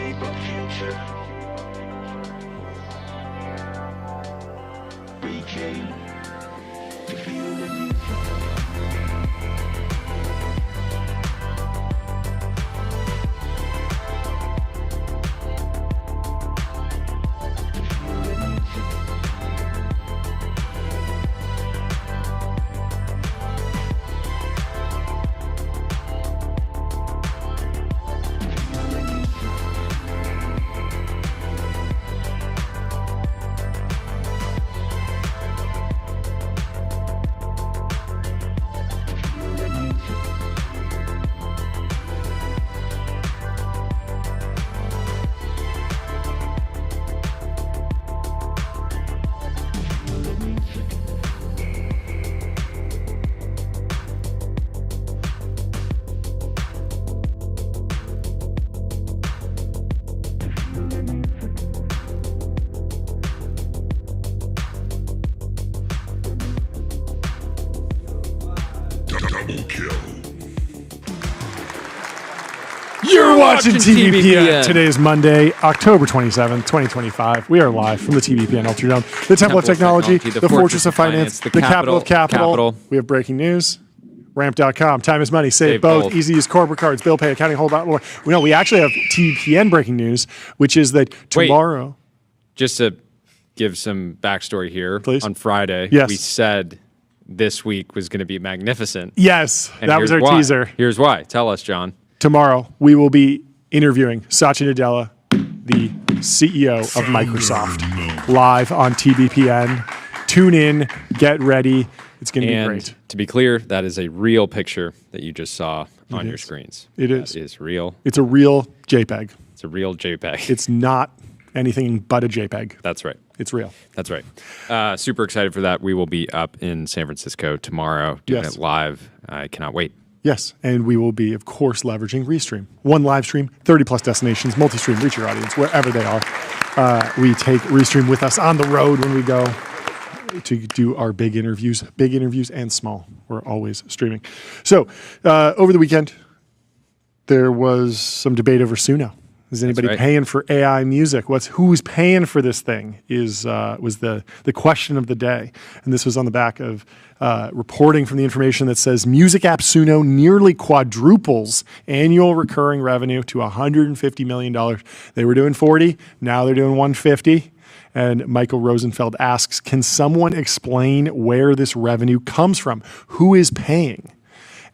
shape our future. We came to feel the new You're watching TBPN. Today is Monday, October 27th, 2025. We are live from the TBPN Ultradome, the Temple of Technology, the Fortress of Finance, the capital of capital. We have breaking news. Ramp.com. Time is money. Save both. Easy use corporate cards. Bill pay. Accounting. Whole lot more. We actually have TBPN breaking news, which is that tomorrow. Just to give some backstory here. Please. On Friday, we said this week was going to be magnificent. Yes. And that was our teaser. Here's why. Tell us, John. Tomorrow, we will be interviewing Satya Nadella, the CEO of Microsoft, live on TBPN. Tune in, get ready. It's going to be great. To be clear, that is a real picture that you just saw on your screens. It is. It is real. It's a real JPEG. It's a real JPEG. It's not anything but a JPEG. That's right. It's real. That's right. Super excited for that. We will be up in San Francisco tomorrow doing it live. I cannot wait. Yes, and we will be, of course, leveraging Restream. One live stream, 30-plus destinations, multi-stream, reach your audience wherever they are. We take Restream with us on the road when we go to do our big interviews and small. We're always streaming. So, over the weekend, there was some debate over Suno. Is anybody paying for AI music? Who's paying for this thing? Was the question of the day, and this was on the back of reporting from the information that says music app Suno nearly quadruples annual recurring revenue to $150 million. They were doing 40, now they're doing 150. And Michael Rosenfeld asks, "Can someone explain where this revenue comes from? Who is paying?"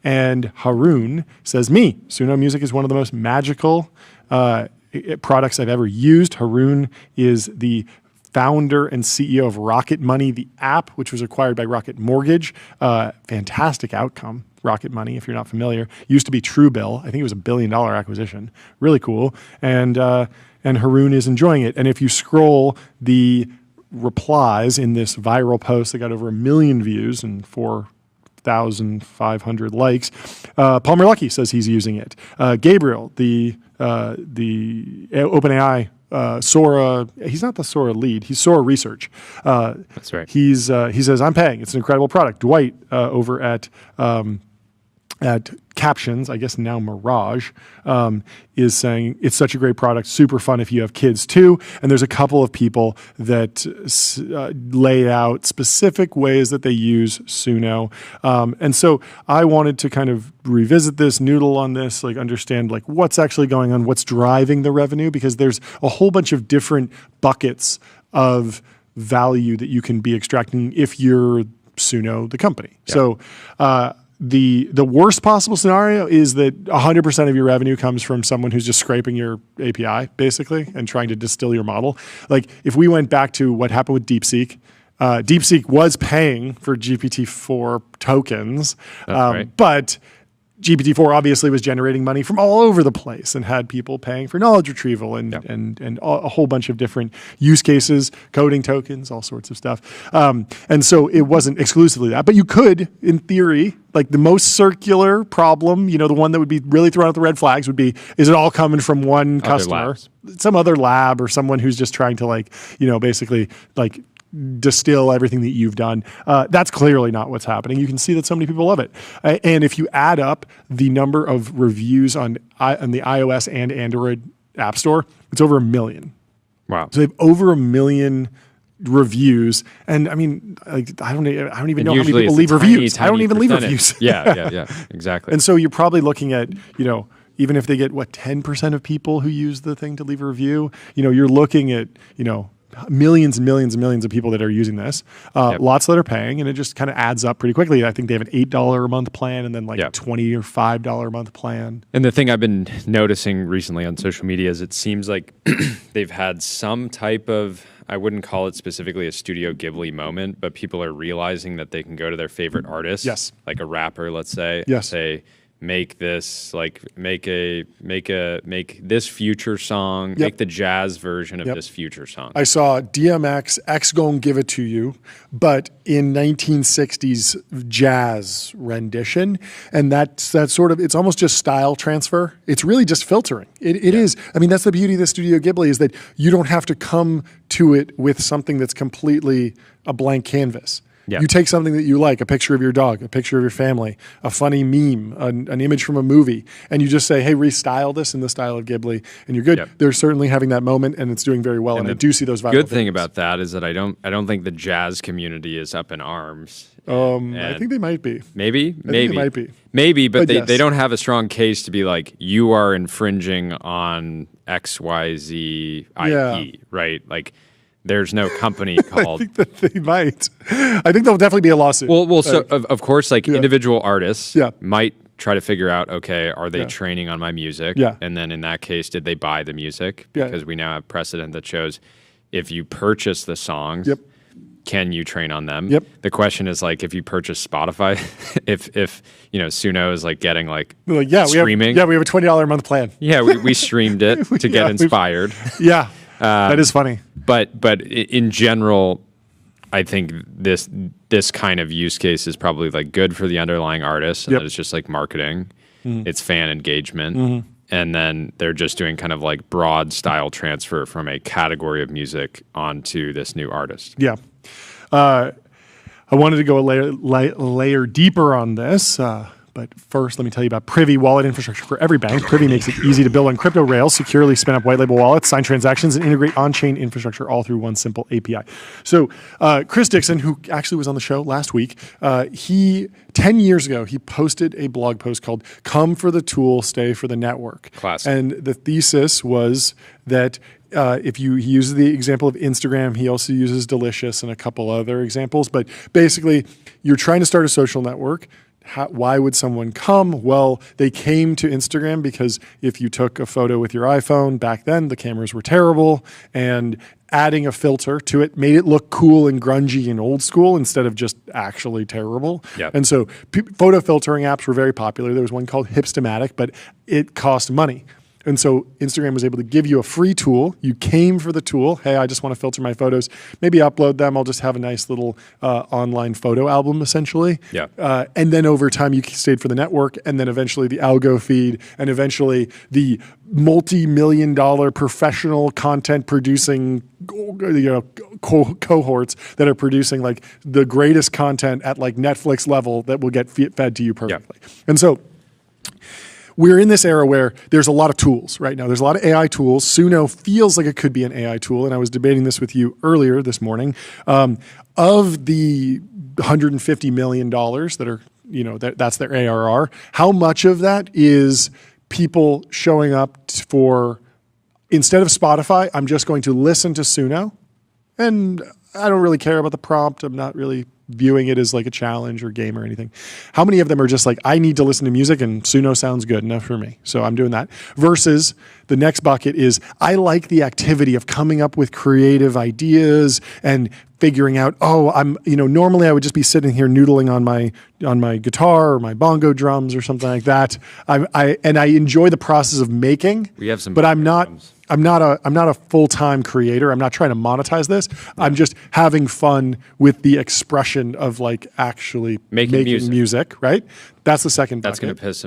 And Haroon says, "Me. Suno Music is one of the most magical products I've ever used." Haroon is the founder and CEO of Rocket Money, the app, which was acquired by Rocket Mortgage. Fantastic outcome. Rocket Money, if you're not familiar, used to be Truebill. I think it was $1 billion acquisition. Really cool. And Haroon is enjoying it. And if you scroll the replies in this viral post that got over 1 million views and 4,500 likes, Palmer Luckey says he's using it. Gabriel, the OpenAI Sora, he's not the Sora lead, he's Sora Research. That's right. He says, "I'm paying. It's an incredible product." Dwight over at Captions, I guess now Mirage, is saying it's such a great product, super fun if you have kids too. And there's a couple of people that lay out specific ways that they use Suno. And so I wanted to kind of revisit this, noodle on this, understand what's actually going on, what's driving the revenue, because there's a whole bunch of different buckets of value that you can be extracting if you're Suno, the company. Yeah. So, the worst possible scenario is that 100% of your revenue comes from someone who's just scraping your API, basically, and trying to distill your model. If we went back to what happened with DeepSeek, DeepSeek was paying for GPT-4 tokens, but GPT-4 obviously was generating money from all over the place and had people paying for knowledge retrieval and a whole bunch of different use cases, coding tokens, all sorts of stuff. And so it wasn't exclusively that, but you could, in theory, the most circular problem, the one that would be really throwing out the red flags would be, is it all coming from one customer, some other lab, or someone who's just trying to basically distill everything that you've done. That's clearly not what's happening. You can see that so many people love it. And if you add up the number of reviews on the iOS and Android app store, it's over 1 million. Wow. So they have over 1 million reviews, and I mean, like, I don't even know how many people leave reviews. I don't even leave reviews. Yeah, exactly. And so you're probably looking at, even if they get 10% of people who use the thing to leave a review, you're looking at, millions and millions and millions of people that are using this, lots that are paying, and it just kind of adds up pretty quickly. I think they have an $8 a month plan, and then like a $20 or $5 a month plan. And the thing I've been noticing recently on social media is it seems like they've had some type of, I wouldn't call it specifically a Studio Ghibli moment, but people are realizing that they can go to their favorite artist, like a rapper, let's say, and say, make this, like, make this future song, make the jazz version of this future song. I saw DMX, X Gon Give It To You, but in 1960s jazz rendition. And that's sort of, it's almost just style transfer. It's really just filtering. It is. I mean, that's the beauty of the Studio Ghibli, is that you don't have to come to it with something that's completely a blank canvas. Yeah. You take something that you like, a picture of your dog, a picture of your family, a funny meme, an image from a movie, and you just say, hey, restyle this in the style of Ghibli, and you're good. Yep. They're certainly having that moment, and it's doing very well, and I do see those viral good thing about that is that I don't think the jazz community is up in arms. I think they might be. Maybe? They might be. Maybe, but they don't have a strong case to be like, you are infringing on XYZ IP, right? Like, there's no company called. I think that they might. I think there'll definitely be a lawsuit. Well, so of course, like individual artists might try to figure out, okay, are they training on my music? Yeah. And then in that case, did they buy the music? Because we now have precedent that shows if you purchase the songs, can you train on them? Yep. The question is, like, if you purchase Spotify, if Suno is like getting like streaming. We have a $20 a month plan. Yeah, we streamed it to get inspired. Yeah. That is funny. But in general, I think this kind of use case is probably like good for the underlying artist, and that it's just like marketing, it's fan engagement, and then they're just doing kind of like broad style transfer from a category of music onto this new artist. Yeah. I wanted to go a layer deeper on this. But first, let me tell you about Privy, wallet infrastructure for every bank. Privy makes it easy to build on crypto rails, securely spin up white label wallets, sign transactions, and integrate on-chain infrastructure all through one simple API. So Chris Dixon, who actually was on the show last week, 10 years ago, he posted a blog post called Come for the Tool, Stay for the Network. Classic. And the thesis was that he uses the example of Instagram. He also uses Delicious and a couple other examples. But basically, you're trying to start a social network. Why would someone come? Well, they came to Instagram because if you took a photo with your iPhone back then, the cameras were terrible, and adding a filter to it made it look cool and grungy and old school instead of just actually terrible. Yep. And so photo filtering apps were very popular. There was one called Hipstamatic, but it cost money. And so Instagram was able to give you a free tool. You came for the tool. Hey, I just want to filter my photos. Maybe upload them. I'll just have a nice little online photo album, essentially. Yeah. And then over time, you stayed for the network, and then eventually the algo feed, and eventually the multi-million-dollar professional content producing cohorts that are producing like the greatest content at like Netflix level that will get fed to you perfectly. Yeah. And so we're in this era where there's a lot of tools right now. There's a lot of AI tools. Suno feels like it could be an AI tool, and I was debating this with you earlier this morning. Of the $150 million that are, that's their ARR, how much of that is people showing up for, instead of Spotify, I'm just going to listen to Suno, and I don't really care about the prompt. I'm not really viewing it as like a challenge or game or anything. How many of them are just like, I need to listen to music and Suno sounds good enough for me, so I'm doing that? Versus the next bucket is, I like the activity of coming up with creative ideas and figuring out, normally I would just be sitting here noodling on my guitar or my bongo drums or something like that. I enjoy the process of making. We have some, but I'm not a full-time creator. I'm not trying to monetize this. Yeah. I'm just having fun with the expression of like actually making music, right? That's the second bucket. That's going to piss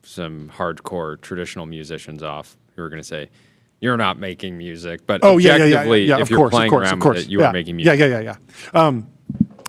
some hardcore traditional musicians off who are going to say, you're not making music, but objectively, if you're playing around with it, you are making music. Yeah.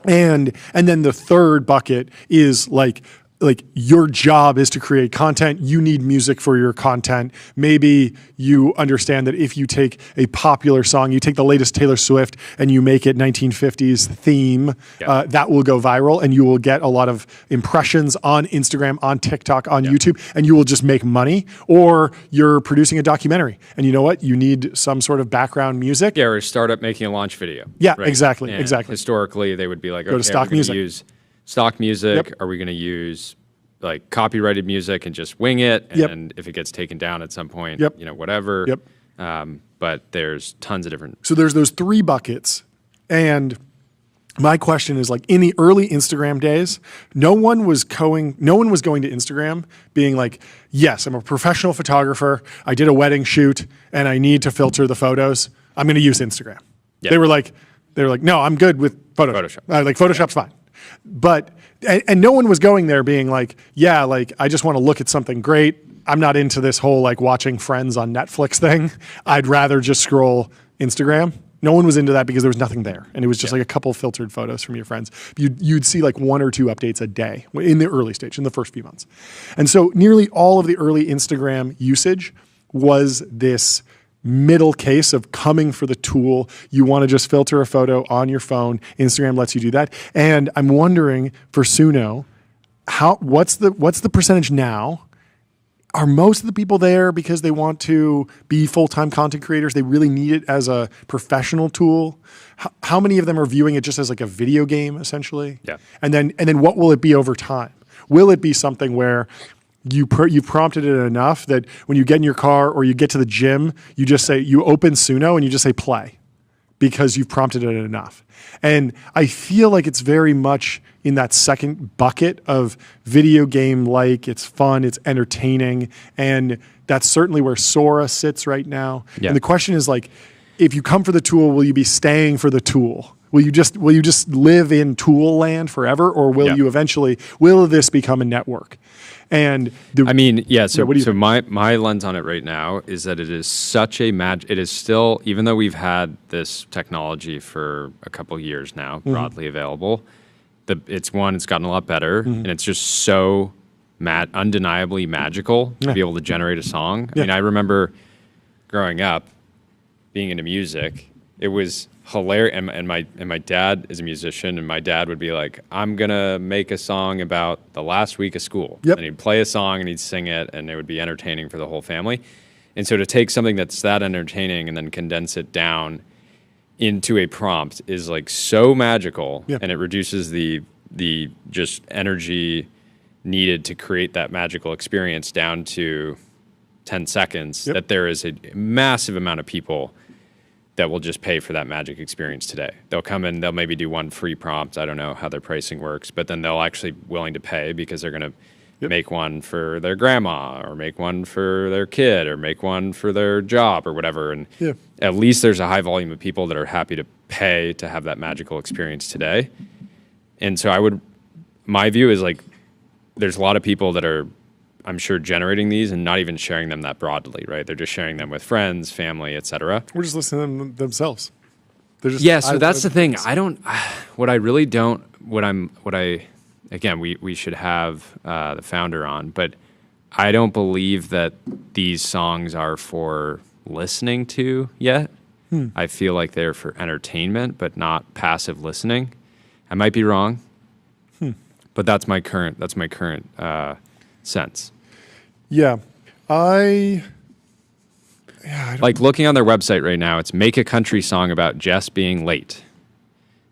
And then the third bucket is like like your job is to create content. You need music for your content. Maybe you understand that if you take a popular song, you take the latest Taylor Swift and you make it 1950s theme, that will go viral and you will get a lot of impressions on Instagram, on TikTok, on YouTube, and you will just make money. Or you're producing a documentary and you know what? You need some sort of background music. Yeah, or a startup making a launch video. Yeah, right? exactly. And exactly. historically, they would be like, Go to stock music. Use stock music. Yep. Are we going to use like copyrighted music and just wing it? And if it gets taken down at some point, you know, whatever. But there's tons of different. So there's those 3 buckets. And my question is, like, in the early Instagram days, no one was going to Instagram being like, yes, I'm a professional photographer. I did a wedding shoot and I need to filter the photos. I'm going to use Instagram. They were like, no, I'm good with Photoshop. Like Photoshop's fine. But, and no one was going there being like, yeah, like I just want to look at something great. I'm not into this whole like watching Friends on Netflix thing. I'd rather just scroll Instagram. No one was into that because there was nothing there. And it was just like a couple filtered photos from your friends. You'd see like 1 or 2 updates a day in the early stage, in the first few months. And so nearly all of the early Instagram usage was this middle case of coming for the tool. You want to just filter a photo on your phone. Instagram lets you do that. And I'm wondering for Suno, what's the percentage now? Are most of the people there because they want to be full-time content creators? They really need it as a professional tool. How many of them are viewing it just as like a video game, essentially? Yeah. And then what will it be over time? Will it be something where you've prompted it enough that when you get in your car or you get to the gym, you just say, you open Suno and you just say play because you've prompted it enough? And I feel like it's very much in that second bucket of video game like. It's fun, it's entertaining, and that's certainly where Sora sits right now. And the question is, like, if you come for the tool, will you be staying for the tool? Will you just live in tool land forever, or will you eventually, will this become a network? And I mean, so my lens on it right now is that it is such a it is still, even though we've had this technology for a couple of years now, broadly available, it's gotten a lot better, and it's just so undeniably magical to be able to generate a song. I mean, I remember growing up, being into music, it was hilarious. And my dad is a musician, and my dad would be like, I'm gonna make a song about the last week of school. And he'd play a song and he'd sing it, and it would be entertaining for the whole family. And so to take something that's that entertaining and then condense it down into a prompt is like so magical, and it reduces the just energy needed to create that magical experience down to 10 seconds, that there is a massive amount of people that will just pay for that magic experience today. They'll come in, they'll maybe do one free prompt. I don't know how their pricing works, but then they'll actually willing to pay because they're going to make one for their grandma, or make one for their kid, or make one for their job or whatever. And at least there's a high volume of people that are happy to pay to have that magical experience today. And so my view is like, there's a lot of people that are, I'm sure, generating these and not even sharing them that broadly, right? They're just sharing them with friends, family, etc. We're just listening to them themselves. So that's the thing. Again, we should have the founder on, but I don't believe that these songs are for listening to yet. I feel like they're for entertainment, but not passive listening. I might be wrong, but that's my current sense. Like looking on their website right now, it's make a country song about Jess being late.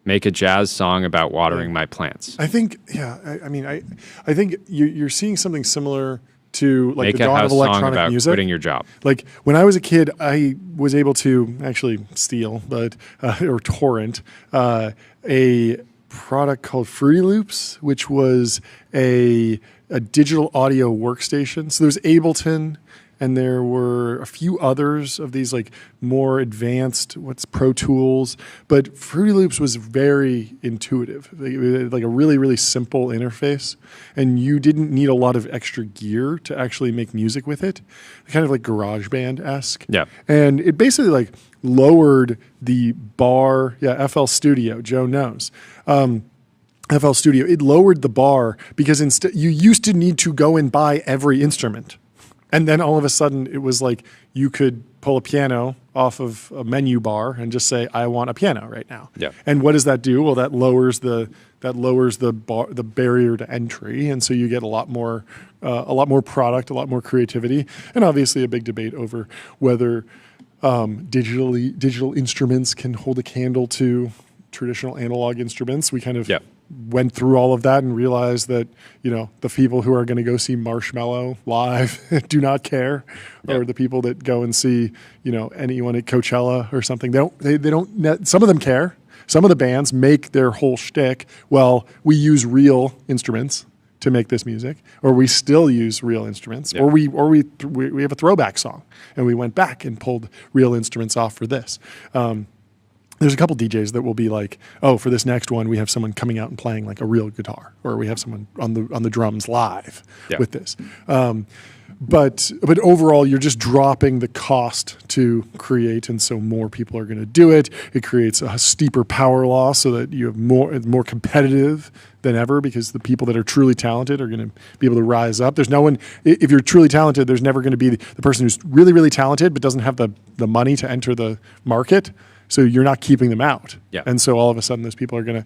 Make a jazz song about watering my plants. I think, I think you're seeing something similar to like make the dawn of electronic song about music. Quitting your job. Like when I was a kid, I was able to actually steal, or torrent, a product called Fruity Loops, which was a digital audio workstation. So there's Ableton, and there were a few others of these like more advanced, Pro Tools. But Fruity Loops was very intuitive, like a really, really simple interface. And you didn't need a lot of extra gear to actually make music with it. Kind of like GarageBand-esque. Yeah. And it basically like lowered the bar, FL Studio, Joe knows. FL Studio, it lowered the bar because instead you used to need to go and buy every instrument. And then all of a sudden it was like you could pull a piano off of a menu bar and just say, I want a piano right now. Yeah. And what does that do? Well, that lowers the barrier to entry. And so you get a lot more product, a lot more creativity, and obviously a big debate over whether digital instruments can hold a candle to traditional analog instruments. We kind of went through all of that and realized that, the people who are going to go see Marshmello live do not care, or the people that go and see, anyone at Coachella or something, they don't, some of them care. Some of the bands make their whole shtick, well, we use real instruments to make this music, or we still use real instruments, or we have a throwback song and we went back and pulled real instruments off for this. There's a couple DJs that will be like, oh, for this next one, we have someone coming out and playing like a real guitar, or we have someone on the drums live with this. But overall, you're just dropping the cost to create, and so more people are going to do it. It creates a steeper power law so that you have more competitive than ever, because the people that are truly talented are going to be able to rise up. There's no one, if you're truly talented, there's never going to be the person who's really, really talented but doesn't have the money to enter the market. So you're not keeping them out, and so all of a sudden, those people are gonna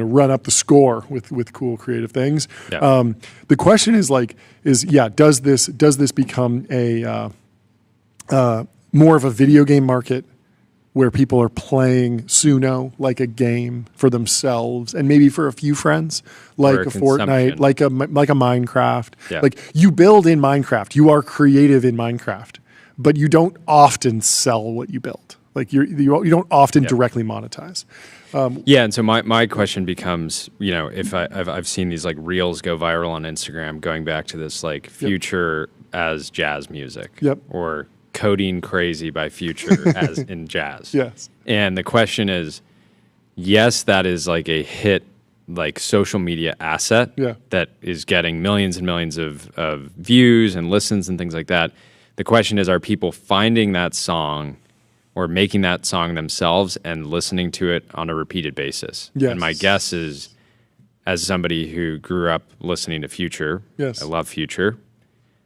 run up the score with cool creative things. The question is does this become a more of a video game market where people are playing Suno like a game for themselves and maybe for a few friends, like a Fortnite, like a Minecraft. Like you build in Minecraft, you are creative in Minecraft, but you don't often sell what you build. Like you don't often directly monetize. And so my question becomes, if I've seen these like reels go viral on Instagram, going back to this like Future as jazz music, or Coding Crazy by Future as in jazz. Yes. And the question is, yes, that is like a hit, like social media asset that is getting millions and millions of views and listens and things like that. The question is, are people finding that song or making that song themselves and listening to it on a repeated basis? Yes. And my guess is, as somebody who grew up listening to Future, I love Future,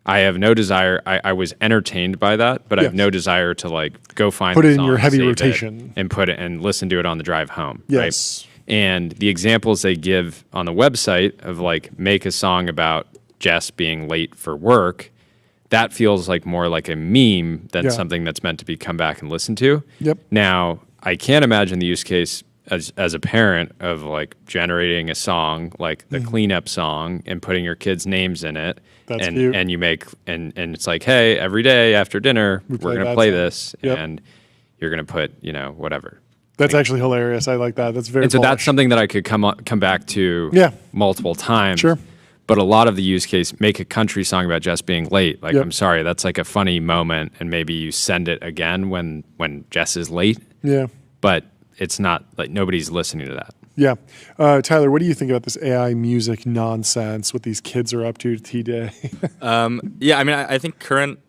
I have no desire, I was entertained by that, but I have no desire to like go find put the it in song, your heavy save rotation it, and put it and listen to it on the drive home. Yes. Right? And the examples they give on the website of like make a song about Jess being late for work, that feels like more like a meme than something that's meant to be come back and listen to. Now, I can't imagine the use case as a parent of like generating a song like the cleanup song and putting your kids' names in it. That's cute. And you make and it's like, hey, every day after dinner we're gonna play this, and you're gonna put whatever. That's actually hilarious. I like that. That's very. And so that's something that I could come back to multiple times. Sure. But a lot of the use case, make a country song about Jess being late. Like, I'm sorry, that's like a funny moment, and maybe you send it again when Jess is late. Yeah. But it's not like nobody's listening to that. Yeah. Tyler, what do you think about this AI music nonsense, what these kids are up to today? I mean, I think current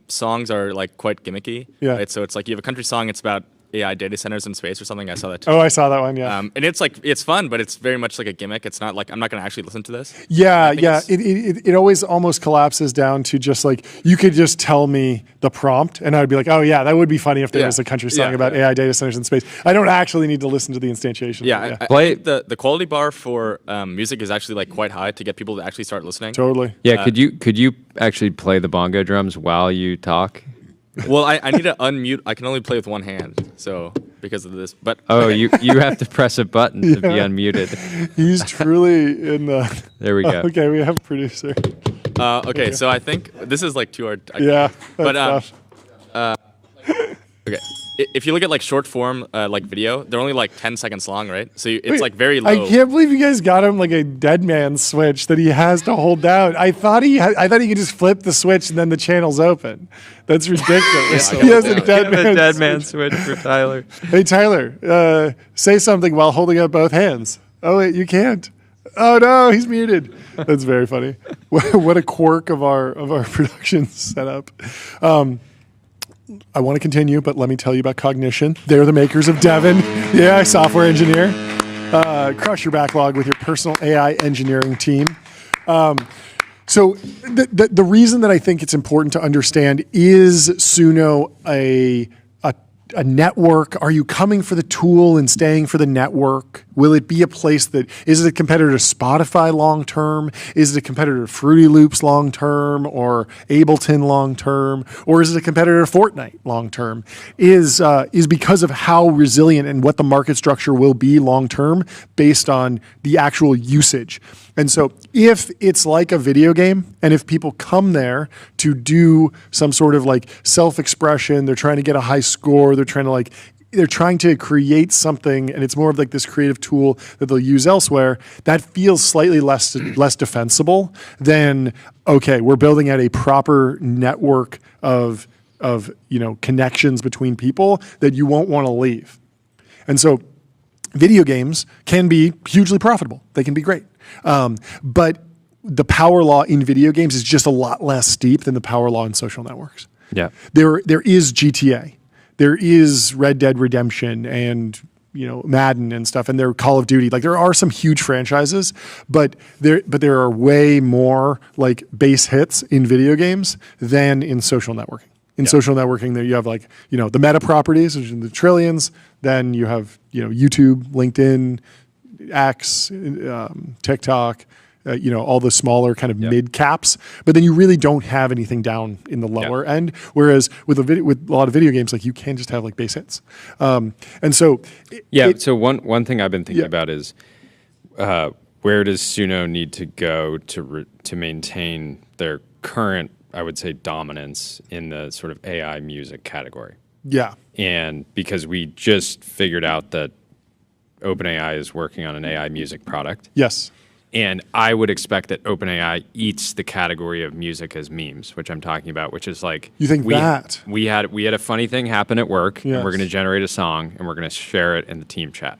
songs are like quite gimmicky. Yeah. Right? So it's like you have a country song, it's about AI data centers in space or something. I saw that too. Oh, I saw that one, yeah. And it's like, it's fun, but it's very much like a gimmick. It's not like, I'm not going to actually listen to this. Yeah. It always almost collapses down to just like, you could just tell me the prompt and I'd be like, oh yeah, that would be funny if there was a country song about AI data centers in space. I don't actually need to listen to the instantiation. I think the quality bar for music is actually like quite high to get people to actually start listening. Totally. Yeah, could you actually play the bongo drums while you talk? Well, I need to unmute. I can only play with one hand, so because of this. But you have to press a button to be unmuted. He's truly in the. There we go. Okay, we have a producer. Okay, so I think this is like too hard. But okay, if you look at like short form like video, they're only like 10 seconds long, right? So it's like very low. I can't believe you guys got him like a dead man switch that he has to hold down. I thought he could just flip the switch and then the channel's open. That's ridiculous. He has a dead man switch for Tyler. Hey Tyler, say something while holding up both hands. Oh wait, you can't. Oh no, he's muted. That's very funny. What a quirk of our production setup. I want to continue, but let me tell you about Cognition. They're the makers of Devin, the AI software engineer. crush your backlog with your personal AI engineering team. So the reason that I think it's important to understand, is Suno a network? Are you coming for the tool and staying for the network? Will it be a place that, is it a competitor to Spotify long term? Is it a competitor to Fruity Loops long term, or Ableton long term? Or is it a competitor to Fortnite long term? Is because of how resilient and what the market structure will be long term based on the actual usage. And so if it's like a video game, and if people come there to do some sort of like self-expression, they're trying to get a high score, they're trying to create something, and it's more of like this creative tool that they'll use elsewhere, that feels slightly less defensible than, okay, we're building out a proper network of connections between people that you won't want to leave. And so video games can be hugely profitable. They can be great. But the power law in video games is just a lot less steep than the power law in social networks. Yeah. There is GTA. There is Red Dead Redemption and Madden and stuff, and there Call of Duty. Like, there are some huge franchises, but there are way more like base hits in video games than in social networking. In social networking, there you have like the meta properties, which are in the trillions. Then you have YouTube, LinkedIn, X, TikTok, all the smaller kind of mid caps, but then you really don't have anything down in the lower end. Whereas with a lot of video games, like, you can just have like base hits. And so, so one thing I've been thinking about is where does Suno need to go to maintain their current, I would say, dominance in the sort of AI music category? Yeah. And because we just figured out that OpenAI is working on an AI music product. Yes. And I would expect that OpenAI eats the category of music as memes, which I'm talking about, which is like, you think that we had a funny thing happen at work, yes, and we're going to generate a song and we're going to share it in the team chat.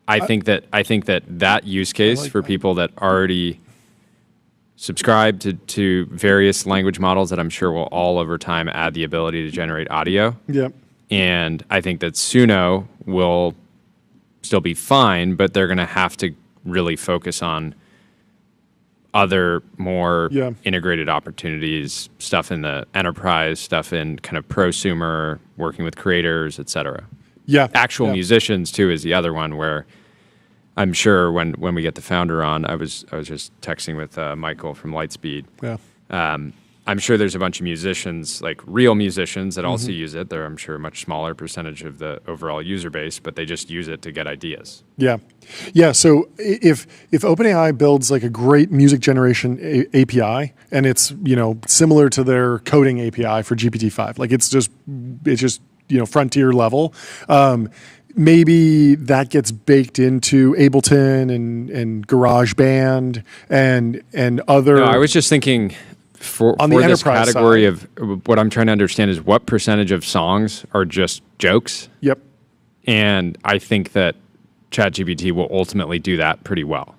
I think that use case for people that already subscribe to various language models that I'm sure will all over time add the ability to generate audio. Yep. And I think that Suno will still be fine, but they're going to have to really focus on other more integrated opportunities, stuff in the enterprise, stuff in kind of prosumer, working with creators, et cetera. Yeah. Actual musicians too is the other one, where I'm sure when we get the founder on, I was just texting with Michael from Lightspeed. Yeah. I'm sure there's a bunch of musicians, like real musicians, that also use it. They're, I'm sure, a much smaller percentage of the overall user base, but they just use it to get ideas. Yeah. Yeah. So if OpenAI builds like a great music generation API, and it's, similar to their coding API for GPT-5, like it's just frontier level, maybe that gets baked into Ableton and GarageBand and other. No, I was just thinking, for this category side of what I'm trying to understand is what percentage of songs are just jokes. Yep. And I think that ChatGPT will ultimately do that pretty well.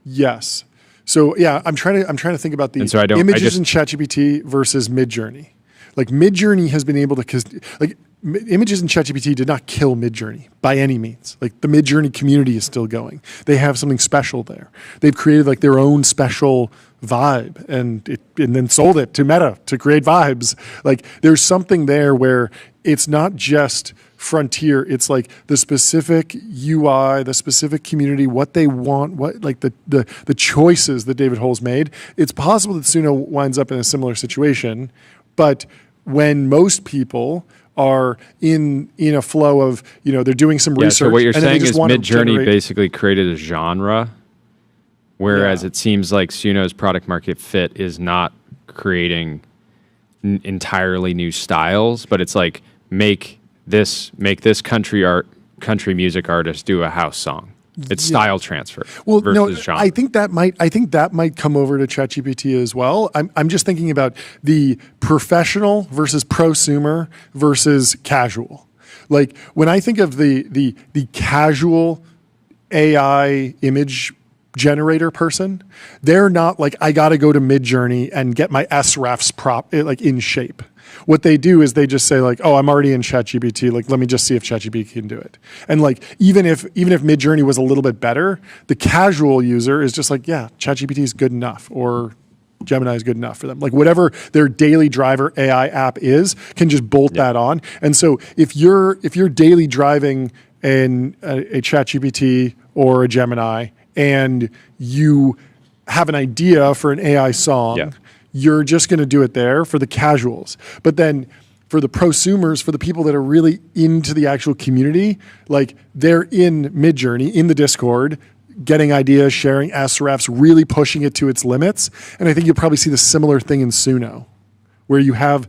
Yes. So yeah, I'm trying to think about the images in ChatGPT versus Midjourney. Like, Midjourney has been able to, images in ChatGPT did not kill Midjourney by any means. Like, the Midjourney community is still going. They have something special there. They've created like their own special vibe and then sold it to Meta to create vibes. Like, there's something there where it's not just frontier. It's like the specific UI, the specific community, what they want, what like the choices that David Hole's made. It's possible that Suno winds up in a similar situation, but when most people are in a flow of, they're doing some research. So what you're saying is Midjourney basically created a genre, whereas it seems like Suno's product market fit is not creating entirely new styles, but it's like make this country music artist do a house song. It's style transfer versus genre. I think that might come over to ChatGPT as well. I'm just thinking about the professional versus prosumer versus casual. Like, when I think of the casual AI image generator person, they're not like, I got to go to Midjourney and get my SREFs like in shape. What they do is they just say like, oh, I'm already in ChatGPT. Like, let me just see if ChatGPT can do it. And like, even if Midjourney was a little bit better, the casual user is just like, yeah, ChatGPT is good enough, or Gemini is good enough for them. Like whatever their daily driver AI app is, can just bolt that on. And so if you're daily driving a ChatGPT or a Gemini, and you have an idea for an AI song, you're just going to do it there for the casuals. But then for the prosumers, for the people that are really into the actual community, like they're in Midjourney, in the Discord, getting ideas, sharing SREFs, really pushing it to its limits. And I think you'll probably see the similar thing in Suno, where you have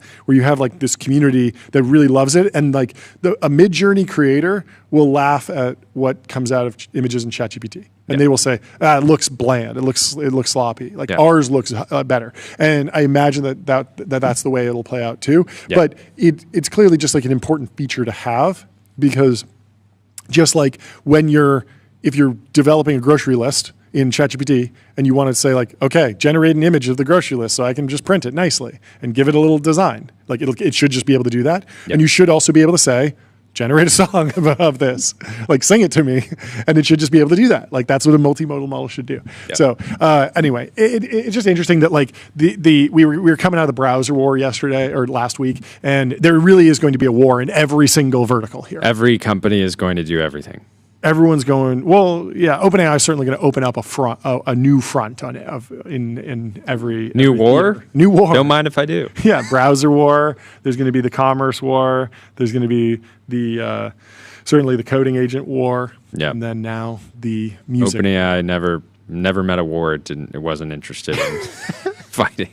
like this community that really loves it, and like a Midjourney creator will laugh at what comes out of images in ChatGPT, and they will say, "It looks bland. It looks sloppy. Like ours looks better." And I imagine that's the way it'll play out too. Yeah. But it's clearly just like an important feature to have, because just like if you're developing a grocery list in ChatGPT and you want to say like, okay, generate an image of the grocery list so I can just print it nicely and give it a little design. Like it should just be able to do that. Yep. And you should also be able to say, generate a song of this, like sing it to me. And it should just be able to do that. Like that's what a multimodal model should do. Yep. So anyway, it's just interesting that like we were coming out of the browser war yesterday or last week, and there really is going to be a war in every single vertical here. Every company is going to do everything. Everyone's going, well, yeah, OpenAI is certainly going to open up a new front in every war. New war. Don't mind if I do. Yeah, browser war. There's going to be the commerce war. There's going to be the certainly the coding agent war. Yeah, and then now the music. OpenAI never met a war. It wasn't interested in fighting.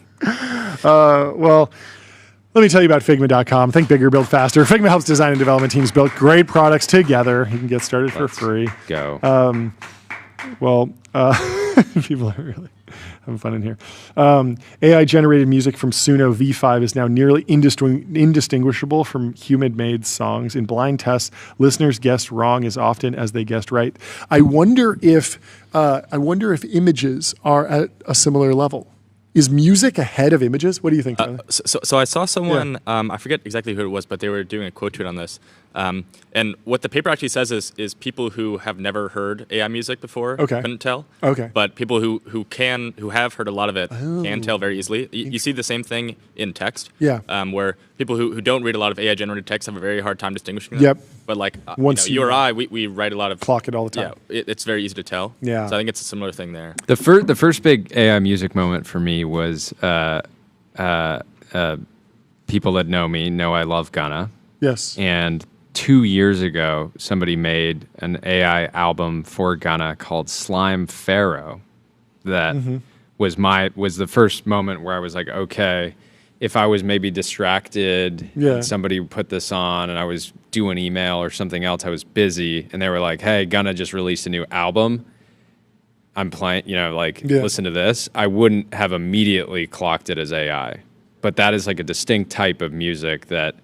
Well. Let me tell you about Figma.com. Think bigger, build faster. Figma helps design and development teams build great products together. You can get started for free. Go. People are really having fun in here. AI-generated music from Suno V5 is now nearly indistinguishable from human-made songs. In blind tests, listeners guessed wrong as often as they guessed right. I wonder if images are at a similar level. Is music ahead of images? What do you think, Tyler? So I saw someone, I forget exactly who it was, but they were doing a quote tweet on this. And what the paper actually says is people who have never heard AI music before couldn't tell. Okay. But people who have heard a lot of it can tell very easily. You see the same thing in text. Yeah. Where people who don't read a lot of AI generated text have a very hard time distinguishing them. Yep. But like you or I, we write a lot of clock it all the time. Yeah, it's very easy to tell. Yeah. So I think it's a similar thing there. The first big AI music moment for me was people that know me know I love Gunna. Yes. And 2 years ago, somebody made an AI album for Gunna called Slime Pharaoh. That was the first moment where I was like, okay, if I was maybe distracted and somebody put this on and I was doing email or something else, I was busy, and they were like, hey, Gunna just released a new album. I'm playing, listen to this. I wouldn't have immediately clocked it as AI. But that is like a distinct type of music that,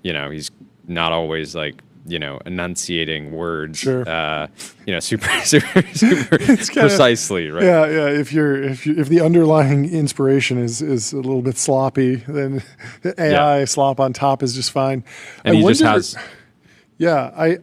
he's not always like, enunciating words, sure. Super precisely, right? Yeah. If the underlying inspiration is a little bit sloppy, then the AI slop on top is just fine. And he just has. Yeah,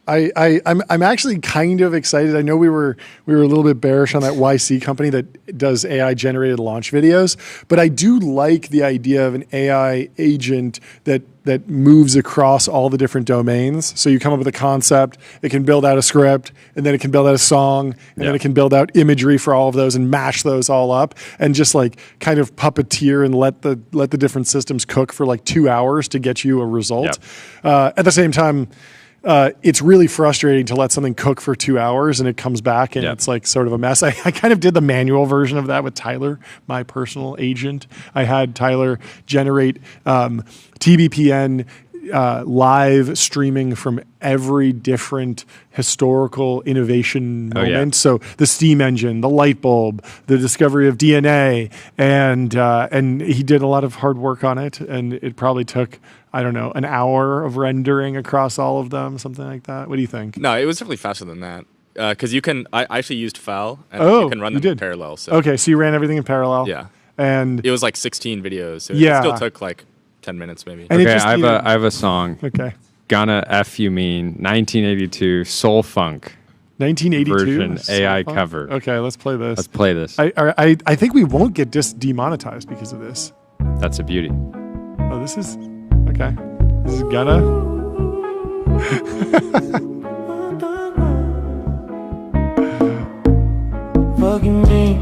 I'm actually kind of excited. I know we were a little bit bearish on that YC company that does AI generated launch videos, but I do like the idea of an AI agent that moves across all the different domains. So you come up with a concept, it can build out a script, and then it can build out a song, and then it can build out imagery for all of those and mash those all up and just like kind of puppeteer and let the different systems cook for like 2 hours to get you a result. At the same time, it's really frustrating to let something cook for 2 hours and it comes back and it's like sort of a mess. I kind of did the manual version of that with Tyler, my personal agent. I had Tyler generate TBPN live streaming from every different historical innovation moment. So the steam engine, the light bulb, the discovery of DNA, and he did a lot of hard work on it. And it probably took, I don't know, an hour of rendering across all of them, something like that. What do you think? No, it was definitely faster than that. because you can. I actually used FAL, and Oh, you can run you them in did. parallel. So Okay, so you ran everything in parallel. yeah, And it was like 16 videos. So Yeah. it still took like 10 minutes maybe. And it Okay, just I needed- have a song. okay. Gonna F You Mean, 1982, Soul Funk 1982 version AI Soul Funk? cover. Okay, let's play this. Let's play this. I think we won't get demonetized because of this. That's a beauty. Oh, this is okay. This is gonna. Fucking me.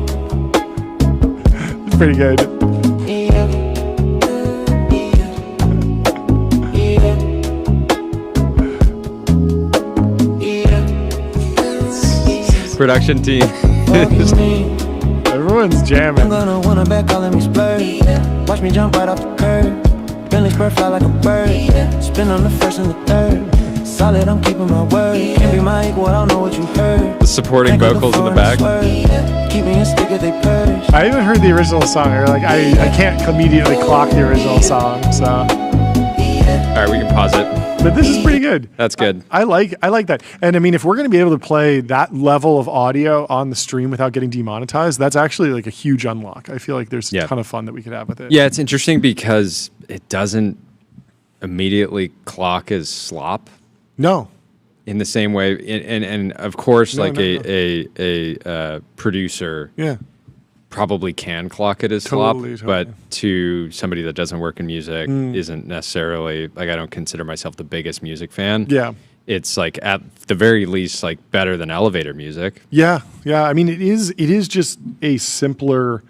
It's pretty good. Yeah. Production team. Fucking me. Everyone's I'm jamming. gonna wanna back calling me splurge. Watch me jump right off the curb. Bentley spur fly like a bird. Spin on the first and the third. Solid, I'm keeping my word. Can't be my equal, I don't know what you heard. The supporting Think of vocals in the foreign back. swerve. Keep me a sticker, they purge. I haven't heard the original song. Or like I can't immediately clock the original song. So, All right, we can pause it. but this is pretty good. That's good. I like that. And I mean, if we're going to be able to play that level of audio on the stream without getting demonetized, that's actually like a huge unlock. I feel like there's a Yeah. ton of fun that we could have with it. Yeah, it's interesting because it doesn't immediately clock as slop No. in the same way. And of course, No, like no, a producer Yeah. probably can clock it as Totally, slop, but totally. to somebody that doesn't work in music isn't necessarily like, I don't consider myself the biggest music fan. Yeah. It's like at the very least like better than elevator music. Yeah. Yeah. I mean, it is just a simpler.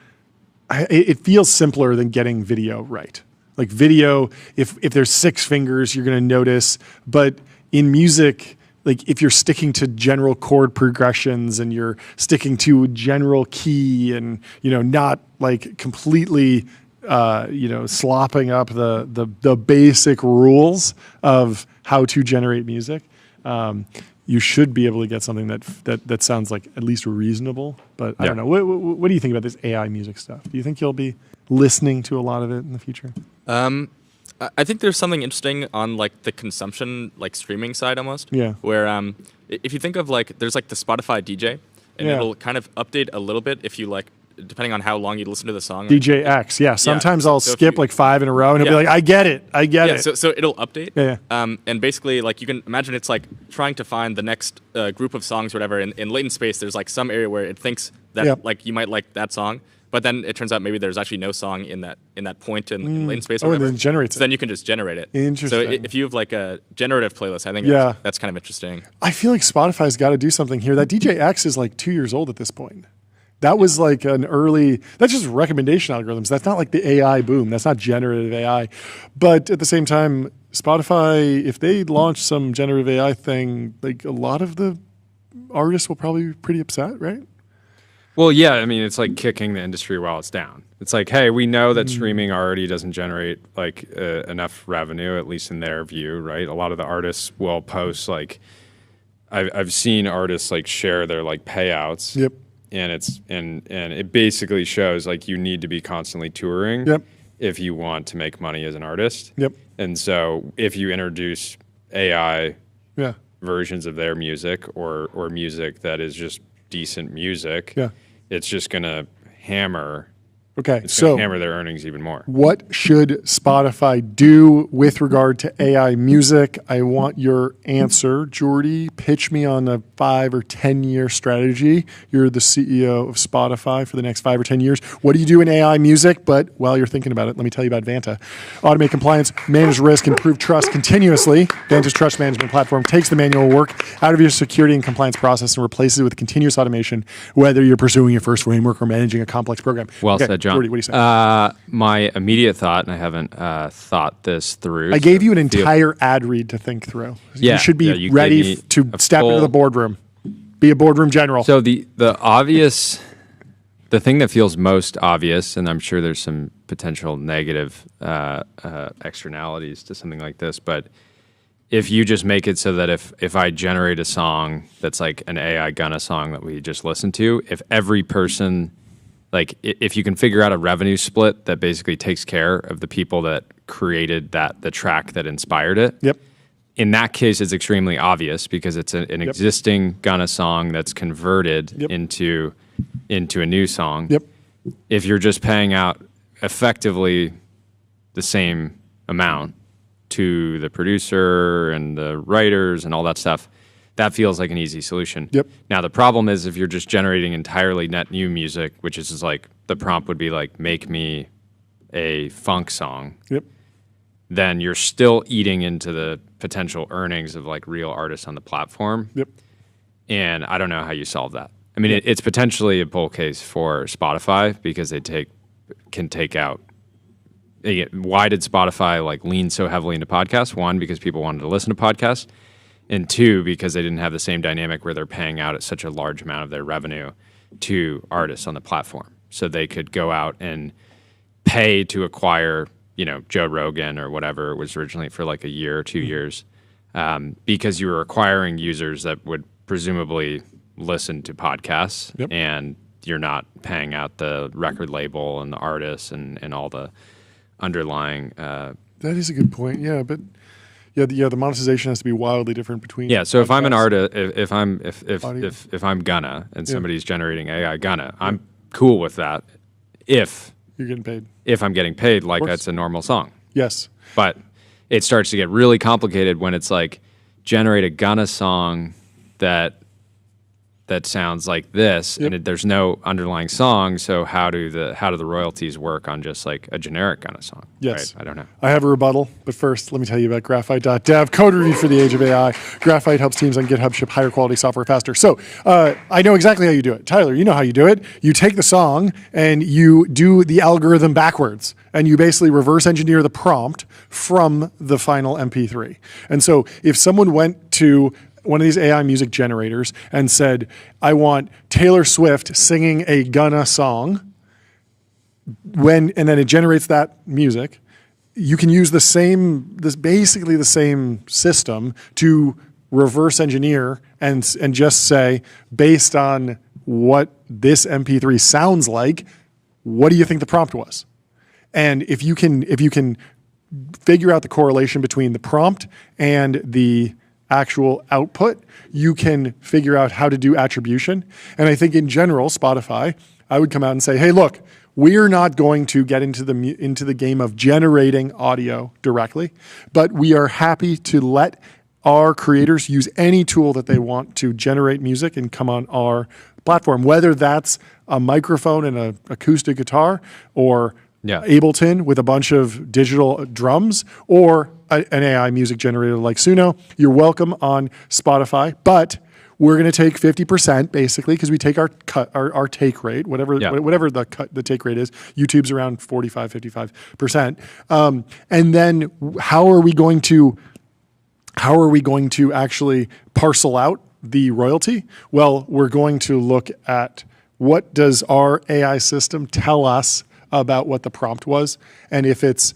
It feels simpler than getting video right. Like video, if there's 6 fingers, you're going to notice. But in music, like if you're sticking to general chord progressions and you're sticking to a general key and not like completely slopping up the basic rules of how to generate music, you should be able to get something that sounds like at least reasonable. But I don't know. What do you think about this AI music stuff? Do you think you'll be listening to a lot of it in the future? I think there's something interesting on like the consumption, like streaming side almost. Yeah. Where if you think of like, there's like the Spotify DJ, and Yeah. it'll kind of update a little bit if you like, depending on how long you listen to the song. DJ X, yeah. Sometimes I'll so if skip you- like 5 in a row, and he'll be Yeah. like, "I get it, I get Yeah, it." so it'll update. Yeah, And basically, like you can imagine, it's like trying to find the next group of songs, or whatever. In latent space, there's like some area where it thinks that Yep. like you might like that song, but then it turns out maybe there's actually no song in that point in latent space. Or Oh, and whatever. then it generates So it. then you can just generate it. So Interesting. if you have like a generative playlist, I think Yeah. that's kind of interesting. I feel like Spotify's got to do something here. That DJ X is like 2 years old at this point. That was like that's just recommendation algorithms. That's not like the AI boom. That's not generative AI. But at the same time, Spotify, if they launch some generative AI thing, like a lot of the artists will probably be pretty upset, right? Well, yeah, I mean, it's like kicking the industry while it's down. It's like, hey, we know that streaming already doesn't generate like enough revenue, at least in their view, right? A lot of the artists will post like, I've seen artists like share their like payouts. Yep. And it basically shows like you need to be constantly touring. Yep. If you want to make money as an artist. Yep. And so if you introduce AI Yeah. versions of their music or music that is just decent music, Yeah. it's just gonna hammer Okay. it's So gonna hammer their earnings even more. what should Spotify do with regard to AI music? I want your answer, Jordy. Pitch me on a 5 or 10 year strategy. You're the CEO of Spotify for the next 5 or 10 years. What do you do in AI music? But while you're thinking about it, let me tell you about Vanta. Automate compliance, manage risk, improve trust continuously. Vanta's trust management platform takes the manual work out of your security and compliance process and replaces it with continuous automation, whether you're pursuing your first framework or managing a complex program. Well Okay, said, John. Jordy, what do you say? My immediate thought, and I haven't thought this through. I gave you an feel- entire ad read to think through. Yeah, you should be yeah, you ready gave me to a step into full- the boardroom. Be a boardroom general. So the obvious, the thing that feels most obvious, and I'm sure there's some potential negative externalities to something like this, but if you just make it so that if I generate a song that's like an AI Gunna song that we just listened to, if every person, like if you can figure out a revenue split that basically takes care of the people that created the track that inspired it, Yep. in that case, it's extremely obvious because it's an existing Gunna song that's converted into a new song. Yep. If you're just paying out effectively the same amount to the producer and the writers and all that stuff, that feels like an easy solution. Yep. Now, the problem is if you're just generating entirely net new music, which is like the prompt would be like, make me a funk song. Yep. Then you're still eating into the potential earnings of like real artists on the platform. Yep. And I don't know how you solve that. I mean, it's potentially a bull case for Spotify because they can take out. Why did Spotify like lean so heavily into podcasts? One, because people wanted to listen to podcasts, and two, because they didn't have the same dynamic where they're paying out at such a large amount of their revenue to artists on the platform, so they could go out and pay to acquire, Joe Rogan or whatever it was originally for like a year or 2 years, because you were acquiring users that would presumably listen to podcasts, and you're not paying out the record label and the artists and all the underlying. That is a good point. Yeah, but the monetization has to be wildly different between. Yeah, so if I'm an podcasts. artist, if I'm Gunna and somebody's generating AI Gunna, I'm cool with that. If You're getting paid. If I'm getting paid like that's a normal song. Yes. But it starts to get really complicated when it's like generate a Gunna song that sounds like this, and there's no underlying song. So how do the royalties work on just like a generic Gunna song? Yes. Right? I don't know. I have a rebuttal, but first, let me tell you about Graphite.dev, code review for the age of AI. Graphite helps teams on GitHub ship higher quality software faster. So I know exactly how you do it. Tyler, you know how you do it. You take the song and you do the algorithm backwards, and you basically reverse engineer the prompt from the final MP3. And so if someone went to one of these AI music generators and said, I want Taylor Swift singing a Gunna song, and then it generates that music, you can use basically the same system to reverse engineer and just say, based on what this MP3 sounds like, what do you think the prompt was? And if you can figure out the correlation between the prompt and the actual output, you can figure out how to do attribution. And I think in general, Spotify, I would come out and say, hey, look, we're not going to get into the game of generating audio directly, but we are happy to let our creators use any tool that they want to generate music and come on our platform, whether that's a microphone and an acoustic guitar, or Ableton with a bunch of digital drums, or an AI music generator like Suno. You're welcome on Spotify, but we're going to take 50% basically, because we take our take rate, whatever the take rate is. YouTube's around 45, 55%. And then how are we going to actually parcel out the royalty? Well, we're going to look at what does our AI system tell us about what the prompt was, and if it's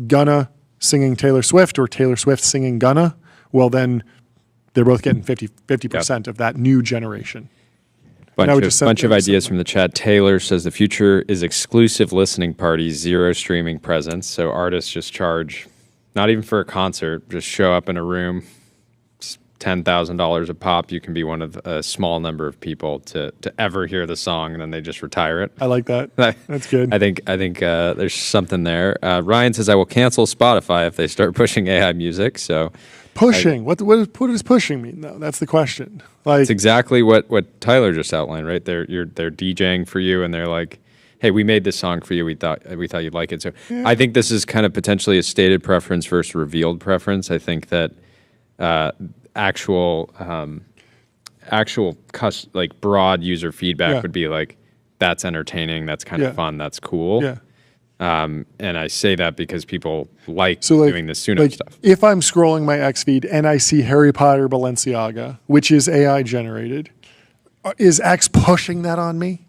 Gunna singing Taylor Swift or Taylor Swift singing Gunna, well then they're both getting 50% of that new generation. Bunch of ideas from the chat. Taylor says the future is exclusive listening parties, zero streaming presence. So artists just charge, not even for a concert, just show up in a room, $10,000 a pop. You can be one of a small number of people to ever hear the song, and then they just retire it. I like that. That's good. I think there's something there. Ryan says I will cancel Spotify if they start pushing AI music. So pushing. What does pushing mean though? That's the question. Like, it's exactly what Tyler just outlined, right? They're DJing for you, and they're like, hey, we made this song for you. We thought you'd like it. So I think this is kind of potentially a stated preference versus revealed preference. I think that actual like broad user feedback would be like, that's entertaining, that's kind of fun, that's cool. Yeah. And I say that because people like doing this Suno stuff. If I'm scrolling my X feed and I see Harry Potter Balenciaga, which is AI generated, is X pushing that on me?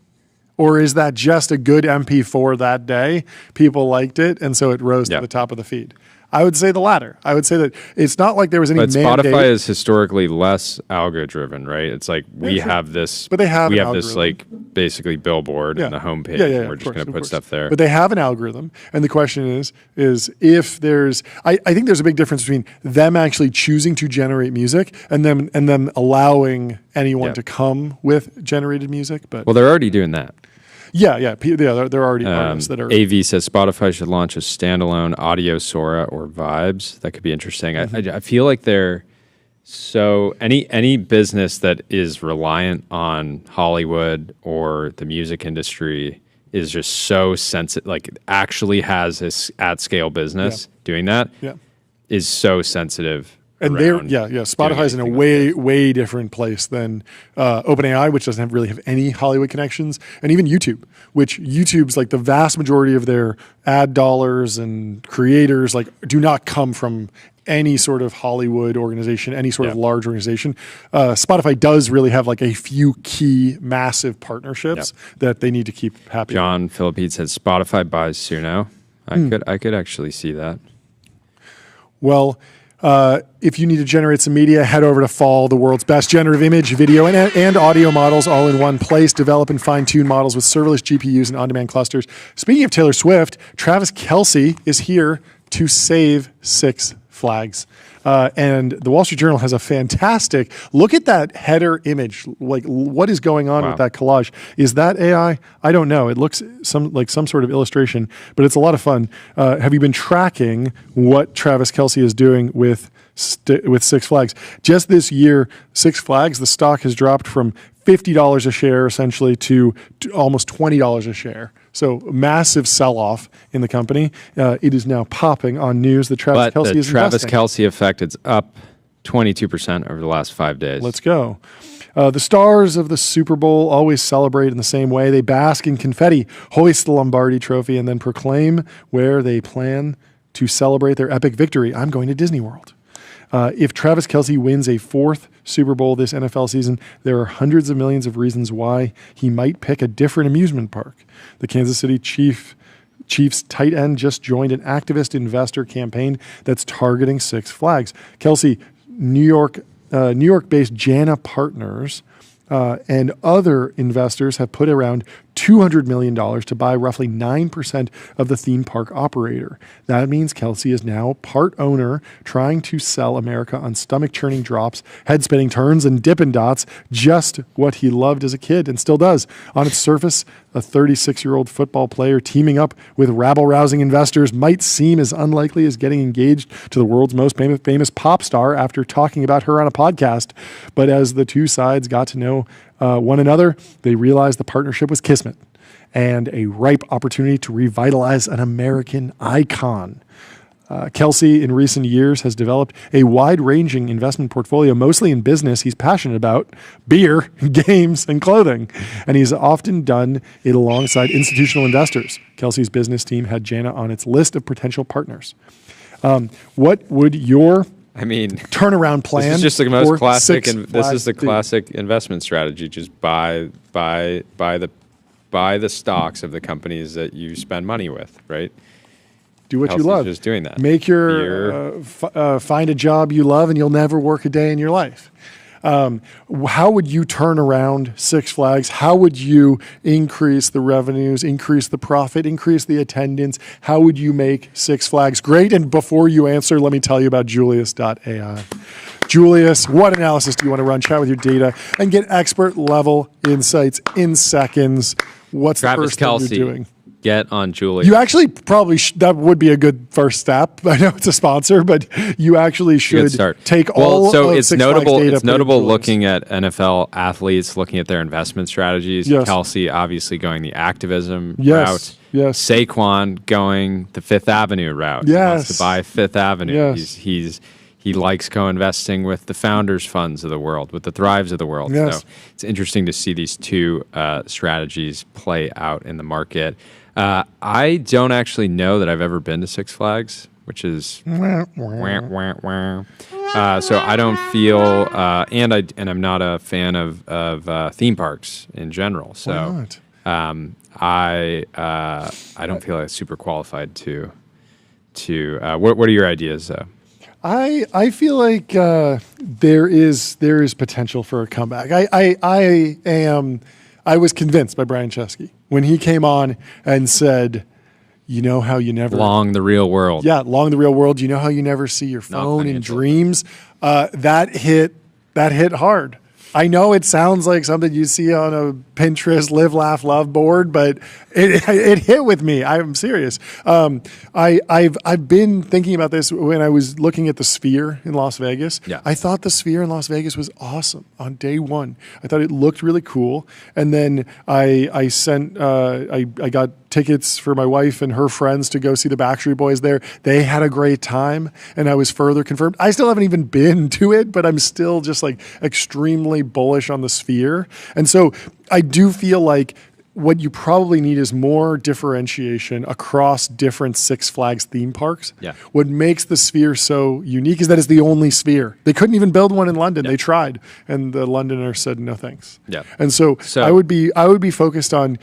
Or is that just a good MP4 that day? People liked it, and so it rose to the top of the feed. I would say the latter. I would say that it's not like there was any But mandate. Spotify is historically less algo driven, right? It's like we have this, But they have we an have this algorithm. like basically billboard in the homepage. Yeah, and we're of just course, going to of put course. stuff there. But they have an algorithm, and the question is if there's, I think there's a big difference between them actually choosing to generate music and them allowing anyone to come with generated music. But Well, they're already doing that. yeah, there are already artists that are. AV says Spotify should launch a standalone audio Sora or Vibes. That could be interesting. I feel like they're so any business that is reliant on Hollywood or the music industry is just so sensitive. Like actually has this at scale business doing that is so sensitive. And Spotify's in a way different place than OpenAI, which doesn't really have any Hollywood connections, and even YouTube, which YouTube's like the vast majority of their ad dollars and creators like do not come from any sort of Hollywood organization, any sort of large organization. Spotify does really have like a few key massive partnerships that they need to keep happy. John Philippide said Spotify buys Suno. I could actually see that. Well, if you need to generate some media, head over to Fall, the world's best generative image, video, and audio models all in one place. Develop and fine-tune models with serverless GPUs and on-demand clusters. Speaking of Taylor Swift, Travis Kelce is here to save Six Flags. And the Wall Street Journal has a fantastic look at that header image. Like, what is going on with that collage? Is that AI? I don't know. It looks like some sort of illustration, but it's a lot of fun. Have you been tracking what Travis Kelce is doing with Six Flags? Just this year, Six Flags, the stock has dropped from $50 a share essentially to almost $20 a share. So massive sell-off in the company. It is now popping on news that Travis Kelce is Travis investing. Kelce effect, it's up 22% over the last 5 days. Let's go. The stars of the Super Bowl always celebrate in the same way. They bask in confetti, hoist the Lombardi trophy, and then proclaim where they plan to celebrate their epic victory. I'm going to Disney World. If Travis Kelce wins a fourth Super Bowl this NFL season, there are hundreds of millions of reasons why he might pick a different amusement park. The Kansas City Chiefs tight end just joined an activist investor campaign that's targeting Six Flags. Kelce, New York-based Jana Partners and other investors have put around $200 million to buy roughly 9% of the theme park operator. That means Kelce is now part owner, trying to sell America on stomach-churning drops, head-spinning turns, and Dippin' Dots, just what he loved as a kid and still does. On its surface, a 36-year-old football player teaming up with rabble-rousing investors might seem as unlikely as getting engaged to the world's most famous pop star after talking about her on a podcast. But as the two sides got to know one another, they realized the partnership was kismet and a ripe opportunity to revitalize an American icon. Kelce, in recent years, has developed a wide-ranging investment portfolio, mostly in business he's passionate about, beer, games, and clothing. And he's often done it alongside institutional investors. Kelce's business team had Jana on its list of potential partners. What would your turnaround plan? This is just the most classic, Six and this is the Flags classic investment strategy. Just buy the stocks of the companies that you spend money with, right? Do what you Kelsey's love. just doing that. Make your find a job you love, and you'll never work a day in your life. How would you turn around Six Flags? How would you increase the revenues, increase the profit, increase the attendance? How would you make Six Flags great? And before you answer, let me tell you about Julius.ai. Julius, what analysis do you want to run? Chat with your data and get expert level insights in seconds. What's Travis the first Kelce, thing you're doing? Get on Julius. You actually probably that would be a good first step. I know it's a sponsor, but you actually should take all of it's Six notable. Flags data. It's notable looking at NFL athletes, looking at their investment strategies. Yes. Kelce obviously going the activism Yes. route. Yes. Saquon going the Fifth Avenue route. He wants Yes. to buy Fifth Avenue. Yes. He likes co-investing with the founders funds of the world, with the Thrives of the world. Yes. So it's interesting to see these two strategies play out in the market. I don't actually know that I've ever been to Six Flags, which is wah, wah, wah. So I don't feel, and I'm not a fan of theme parks in general. So Why not? I don't feel like super qualified to What are your ideas though? I feel like there is potential for a comeback. I was convinced by Brian Chesky when he came on and said, you know how you never Long the real world. Yeah, long the real world. You know how you never see your phone in dreams. That hit hard. I know it sounds like something you see on a Pinterest live, laugh, love board, but it hit with me. I'm serious. I've been thinking about this when I was looking at the Sphere in Las Vegas. Yeah. I thought the Sphere in Las Vegas was awesome on day one. I thought it looked really cool, and then I got tickets for my wife and her friends to go see the Backstreet Boys there. They had a great time, and I was further confirmed. I still haven't even been to it, but I'm still just like extremely bullish on the Sphere. And so I do feel like what you probably need is more differentiation across different Six Flags theme parks. Yeah. What makes the Sphere so unique is that it's the only Sphere. They couldn't even build one in London. They tried, and the Londoners said no thanks. Yeah. And so I would be focused on,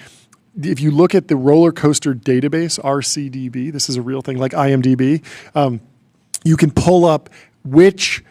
if you look at the roller coaster database, RCDB, this is a real thing, like IMDb, you can pull up which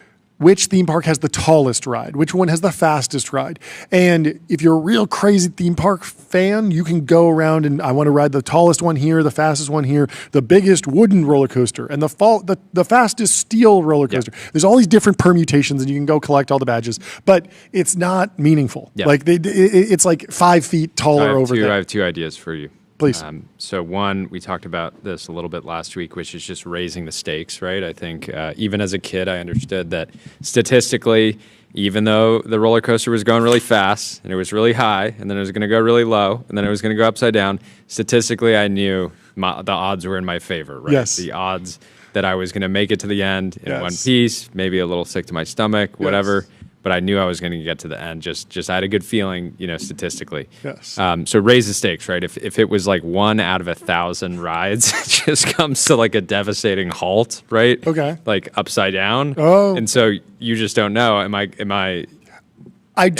theme park has the tallest ride, which one has the fastest ride. And if you're a real crazy theme park fan, you can go around and I want to ride the tallest one here, the fastest one here, the biggest wooden roller coaster, and the fastest steel roller coaster. Yeah. There's all these different permutations, and you can go collect all the badges, but it's not meaningful. Yeah. Like it's like 5 feet taller over there. I have two ideas for you. Please. So one, we talked about this a little bit last week, which is just raising the stakes, right? I think even as a kid, I understood that statistically, even though the roller coaster was going really fast and it was really high, and then it was going to go really low, and then it was going to go upside down, statistically, I knew the odds were in my favor, right? Yes. The odds that I was going to make it to the end in one piece, maybe a little sick to my stomach, whatever. Yes. But I knew I was going to get to the end. Just I had a good feeling, statistically. Yes. So raise the stakes, right? If it was like 1 out of 1,000 rides, it just comes to like a devastating halt, right? Okay. Like upside down. Oh. And so you just don't know. Am I think,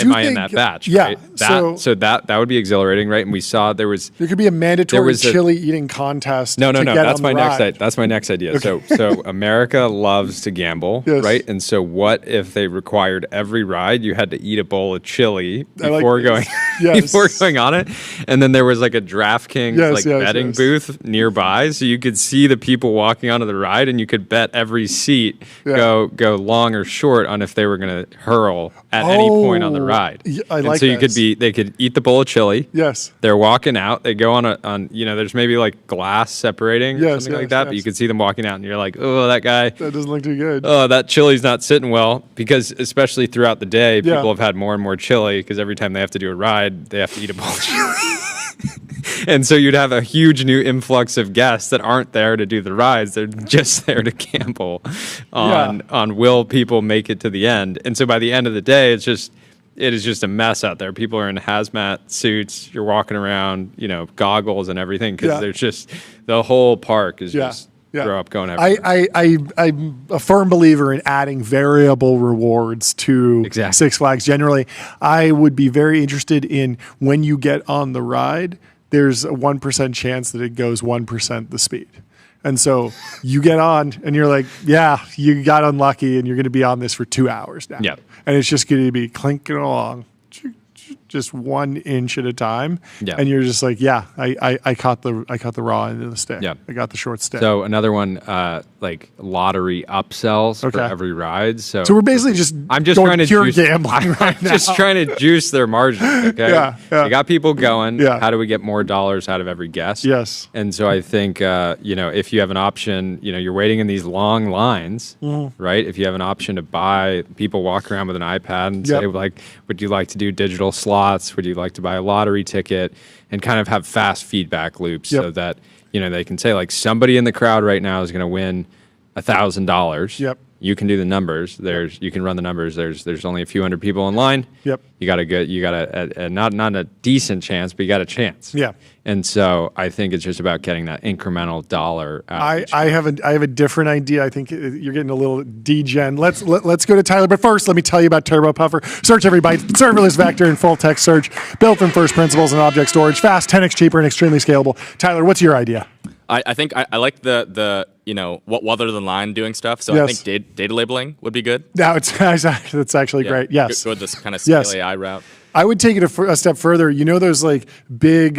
in that batch? Yeah. Right? So that would be exhilarating, right? And we saw there could be a mandatory chili eating contest. No. That's my next idea. Okay. So America loves to gamble, right? And so what if they required every ride you had to eat a bowl of chili before going on it? And then there was like a DraftKings betting booth nearby, so you could see the people walking onto the ride, and you could bet every seat go long or short on if they were going to hurl at any point on the ride. They could eat the bowl of chili. Yes. They're walking out. They go on there's maybe like glass separating or something like that, but you could see them walking out, and you're like, oh, that guy. That doesn't look too good. Oh, that chili's not sitting well, because especially throughout the day, people have had more and more chili, because every time they have to do a ride, they have to eat a bowl of chili. And so you'd have a huge new influx of guests that aren't there to do the rides. They're just there to gamble on will people make it to the end. And so by the end of the day, it is just a mess out there. People are in hazmat suits. You're walking around, goggles and everything, because there's just the whole park is just throw up going everywhere. I'm a firm believer in adding variable rewards to Six Flags. Generally, I would be very interested in when you get on the ride, there's a 1% chance that it goes 1% the speed. And so you get on and you're like, you got unlucky and you're going to be on this for 2 hours now. Yeah. And it's just going to be clinking along just 1 inch at a time. Yeah. And you're just like, I caught the raw end of the stick. Yeah. I got the short stick. So another one, like lottery upsells for every ride. So we're basically I'm just trying to pure gambling right now. Just trying to juice their margin. Okay. You got people going. Yeah. How do we get more dollars out of every guest? Yes. And so I think, if you have an option, you're waiting in these long lines, right? If you have an option to buy, people walk around with an iPad and say, like, would you like to do digital slots? Would you like to buy a lottery ticket? And kind of have fast feedback loops so that, they can say, like, somebody in the crowd right now is going to win $1,000. Yep. You can do the numbers. You can run the numbers. There's only a few hundred people in line. Yep. You got a not a decent chance, but you got a chance. Yeah. And so I think it's just about getting that incremental dollar out. I have a different idea. I think you're getting a little degen. Let's go to Tyler. But first, let me tell you about Turbo Puffer. Search every byte, serverless vector, and full text search, built from first principles and object storage, fast, 10x cheaper, and extremely scalable. Tyler, what's your idea? I think I like the while they're on the line doing stuff. So Yes. I think data labeling would be good. Now that's actually Yeah. great. Yes. Go this kind of scale Yes. AI route. I would take it a step further. You know those like big,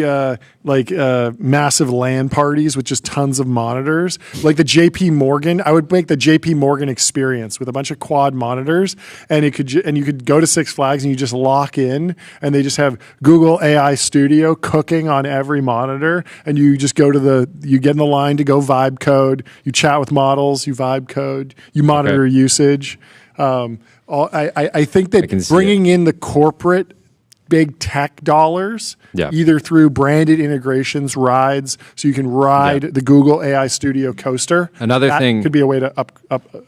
massive LAN parties with just tons of monitors, like the JP Morgan. I would make the JP Morgan experience with a bunch of quad monitors, and you could go to Six Flags and you just lock in, and they just have Google AI Studio cooking on every monitor, and you just go to you get in the line to go vibe code. You chat with models, you vibe code, you monitor usage. I think that can see bringing in the corporate big tech dollars, either through branded integrations, rides, so you can ride the Google AI Studio coaster. Another thing could be a way to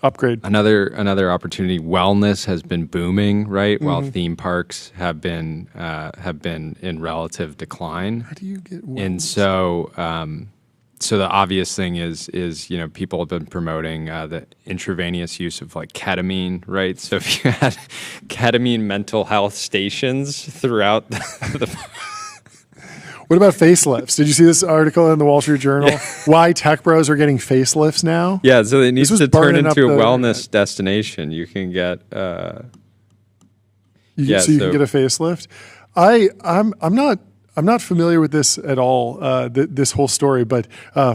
upgrade. Another opportunity. Wellness has been booming, right? While theme parks have been in relative decline. How do you get wellness? And so the obvious thing is people have been promoting the intravenous use of like ketamine, right? So if you had ketamine mental health stations throughout the What about facelifts? Did you see this article in the Wall Street Journal? Why tech bros are getting facelifts now? Yeah, so it needs was to turn burning up into a the wellness destination. You can get So you can get a facelift. I'm not familiar with this at all. This whole story, but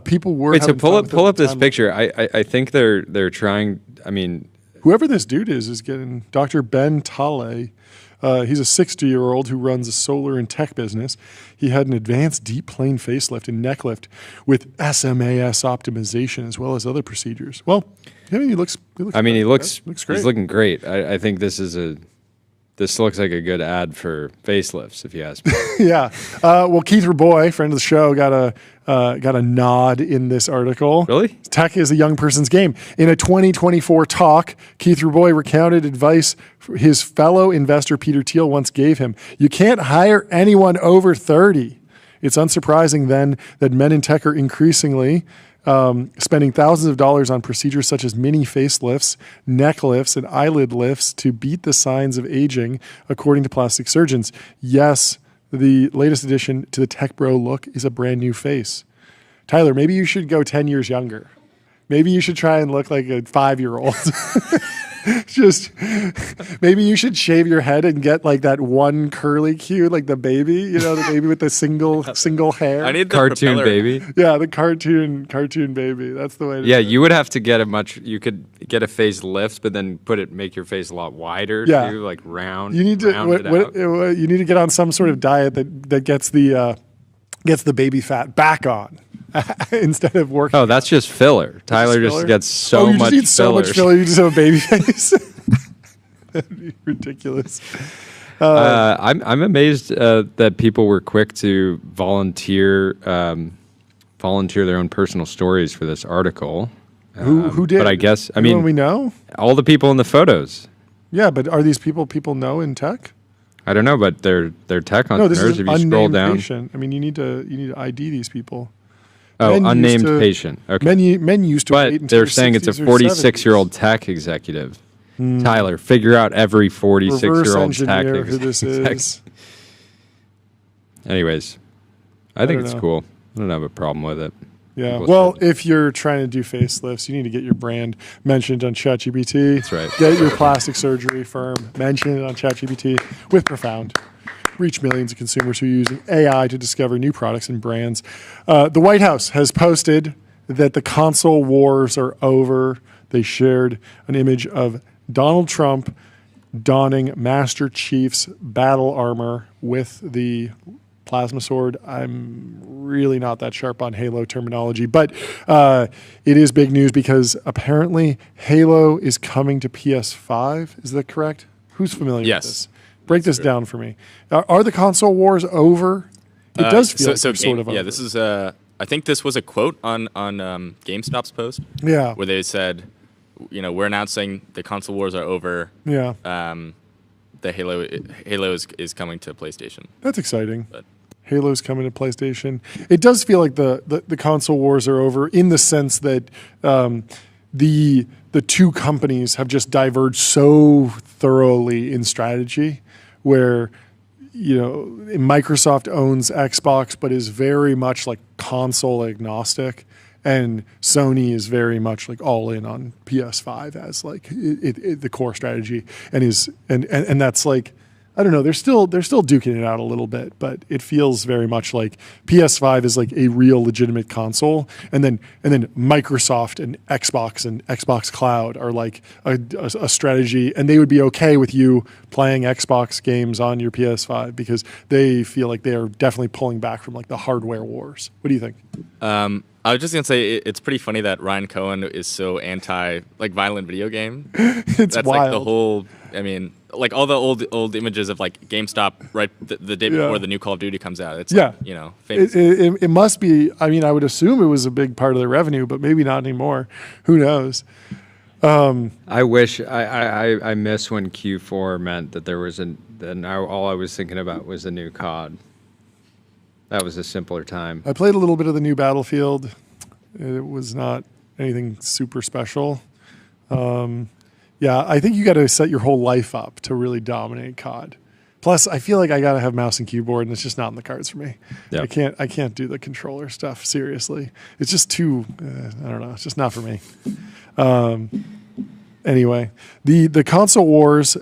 people were. Wait, so having fun pull with up it at this the time. picture. I think they're trying. I mean, Whoever this dude is getting Dr. Ben Tale. He's a 60-year-old who runs a solar and tech business. He had an advanced deep plane facelift and neck lift with SMAS optimization as well as other procedures. Well, I mean, he looks great. He's looking great. I think this looks like a good ad for facelifts, if you ask me. Yeah. Well, Keith Raboy, friend of the show, got a nod in this article. Really? Tech is a young person's game. In a 2024 talk, Keith Raboy recounted advice his fellow investor Peter Thiel once gave him. You can't hire anyone over 30. It's unsurprising then that men in tech are increasingly spending thousands of dollars on procedures such as mini facelifts, neck lifts, and eyelid lifts to beat the signs of aging, according to plastic surgeons. Yes, the latest addition to the tech bro look is a brand new face. Tyler, maybe you should go 10 years younger. Maybe you should try and look like a 5-year-old. Just maybe you should shave your head and get like that one curly cue, like the baby, the baby with the single hair. I need the Cartoon propeller. baby. Yeah, the cartoon baby. That's the way to do it. You would have to get you could get a facelift, but then make your face a lot wider too, like round. You need to you need to get on some sort of diet that gets the baby fat back on. Instead of working. Oh, that's just filler. Tyler filler? just gets so you much just need so much filler. You just have a baby face. That'd be ridiculous. I'm amazed that people were quick to volunteer their own personal stories for this article. Who did? But I guess Anyone we know. all the people in the photos. Yeah, but are these people know in tech? I don't know, but they're tech No, this entrepreneurs. is an If you scroll unnamed down, patient. I mean, you need to ID these people. oh, Men unnamed used to- patient. Okay, Men used to wait but until they're their saying it's a 60s or 46-year-old tech executive. Tyler, figure out every 46-year-old Reverse tech engineer who this exec. is. Anyways, I think don't it's know. cool. I don't have a problem with it. Yeah. People Well, should. if you're trying to do facelifts, you need to get your brand mentioned on ChatGPT. That's right. Get your plastic surgery firm mentioned on ChatGPT with Profound. Reach millions of consumers who are using AI to discover new products and brands. The White House has posted that the console wars are over. They shared an image of Donald Trump donning Master Chief's battle armor with the plasma sword. I'm really not that sharp on Halo terminology, but it is big news because apparently Halo is coming to PS5. Is that correct? Who's familiar Yes. with this? Break this down for me. Are the console wars over? It does feel like they're sort of over. Yeah, this is I think this was a quote on GameStop's post. Yeah. Where they said, we're announcing the console wars are over. Yeah. The Halo is coming to PlayStation. That's exciting. But Halo's coming to PlayStation. It does feel like the console wars are over in the sense that the two companies have just diverged so thoroughly in strategy, where Microsoft owns Xbox but is very much like console agnostic, and Sony is very much like all in on PS5 as like the core strategy, and that's like, I don't know. They're still duking it out a little bit, but it feels very much like PS5 is like a real legitimate console, and then Microsoft and Xbox Cloud are like a strategy, and they would be okay with you playing Xbox games on your PS5 because they feel like they are definitely pulling back from like the hardware wars. What do you think? I was just gonna say it's pretty funny that Ryan Cohen is so anti like violent video game. It's That's wild. like the whole. I mean, like all the old images of like GameStop right the day before the new Call of Duty comes out. It's like, famous. It must be. I mean, I would assume it was a big part of their revenue, but maybe not anymore. Who knows? I wish I miss when Q4 meant that there was all I was thinking about was a new COD. That was a simpler time. I played a little bit of the new Battlefield. It was not anything super special. Yeah, I think you got to set your whole life up to really dominate COD. Plus, I feel like I got to have mouse and keyboard, and it's just not in the cards for me. Yep. I can't do the controller stuff seriously. It's just too. I don't know. It's just not for me. Anyway, the console wars.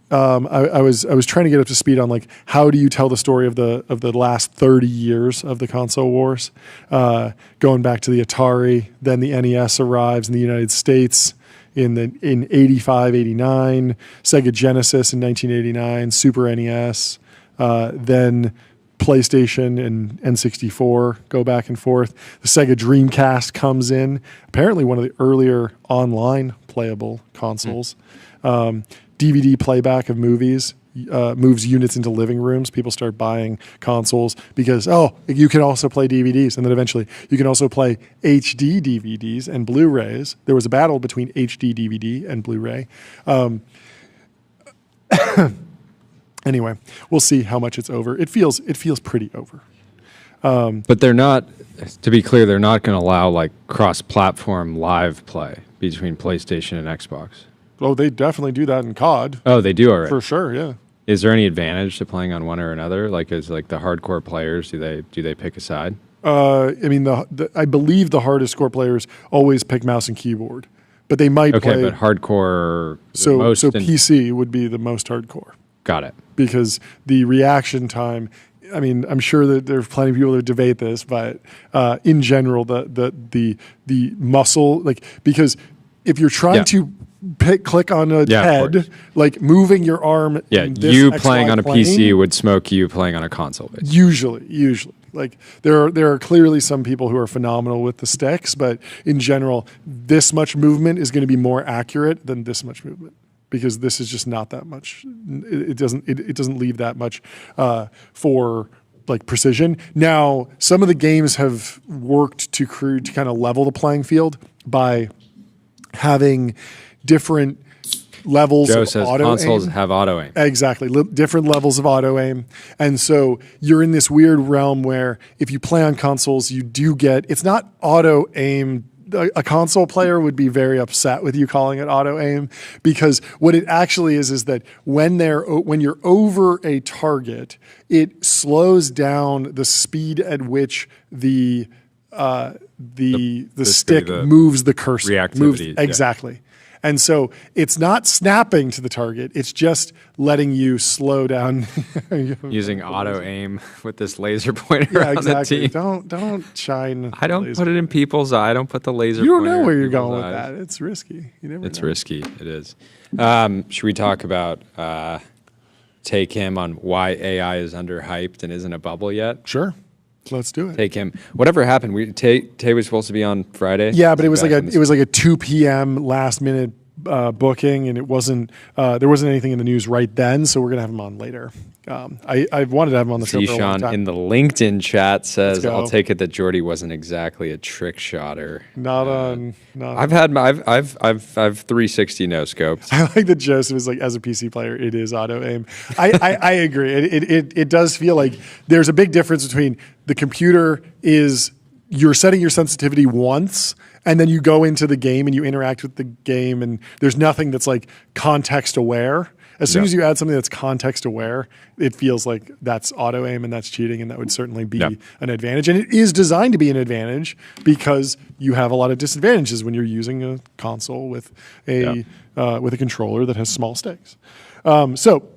I was trying to get up to speed on like how do you tell the story of the last 30 years of the console wars, going back to the Atari, then the NES arrives in the United States in 85, 89, Sega Genesis in 1989, Super NES, then PlayStation and N64 go back and forth. The Sega Dreamcast comes in, apparently one of the earlier online playable consoles. DVD playback of movies moves units into living rooms. People start buying consoles because, you can also play DVDs. And then eventually you can also play HD DVDs and Blu-rays. There was a battle between HD DVD and Blu-ray. Anyway, we'll see how much it's over. It feels pretty over. But they're not, to be clear, they're not going to allow like cross-platform live play between PlayStation and Xbox. Oh, they definitely do that in COD. Oh, they do already? For sure, yeah. Is there any advantage to playing on one or another? Like, is like the hardcore players, do they pick a side? I mean, I believe the hardest core players always pick mouse and keyboard, but they might play. Okay, but hardcore. So PC would be the most hardcore. Got it. Because the reaction time. I mean, I'm sure that there's plenty of people that debate this, but in general, the muscle, like, because if you're trying to click on a head, like moving your arm. Yeah, you playing on a PC would smoke you playing on a console. Basically. Usually. Like there are clearly some people who are phenomenal with the sticks, but in general, this much movement is going to be more accurate than this much movement because this is just not that much. It doesn't leave that much for like precision. Now, some of the games have worked to kind of level the playing field by having different levels Joe of says auto consoles aim. have auto aim. Exactly. Different levels of auto aim. And so you're in this weird realm where if you play on consoles, you do get, it's not auto aim. A console player would be very upset with you calling it auto aim because what it actually is that when you're over a target, it slows down the speed at which the stick moves the cursor. Reactivity. Exactly. And so it's not snapping to the target. It's just letting you slow down. Using auto aim with this laser pointer on the team. Don't shine. I don't put it in people's eye. I don't put the laser You don't pointer know where in you're going people's with eyes. that. It's risky. You never It's know. risky. It is. Should we talk about take him on why AI is underhyped and isn't a bubble yet? Sure. Let's do it. Take him. Whatever happened? Tay was supposed to be on Friday. Yeah, but it was like a 2 p.m. last minute booking, and it wasn't. There wasn't anything in the news right then, so we're gonna have him on later. I've wanted to have him on the show for a long Sean time. in the LinkedIn chat says, go. "I'll take it that Jordy wasn't exactly a trick shotter." I've I've 360 no scopes. I like that Joseph is like, as a PC player, it is auto aim. I agree. It does feel like there's a big difference between the computer is you're setting your sensitivity once and then you go into the game and you interact with the game and there's nothing that's like context aware. As soon as you add something that's context aware, it feels like that's auto aim and that's cheating, and that would certainly be an advantage. And it is designed to be an advantage because you have a lot of disadvantages when you're using a console with a controller that has small stakes. So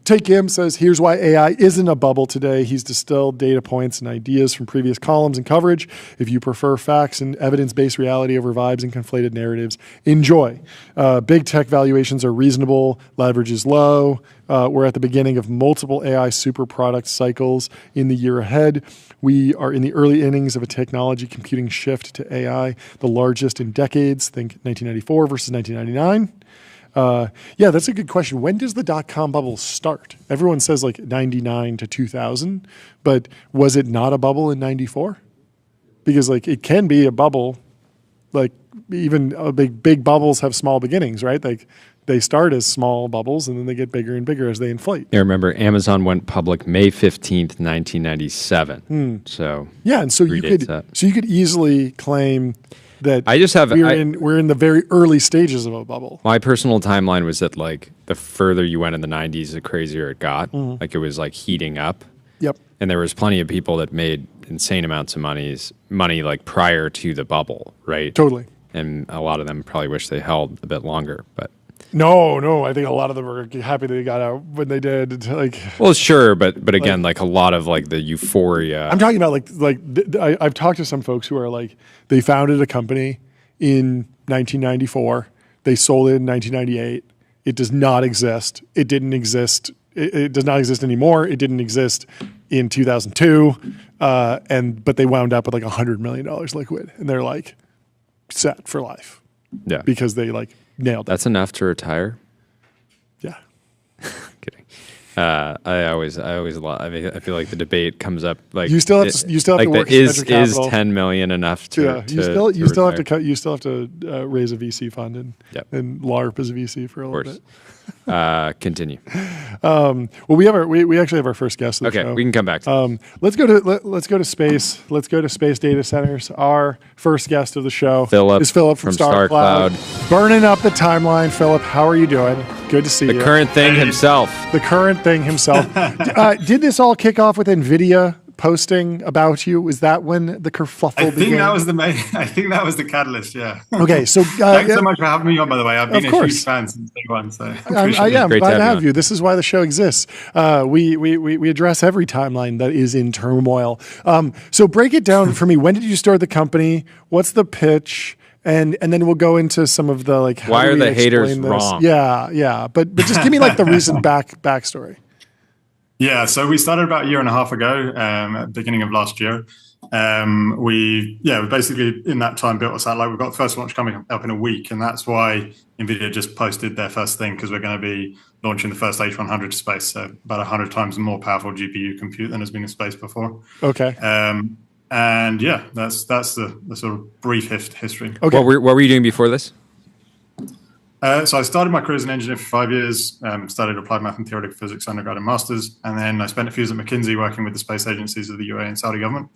Take Gim says, here's why AI isn't a bubble today. He's distilled data points and ideas from previous columns and coverage. If you prefer facts and evidence-based reality over vibes and conflated narratives, enjoy. Big tech valuations are reasonable. Leverage is low. We're at the beginning of multiple AI super product cycles in the year ahead. We are in the early innings of a technology computing shift to AI, the largest in decades. Think 1994 versus 1999. Yeah, that's a good question. When does the dot-com bubble start? Everyone says like 99 to 2000, but was it not a bubble in 94? Because like it can be a bubble, like even big bubbles have small beginnings, right? Like they start as small bubbles and then they get bigger and bigger as they inflate. I remember Amazon went public May 15th, 1997. So yeah, and so you could easily claim that we're in the very early stages of a bubble. My personal timeline was that like the further you went in the 90s, the crazier it got. Like it was like heating up. Yep. And there was plenty of people that made insane amounts of money like prior to the bubble, right? Totally. And a lot of them probably wish they held a bit longer, but no, I think a lot of them are happy they got out when they did. Like, well, sure, but again, like a lot of like the euphoria. I'm talking about I've talked to some folks who are like they founded a company in 1994, they sold it in 1998. It does not exist. It didn't exist. It does not exist anymore. It didn't exist in 2002, but they wound up with like $100 million liquid, and they're like set for life. Yeah, because they like nailed it. That's enough to retire. Yeah. Kidding. I feel like the debate comes up like you still have to work is 10 million enough to you still have to raise a VC fund and LARP as a VC for a little bit. Continue. Well, we actually have our first guest of the show. Okay, we can come back to let's go to space. Let's go to space data centers. Our first guest of the show is Philip from StarCloud. Burning up the timeline. Philip, how are you doing? Good to see you. The current thing himself. Did this all kick off with NVIDIA posting about you? Was that when the kerfuffle began? I think that was the catalyst, yeah. Okay, so thanks so much for having me on, by the way. I've been a huge fan since day one, so I am glad to have you. This is why the show exists. We address every timeline that is in turmoil. So break it down for me. When did you start the company? What's the pitch? And then we'll go into some of the like. Why are the haters wrong? Yeah. But just give me like the recent backstory. Yeah, so we started about a year and a half ago, at the beginning of last year. We basically in that time built a satellite. We've got the first launch coming up in a week, and that's why NVIDIA just posted their first thing, because we're going to be launching the first H100 to space, so about 100 times more powerful GPU compute than has been in space before. Okay. And yeah, that's the sort of brief history. Okay. What were you doing before this? So I started my career as an engineer for 5 years, studied applied math and theoretical physics undergrad and masters, and then I spent a few years at McKinsey working with the space agencies of the UAE and Saudi government.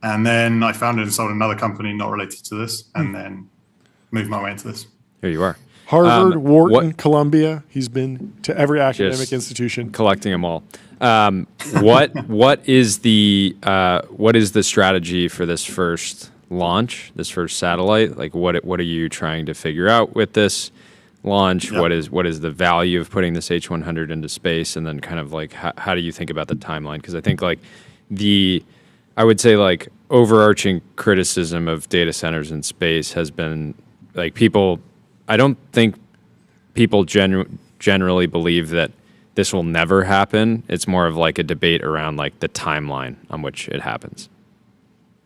And then I founded and sold another company not related to this, and then moved my way into this. Here you are. Harvard, Wharton, Columbia. He's been to every academic institution. Collecting them all. What is the strategy for this first launch, this first satellite? Like what are you trying to figure out with this launch? Yep. What is the value of putting this H100 into space, and then kind of like how do you think about the timeline? Because I think like I would say like overarching criticism of data centers in space has been like I don't think people generally believe that this will never happen. It's more of like a debate around like the timeline on which it happens.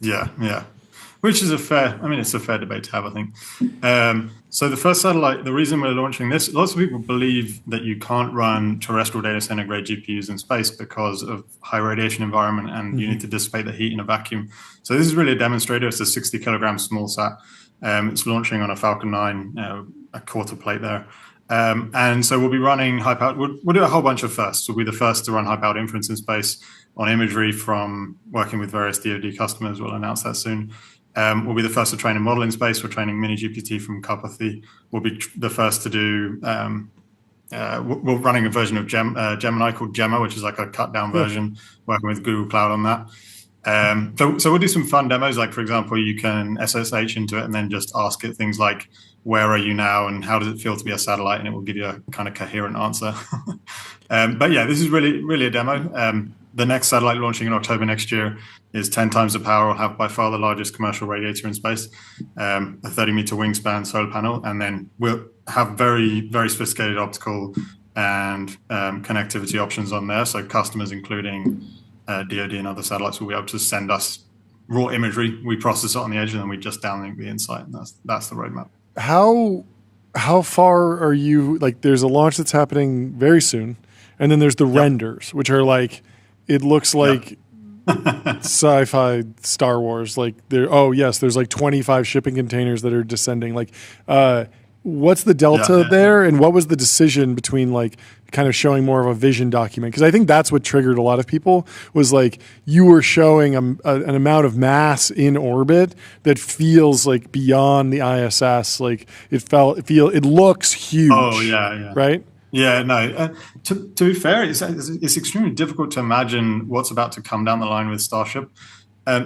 Yeah. Which is it's a fair debate to have, I think. So the first satellite, the reason we're launching this, lots of people believe that you can't run terrestrial data center grade GPUs in space because of high radiation environment, and you need to dissipate the heat in a vacuum. So this is really a demonstrator. It's a 60 kilogram small sat. It's launching on a Falcon 9, a quarter plate there. And so we'll be running high-powered. We'll do a whole bunch of firsts. We'll be the first to run high-powered inference in space on imagery from working with various DoD customers. We'll announce that soon. We'll be the first to train a model in space. We're training mini GPT from Carpathy. We'll be the first to do we're running a version of Gemini called Gemma, which is like a cut down version, working with Google Cloud on that. So we'll do some fun demos. Like, for example, you can SSH into it and then just ask it things like, where are you now and how does it feel to be a satellite? And it will give you a kind of coherent answer. But yeah, this is really a demo. The next satellite launching in October next year is 10 times the power. We'll have by far the largest commercial radiator in space, a 30-meter wingspan solar panel, and then we'll have very sophisticated optical and connectivity options on there. So customers, including DoD and other satellites, will be able to send us raw imagery. We process it on the edge, and then we just downlink the insight. And that's the roadmap. How far are you? Like, there's a launch that's happening very soon, and then there's the renders, which are like, it looks like sci-fi Star Wars. Like, there's like 25 shipping containers that are descending. Like, what's the delta there, and what was the decision between like kind of showing more of a vision document? Because I think that's what triggered a lot of people, was like you were showing an amount of mass in orbit that feels like beyond the ISS. Like it looks huge. Oh yeah. Right. Yeah, no. To be fair, it's extremely difficult to imagine what's about to come down the line with Starship.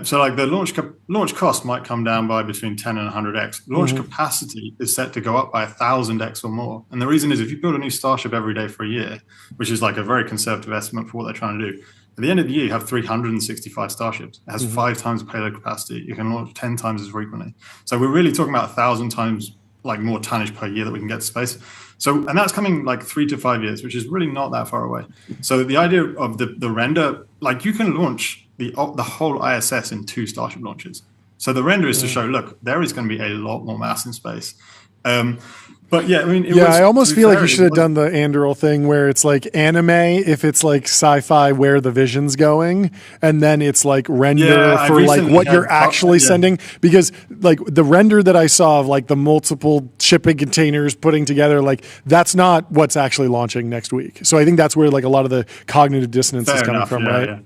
So like the launch cost might come down by between 10 and 100x. Launch capacity is set to go up by 1,000x or more. And the reason is, if you build a new Starship every day for a year, which is like a very conservative estimate for what they're trying to do, at the end of the year, you have 365 Starships. It has 5 times the payload capacity. You can launch 10 times as frequently. So we're really talking about 1,000 times like more tonnage per year that we can get to space. So, and that's coming like 3 to 5 years, which is really not that far away. So the idea of the render, like you can launch the whole ISS in 2 Starship launches. So the render is to show, look, there is going to be a lot more mass in space. But yeah, I mean, I almost feel like you should have done the Anduril thing where it's like anime if it's like sci-fi where the vision's going, and then it's like render for like what you're actually sending. Because like the render that I saw of like the multiple shipping containers putting together, like that's not what's actually launching next week. So I think that's where like a lot of the cognitive dissonance is coming from, right? Yeah.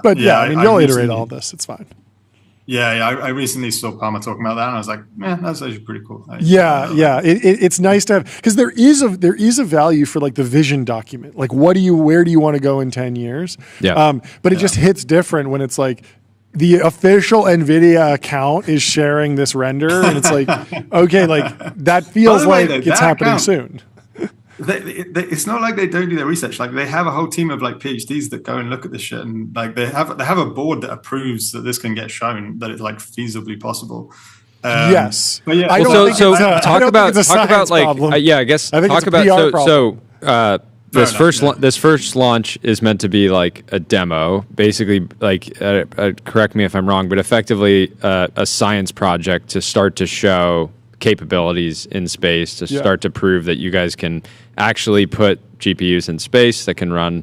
But I mean, you'll iterate all this. It's fine. I recently saw Palmer talking about that, and I was like, man, that's actually pretty cool. It's nice to have, because there is a value for like the vision document. Like, where do you want to go in 10 years? Yeah. But it just hits different when it's like the official NVIDIA account is sharing this render, and it's like, okay, like that feels like it's happening soon. It's not like they don't do their research. Like they have a whole team of like PhDs that go and look at this shit, and like they have a board that approves that this can get shown, that it's like feasibly possible. Yes, but yeah. I don't think talk about this first launch is meant to be like a demo, basically. Like, correct me if I'm wrong, but effectively a science project to start to show capabilities in space, to start to prove that you guys can actually put GPUs in space that can run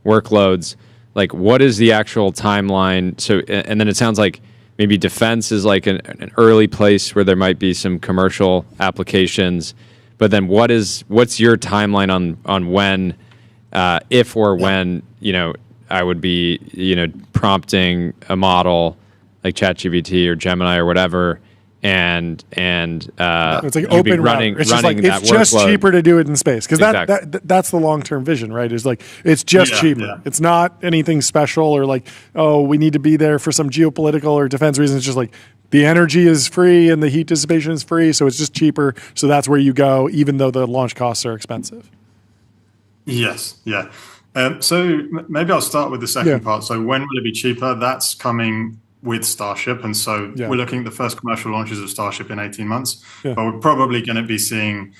workloads. Like, what is the actual timeline? So, and then it sounds like maybe defense is like an early place where there might be some commercial applications. But then what's your timeline on when, if or when, I would be, prompting a model like ChatGPT or Gemini or whatever, and it's like open running. It's just like it's just cheaper to do it in space, because that's the long term vision, right? Is like it's just cheaper. Yeah. It's not anything special or like, oh, we need to be there for some geopolitical or defense reasons. It's just like the energy is free and the heat dissipation is free, so it's just cheaper. So that's where you go, even though the launch costs are expensive. Yes, yeah. So maybe I'll start with the second part. So when will it be cheaper? That's coming with Starship, and so we're looking at the first commercial launches of Starship in 18 months. But we're probably going to be seeing,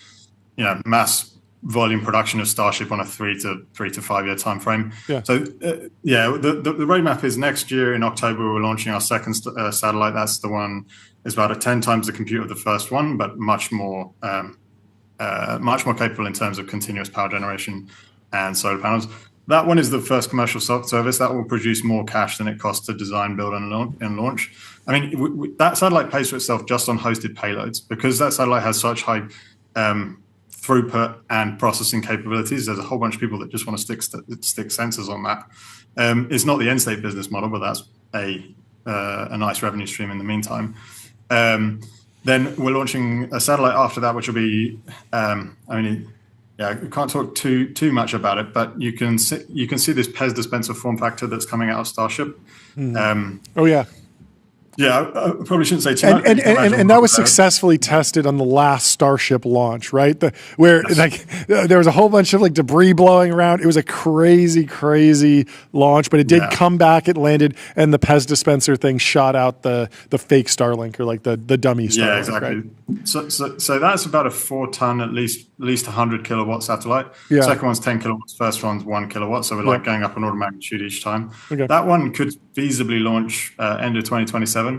mass volume production of Starship on a 3 to 5 year time frame. So the roadmap is next year in October we're launching our second satellite. That's the one is about 10 times the compute of the first one, but much more capable in terms of continuous power generation and solar panels. That one is the first commercial service that will produce more cash than it costs to design, build, and launch. I mean, that satellite pays for itself just on hosted payloads, because that satellite has such high throughput and processing capabilities. There's a whole bunch of people that just want to stick sensors on that. It's not the end state business model, but that's a nice revenue stream in the meantime. Then we're launching a satellite after that, which will be, yeah, we can't talk too much about it, but you can see this Pez dispenser form factor that's coming out of Starship. Oh yeah. Yeah, I probably shouldn't say too much. And that was successfully tested on the last Starship launch, right? Where there was a whole bunch of like debris blowing around. It was a crazy launch, but it did come back. It landed, and the Pez dispenser thing shot out the fake Starlink, or like the dummy Starlink. Yeah, exactly. Right? So that's about a 4-ton, at least 100 kilowatt satellite. Yeah. Second one's 10 kilowatts. First one's 1 kilowatt. So we're like going up an order of magnitude each time. Okay. That one could feasibly launch end of 2027.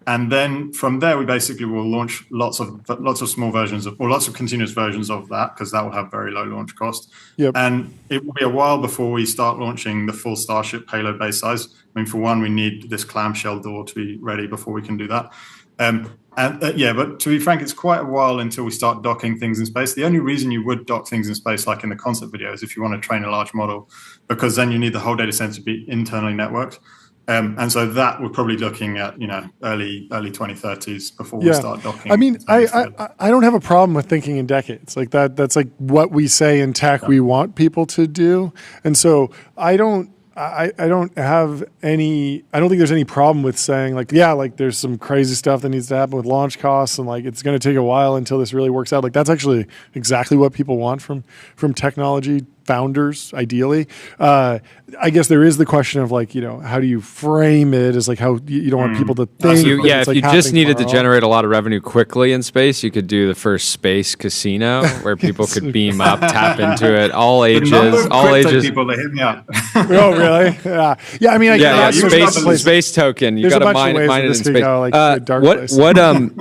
And then from there, we basically will launch lots of small versions or lots of continuous versions of that, because that will have very low launch cost. Yep. And it will be a while before we start launching the full Starship payload base size. I mean, for one, we need this clamshell door to be ready before we can do that. But to be frank, it's quite a while until we start docking things in space. The only reason you would dock things in space, like in the concept video, is if you want to train a large model, because then you need the whole data center to be internally networked. And so that we're probably looking at, early 2030s before we start docking. I mean, I don't have a problem with thinking in decades like that. That's like what we say in tech we want people to do. And so I don't think there's any problem with saying like there's some crazy stuff that needs to happen with launch costs, and like it's going to take a while until this really works out. Like that's actually exactly what people want from technology founders, ideally. I guess there is the question of like, how do you frame it as like how you don't want people to think. If you just needed to generate a lot of revenue quickly in space, you could do the first space casino where people could beam up, tap into it, all ages. People, they hit me up. Oh, really? Yeah. I mean, space token. You got to mine it in space.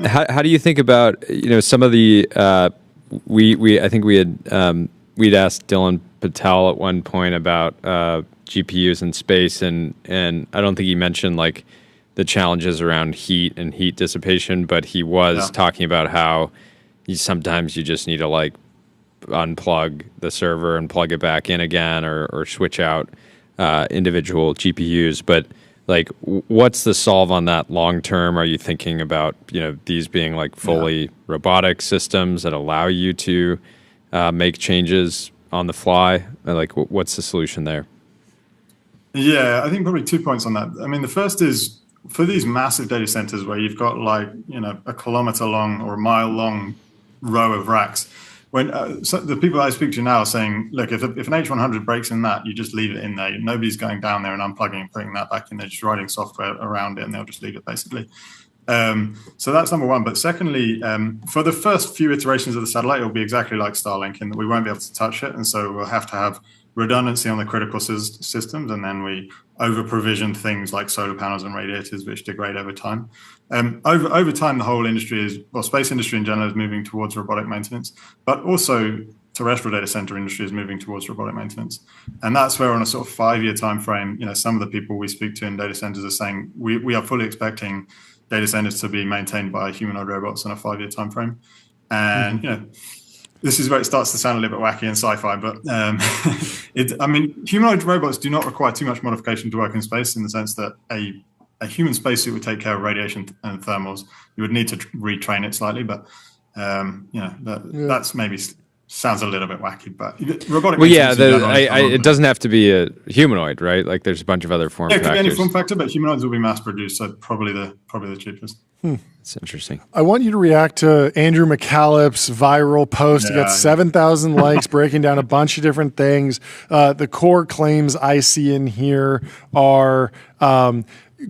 How do you think about some of the I think we had we'd asked Dylan Patel at one point about GPUs in space, and I don't think he mentioned like the challenges around heat and heat dissipation, but he was talking about how sometimes you just need to like unplug the server and plug it back in again, or switch out individual GPUs. But like, what's the solve on that long term? Are you thinking about these being like fully robotic systems that allow you to make changes on the fly? Like, what's the solution there? Yeah, I think probably 2 points on that. I mean, the first is for these massive data centers where you've got like, a kilometer long or a mile long row of racks. When so the people I speak to now are saying, look, if an H100 breaks in that, you just leave it in there. Nobody's going down there and unplugging and putting that back in there, just writing software around it, and they'll just leave it basically. So that's number one. But secondly, for the first few iterations of the satellite, it'll be exactly like Starlink in that we won't be able to touch it. And so we'll have to have redundancy on the critical systems. And then we over provision things like solar panels and radiators, which degrade over time. Over time, the whole industry space industry in general is moving towards robotic maintenance, but also terrestrial data center industry is moving towards robotic maintenance. And that's where on a sort of 5-year time frame, some of the people we speak to in data centers are saying we are fully expecting data centers to be maintained by humanoid robots in a 5-year time frame. And this is where it starts to sound a little bit wacky and sci-fi, but humanoid robots do not require too much modification to work in space, in the sense that a human spacesuit would take care of radiation and thermals. You would need to retrain it slightly, but that's maybe sounds a little bit wacky, but robotic. Well, it doesn't have to be a humanoid, right? Like there's a bunch of other form factors. It could be any form factor, but humanoids will be mass produced, so probably the cheapest. It's interesting. I want you to react to Andrew McCallop's viral post. It got 7,000 likes, breaking down a bunch of different things. The core claims I see in here are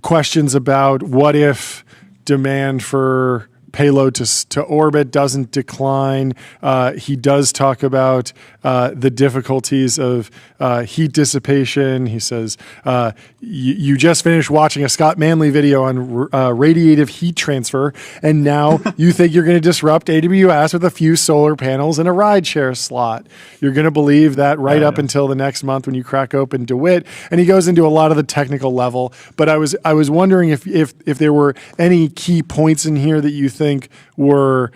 questions about what if demand for payload to orbit doesn't decline. He does talk about the difficulties of heat dissipation. He says, you just finished watching a Scott Manley video on radiative heat transfer, and now you think you're going to disrupt AWS with a few solar panels and a rideshare slot. You're going to believe that up until the next month when you crack open DeWitt. And he goes into a lot of the technical level. But I was wondering if there were any key points in here that you think were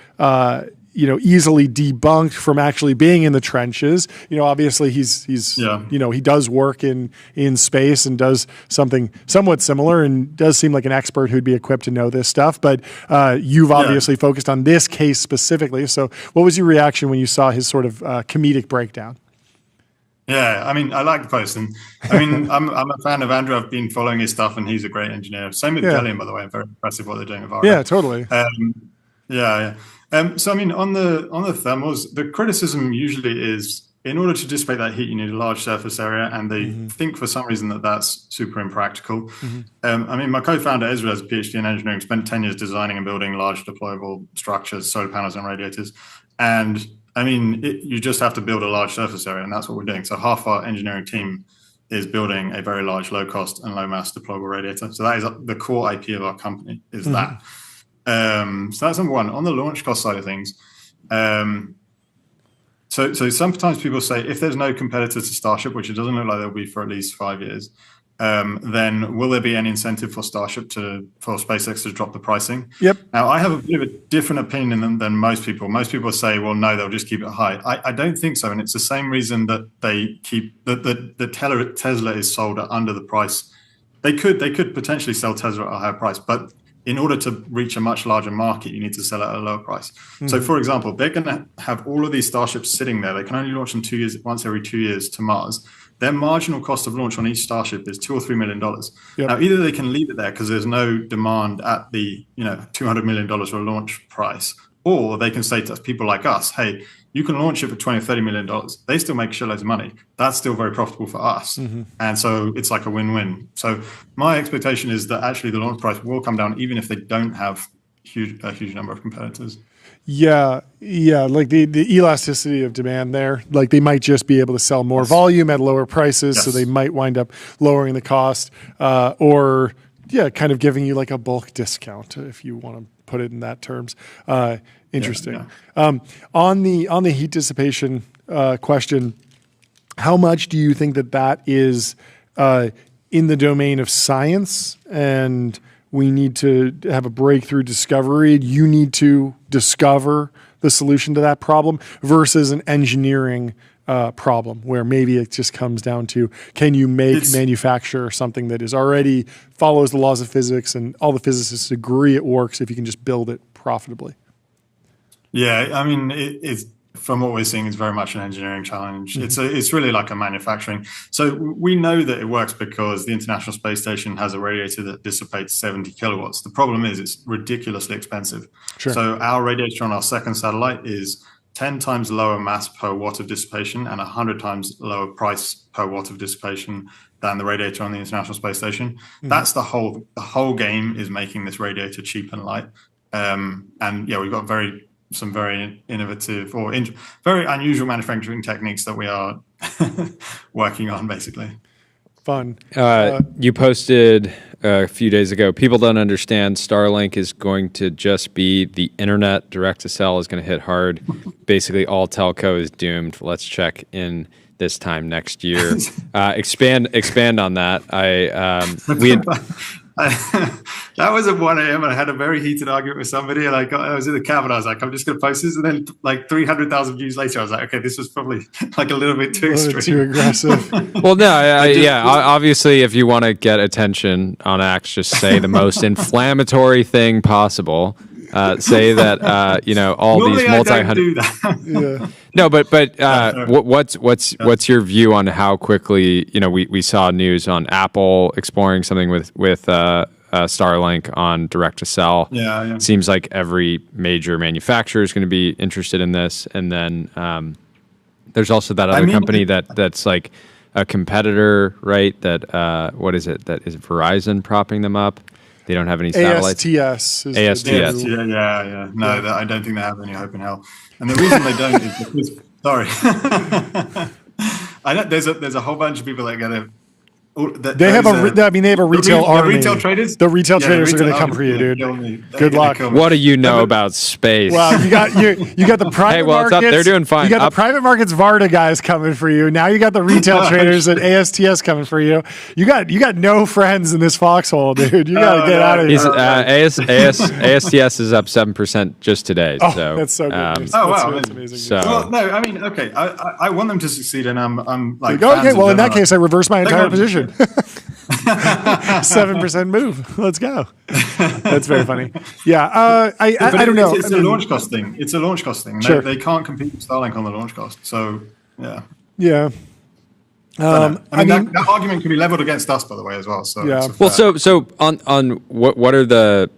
easily debunked from actually being in the trenches. Obviously he's he does work in space and does something somewhat similar and does seem like an expert who'd be equipped to know this stuff. But you've obviously focused on this case specifically. So what was your reaction when you saw his sort of comedic breakdown? Yeah, I mean, I like the post, and I mean, I'm a fan of Andrew. I've been following his stuff, and he's a great engineer. Same with Delian, by the way. Very impressive what they're doing with Vara. Yeah, totally. So I mean, on the thermals, the criticism usually is in order to dissipate that heat, you need a large surface area, and they think for some reason that's super impractical. I mean, my co-founder Ezra has a PhD in engineering, spent 10 years designing and building large deployable structures, solar panels, and radiators, and I mean, you just have to build a large surface area, and that's what we're doing. So half our engineering team is building a very large, low-cost and low-mass deployable radiator. So that is the core IP of our company, is that. So that's number one. On the launch cost side of things, so sometimes people say if there's no competitor to Starship, which it doesn't look like there'll be for at least 5 years, then will there be any incentive for for SpaceX to drop the pricing? Yep. Now, I have a bit of a different opinion than most people. Most people say, well, no, they'll just keep it high. I don't think so. And it's the same reason that they keep the Tesla is sold at under the price. They could potentially sell Tesla at a higher price, but in order to reach a much larger market, you need to sell at a lower price. So, for example, they're going to have all of these Starships sitting there. They can only launch them once every 2 years to Mars. Their marginal cost of launch on each Starship is $2 or $3 million. Yep. Now, either they can leave it there because there's no demand at the $200 million for a launch price, or they can say to people like us, hey, you can launch it for $20 or $30 million. They still make shitloads of money. That's still very profitable for us. And so it's like a win-win. So my expectation is that actually the launch price will come down even if they don't have a huge number of competitors. Yeah, like the elasticity of demand there, like they might just be able to sell more volume at lower prices, so they might wind up lowering the cost, or kind of giving you like a bulk discount if you want to put it in that terms. Interesting. On the heat dissipation question, how much do you think that is in the domain of science, and we need to have a breakthrough discovery? You need to discover the solution to that problem versus an engineering problem where maybe it just comes down to, can you manufacture something that is already follows the laws of physics and all the physicists agree it works if you can just build it profitably? Yeah, I mean, it's from what we're seeing, it's very much an engineering challenge. It's really like a manufacturing. So we know that it works because the International Space Station has a radiator that dissipates 70 kilowatts. The problem is it's ridiculously expensive. Sure. So our radiator on our second satellite is 10 times lower mass per watt of dissipation and 100 times lower price per watt of dissipation than the radiator on the International Space Station. That's the whole game, is making this radiator cheap and light. And we've got some very innovative or very unusual manufacturing techniques that we are working on, basically. Fun. You posted a few days ago, people don't understand Starlink is going to just be the internet. Direct to cell is going to hit hard. Basically, all telco is doomed. Let's check in this time next year. Expand on that. That was at 1 a.m. and I had a very heated argument with somebody. Like, I was in the cab and I was like, I'm just going to post this. And then like 300,000 views later, I was like, okay, this was probably like a little bit too extreme. Too aggressive. Well, no, obviously if you want to get attention on X, just say the most inflammatory thing possible. Say that, all Normally these multi-hundred. Yeah. No, but what's your view on how quickly, we saw news on Apple exploring something with Starlink on direct to cell. Yeah. Seems like every major manufacturer is going to be interested in this. And then there's also that other company that's like a competitor, right? That what is it? That is Verizon propping them up. They don't have any satellites. ASTS. ASTS. Yeah. No, I don't think they have any hope in hell. And the reason they don't is because, sorry. I know there's a whole bunch of people that get They have a retail army. The retail traders. The retail traders are going to come for you, dude. Good luck. What do you know about space? Well, you got the private Hey, well, it's markets. up. They're doing fine. You got Up. the private markets Varda guys coming for you. Now you got the retail traders at ASTS coming for you. You got no friends in this foxhole, dude. You got to get out of here. ASTS is up 7% just today. Oh, so that's so good. That's amazing. So Well, no, I mean, okay, I want them to succeed, and I'm like, Okay, fans well, in that general. case, I reverse my entire gonna- position. 7% move. Let's go. That's very funny. Yeah, I don't know. It's a launch cost thing. It's a launch cost thing. Sure. They can't compete with Starlink on the launch cost. So, yeah. Yeah. I mean, that argument can be leveled against us, by the way, as well. So, Yeah. it's a well, fair- so on what are the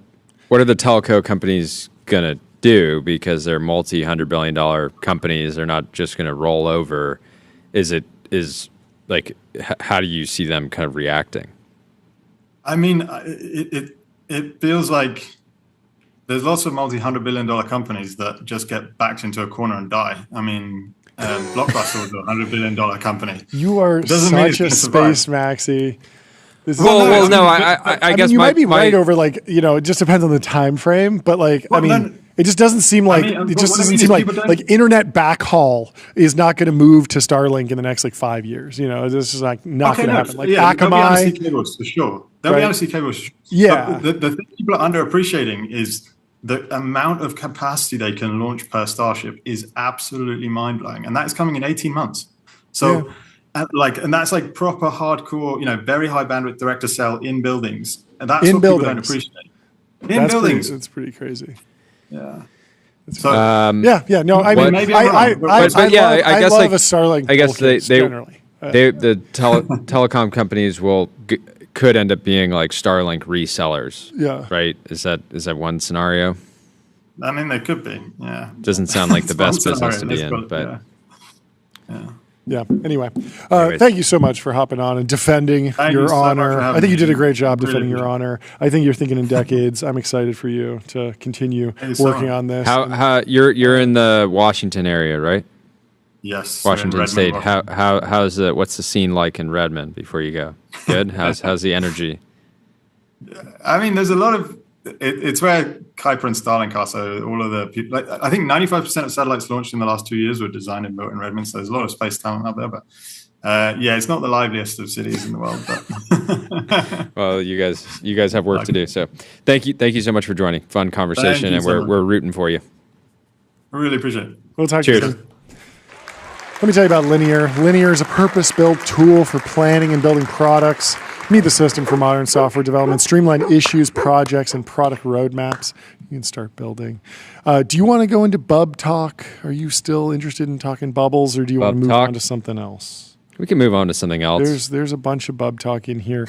telco companies gonna do, because they're multi-$100 billion companies? They're not just gonna roll over. How do you see them kind of reacting? I mean, it feels like there's lots of multi-$100 billion companies that just get backed into a corner and die. I mean, Blockbuster was a $100 billion company. You are Doesn't mean it's such a gonna survive. space maxi. This is- Well, no, I I guess mean, you my, might be my- right over it just depends on the time frame, but Well, no, it just doesn't seem like mean, it but just what I doesn't mean seem is like people don't- internet backhaul is not going to move to Starlink in the next 5 years. This is not going to happen. Like there'll be undersea Akamai, cables for sure. There'll be Right. undersea cables. For sure. Yeah. But the thing people are underappreciating is the amount of capacity they can launch per Starship is absolutely mind blowing, and that is coming in 18 months. So, and that's like proper hardcore, very high bandwidth direct to cell in buildings, and that's In what people don't buildings. appreciate. In buildings, It's pretty crazy. yeah. So, Yeah. No, I mean, maybe I I'm wrong, but yeah, love, I guess, love like, a Starlink. I guess bull case, they generally. the telecom companies could end up being like Starlink resellers. Yeah. Right? Is that one scenario? I mean, they could be. Yeah. Doesn't sound like the It's one best business to scenario, be in, let's but put it- yeah. Yeah. Anyway, Anyways. thank you so much for hopping on and defending Thank you your so much honor. for having I think you me. did a great job Really defending your appreciate honor. I think you're thinking in decades. I'm excited for you to continue you so working much. on this. how you're in the Washington area, right? Yes. we're in Washington Redmond, State. Washington. How's what's the scene like in Redmond before you go? Good. How's the energy? I mean, there's a lot of it's where Kuiper and Starlink are. So all of the people, I think 95% of satellites launched in the last 2 years were designed and built in Redmond. So there's a lot of space talent out there. But it's not the liveliest of cities in the world. But Well, you guys have work to do. So thank you so much for joining. Fun conversation, you and so much. we're rooting for you. I really appreciate it. We'll talk to you Cheers. soon. Let me tell you about Linear. Linear is a purpose-built tool for planning and building products. Meet the system for modern software development, streamline issues, projects, and product roadmaps. You can start building. Do you want to go into bub talk? Are you still interested in talking bubbles, or do you want to Bub move talk? on to something else? We can move on to something else. There's a bunch of bub talk in here.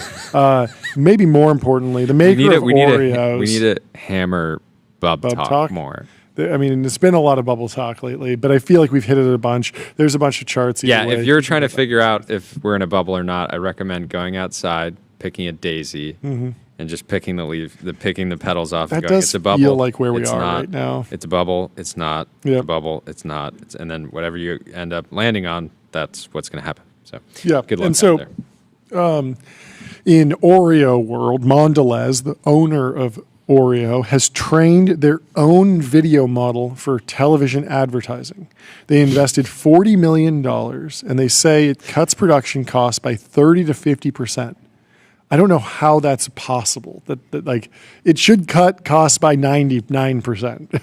Maybe more importantly, the we maker need of Oreos. we need to hammer bub Bub talk talk? more. I mean, it's been a lot of bubble talk lately, but I feel like we've hit it a bunch. There's a bunch of charts. either Yeah, way. if you're trying to figure out if we're in a bubble or not, I recommend going outside, picking a daisy, and just picking the leaf, picking the petals off. That and going, does it's a bubble. feel like where we It's are not. right now. It's a bubble. It's not. It's Yep. a bubble. It's not. And then whatever you end up landing on, that's what's going to happen. So Yeah, good luck and so- out there. In Oreo world, Mondelez, the owner of Oreo, has trained their own video model for television advertising. They invested $40 million, and they say it cuts production costs by 30 to 50%. I don't know how that's possible. That like it should cut costs by 99%.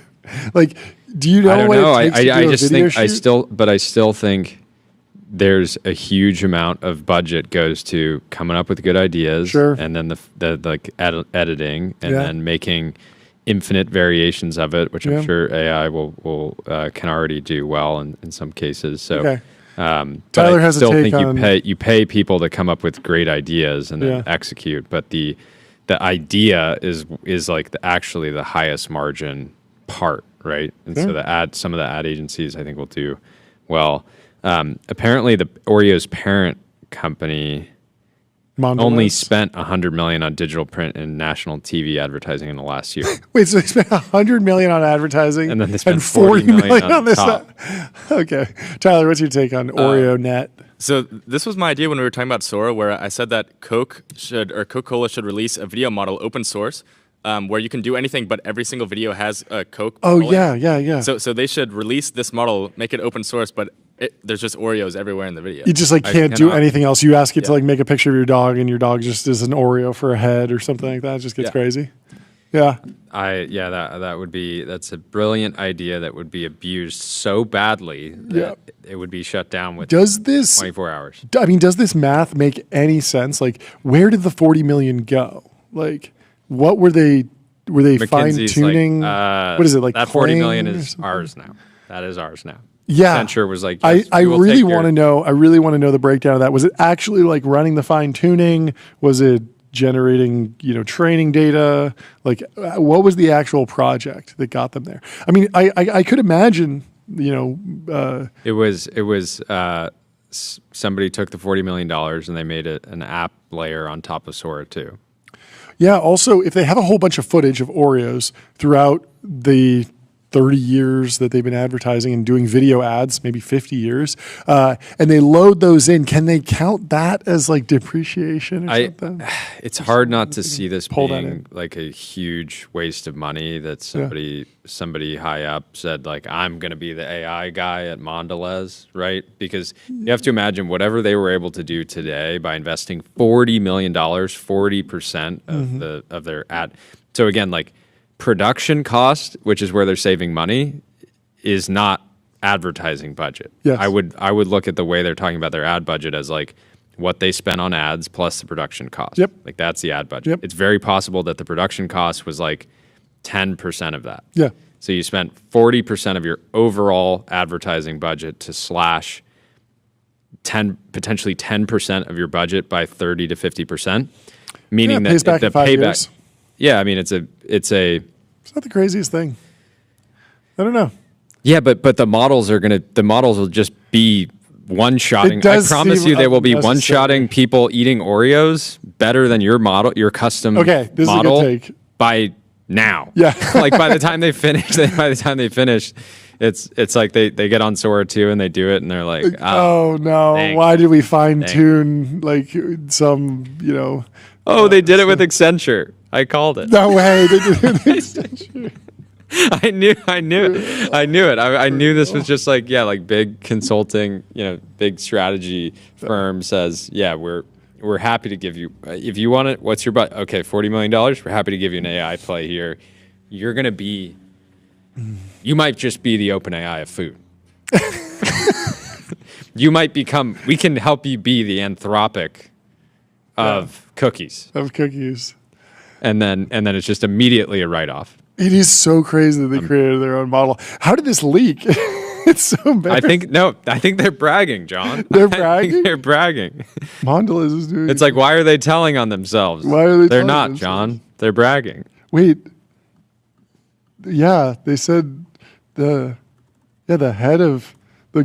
Like, do you know I don't what know. it takes to do I a just video think shoot? I still think there's a huge amount of budget goes to coming up with good ideas, Sure. and then the like editing, and Yeah. then making infinite variations of it, which Yeah. I'm sure AI will can already do well in some cases. So. Okay. But Tyler I has a still take think on- you pay people to come up with great ideas and then Yeah. execute, but the idea is like actually the highest margin part, right? And so some of the ad agencies I think will do well. Apparently, the Oreo's parent company Mondelez? only spent $100 million on digital print and national TV advertising in the last year. Wait, so they spent $100 million on advertising, And then they spent $40 $40 million on this. top. Okay, Tyler, what's your take on Oreo Net? So this was my idea when we were talking about Sora, where I said that Coca-Cola should release a video model open source, where you can do anything, but every single video has a Coke. Oh model in it. yeah. So they should release this model, make it open source, but there's just Oreos everywhere in the video. You just like can't do anything else. You ask it to like make a picture of your dog, and your dog just is an Oreo for a head or something like that. It just gets crazy. Yeah. That's a brilliant idea that would be abused so badly that it would be shut down within 24 hours. I mean, does this math make any sense? Like, where did the 40 million go? Like, what were they fine tuning? Like, what is it like? That 40 million is ours now. That is ours now. Yeah. Accenture was like, I really want to know. I really want to know the breakdown of that. Was it actually like running the fine tuning? Was it generating, training data? Like, what was the actual project that got them there? I mean, I could imagine, it was somebody took the $40 million and they made an app layer on top of Sora 2. Yeah. Also, if they have a whole bunch of footage of Oreos throughout the 30 years that they've been advertising and doing video ads, maybe 50 years, and they load those in, can they count that as like depreciation or something? It's hard not to see this being like a huge waste of money that somebody high up said, like, I'm going to be the AI guy at Mondelez, right? Because you have to imagine whatever they were able to do today by investing $40 million, 40% of their ad. So again, like, production cost, which is where they're saving money, is not advertising budget. Yes. I would look at the way they're talking about their ad budget as like what they spent on ads plus the production cost. Yep. Like that's the ad budget. Yep. It's very possible that the production cost was like 10% of that. Yeah. So you spent 40% of your overall advertising budget to slash potentially 10% of your budget by 30 to 50%, meaning that pays back the in 5 payback. years. Yeah, I mean it's not the craziest thing. I don't know. Yeah, but the models will just be one-shotting. I promise you they will be one-shotting people eating Oreos better than your custom this model is a good take. by now. Yeah. Like by the time they finish, it's like they get on Sora 2 and they do it and they're like, oh no, dang, why did we fine tune like some, Oh, they did it with Accenture. I called it. No way. They did it with Accenture. I knew it. I knew this was just like big consulting, big strategy firm says, we're happy to give you, if you want it, what's your budget? Okay, $40 million. We're happy to give you an AI play here. You might just be the OpenAI of food. We can help you be the Anthropic of cookies. And then it's just immediately a write-off. It is so crazy that they created their own model. How did this leak? It's so embarrassing. I think they're bragging, John. They're bragging? They're bragging. Mondelez is doing It's like, why are they telling on themselves? Why are they They're telling not, themselves? John. They're bragging. Wait. Yeah, they said the head of the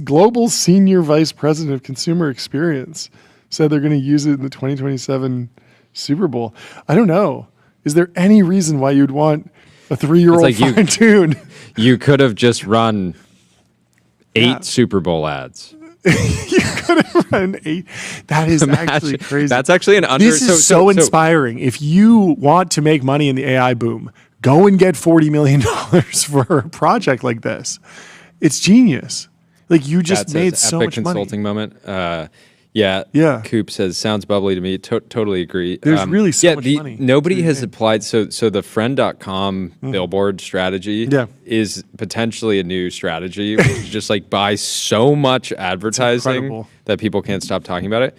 global senior vice president of consumer experience said they're going to use it in the 2027 Super Bowl. I don't know. Is there any reason why you'd want a 3-year-old fine tune? You could have just run 8 Super Bowl ads. You could have run 8. That is actually crazy. That's actually an under. This is so inspiring. If you want to make money in the AI boom, go and get $40 million for a project like this. It's genius. Like you just made so much money. Consulting moment. Yeah. Coop says, sounds bubbly to me. Totally agree. There's really so much money. Nobody has applied. So the friend.com billboard strategy is potentially a new strategy, which is just like buy so much advertising that people can't stop talking about it.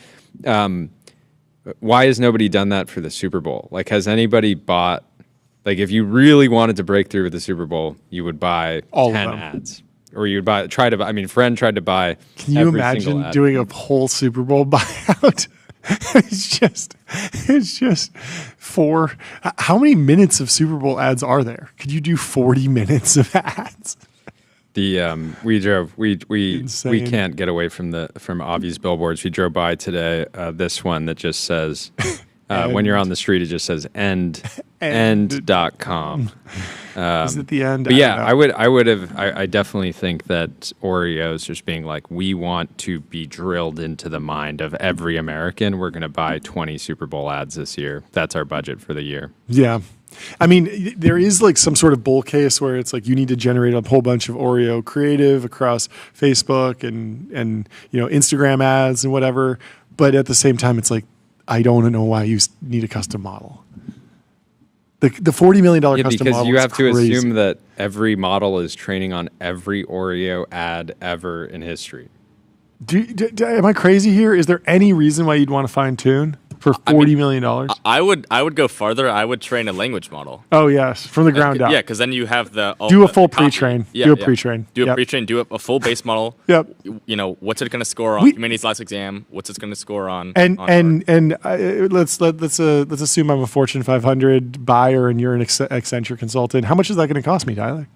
Why has nobody done that for the Super Bowl? Like, has anybody bought, like if you really wanted to break through with the Super Bowl, you would buy all 10 ads. Or you'd Friend tried to buy. Can you imagine doing a whole Super Bowl buyout? It's just for how many minutes of Super Bowl ads are there? Could you do 40 minutes of ads? We can't get away from Avi's billboards. We drove by today. This one that just says when you're on the street, it just says end.com. Is it the end? But yeah, I don't know. I definitely think that Oreo's just being like, we want to be drilled into the mind of every American. We're going to buy 20 Super Bowl ads this year. That's our budget for the year. Yeah. I mean, there is like some sort of bull case where it's like you need to generate a whole bunch of Oreo creative across Facebook and Instagram ads and whatever. But at the same time, it's like, I don't know why you need a custom model. The $40 million custom model because you have to crazy. assume that every model is training on every Oreo ad ever in history. Am I crazy here? Is there any reason why you'd want to fine tune for $40 million? I would go farther. I would train a language model. Oh yes, from the ground up. Yeah, because then you have do a full pre-train. Do a pre-train. Do a pre-train. Do a full base model. Yep. What's it going to score on humanities last exam? What's it going to score on? Let's assume I'm a Fortune 500 buyer and you're an Accenture consultant. How much is that going to cost me, Tyler?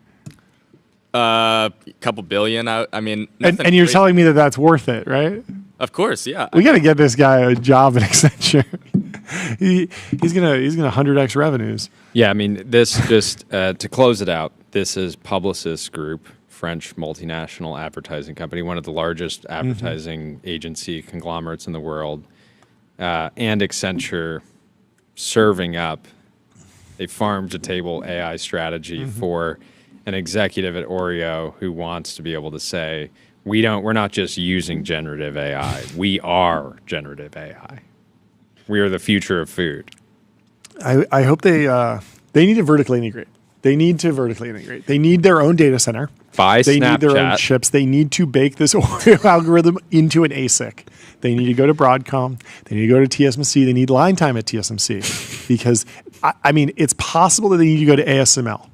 A couple billion. I mean, and you're telling me that that's worth it, right? Of course, yeah. We got to get this guy a job at Accenture. he's gonna 100x revenues. Yeah, I mean, this just to close it out. This is Publicis Group, French multinational advertising company, one of the largest advertising agency conglomerates in the world, and Accenture serving up a farm-to-table AI strategy for an executive at Oreo who wants to be able to say, we're not just using generative AI. We are generative AI. We are the future of food. I hope they need to vertically integrate. They need their own data center. They need their own chips. They need to bake this Oreo algorithm into an ASIC. They need to go to Broadcom. They need to go to TSMC. They need line time at TSMC because, I mean, it's possible that they need to go to ASML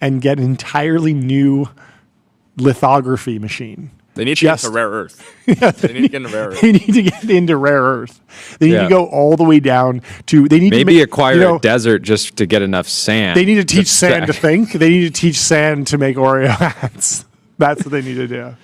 and get an entirely new lithography machine. They need to get into rare earth. They need to get into rare earth. They need to get into rare earth. They need to go all the way down to. They need maybe to acquire a desert just to get enough sand. They need to teach sand to think. They need to teach sand to make Oreo ads. That's what they need to do.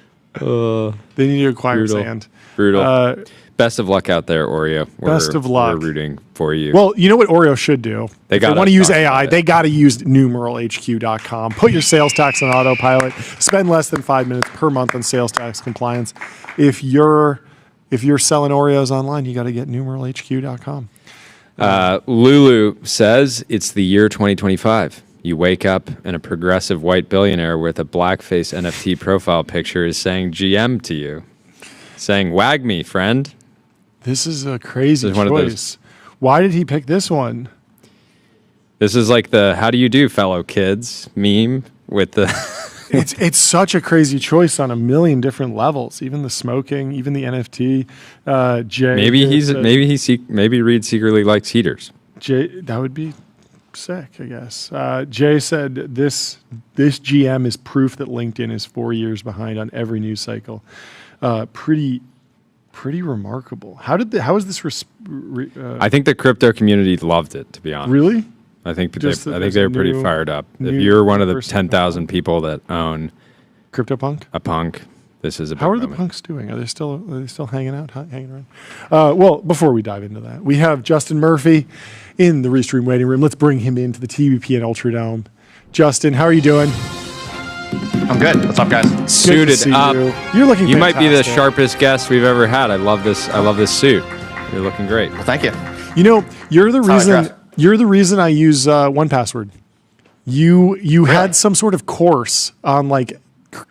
They need to acquire sand. Brutal. Best of luck out there, Oreo. Best of luck. We're rooting for you. Well, you know what Oreo should do? They want to use AI. They got to use numeralhq.com. Put your sales tax on autopilot. Spend less than 5 minutes per month on sales tax compliance. If you're selling Oreos online, you got to get numeralhq.com. Lulu says it's the year 2025. You wake up and a progressive white billionaire with a blackface NFT profile picture is saying GM to you, saying, "Wag me, friend." This is a crazy choice. Why did he pick this one? This is like the "How do you do, fellow kids" meme with the. It's such a crazy choice on a million different levels. Even the smoking, even the NFT. Jay. Maybe Reed secretly likes heaters. Jay, that would be sick, I guess. Jay said this GM is proof that LinkedIn is 4 years behind on every news cycle. Pretty remarkable. How is this? I think the crypto community loved it. To be honest, really, I think they were pretty fired up. If you're one of the 10,000 people that own CryptoPunk, a punk, this is a. How are the punks doing? Are they still hanging out, hanging around? Well, before we dive into that, we have Justin Murphy in the Restream waiting room. Let's bring him into the TBPN Ultradome. Justin, how are you doing? I'm good. What's up, guys? Suited up. You're looking. You might be the sharpest guest we've ever had. I love this suit. You're looking great. Well, thank you. You know, you're the reason. You're the reason I use 1Password. You had some sort of course on like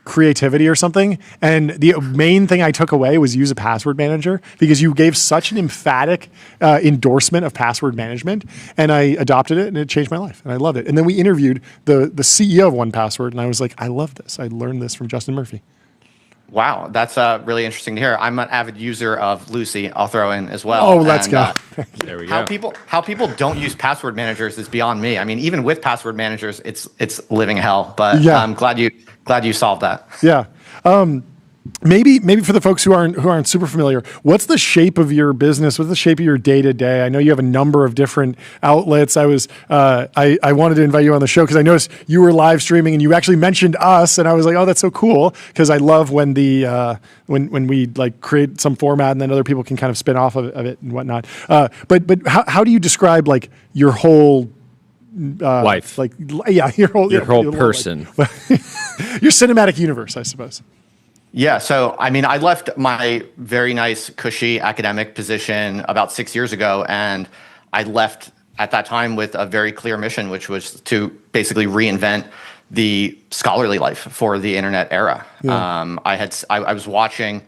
creativity or something, and the main thing I took away was use a password manager because you gave such an emphatic endorsement of password management, and I adopted it, and it changed my life, and I loved it. And then we interviewed the CEO of 1Password, and I was like, I love this. I learned this from Justin Murphy. Wow, that's really interesting to hear. I'm an avid user of Lucy. I'll throw in as well. Oh, let's go. There we go. How people don't use password managers is beyond me. I mean, even with password managers, it's living hell. But yeah. I'm glad you solved that. Yeah. Maybe for the folks who aren't super familiar, what's the shape of your business? What's the shape of your day to day? I know you have a number of different outlets. I wanted to invite you on the show because I noticed you were live streaming and you actually mentioned us, and I was like, oh, that's so cool because I love when when we like create some format and then other people can kind of spin off of it and whatnot. But how do you describe like your whole life, like your whole person, your cinematic universe, I suppose. Yeah, so I mean, I left my very nice, cushy academic position about 6 years ago, and I left at that time with a very clear mission, which was to basically reinvent the scholarly life for the internet era. Yeah. I was watching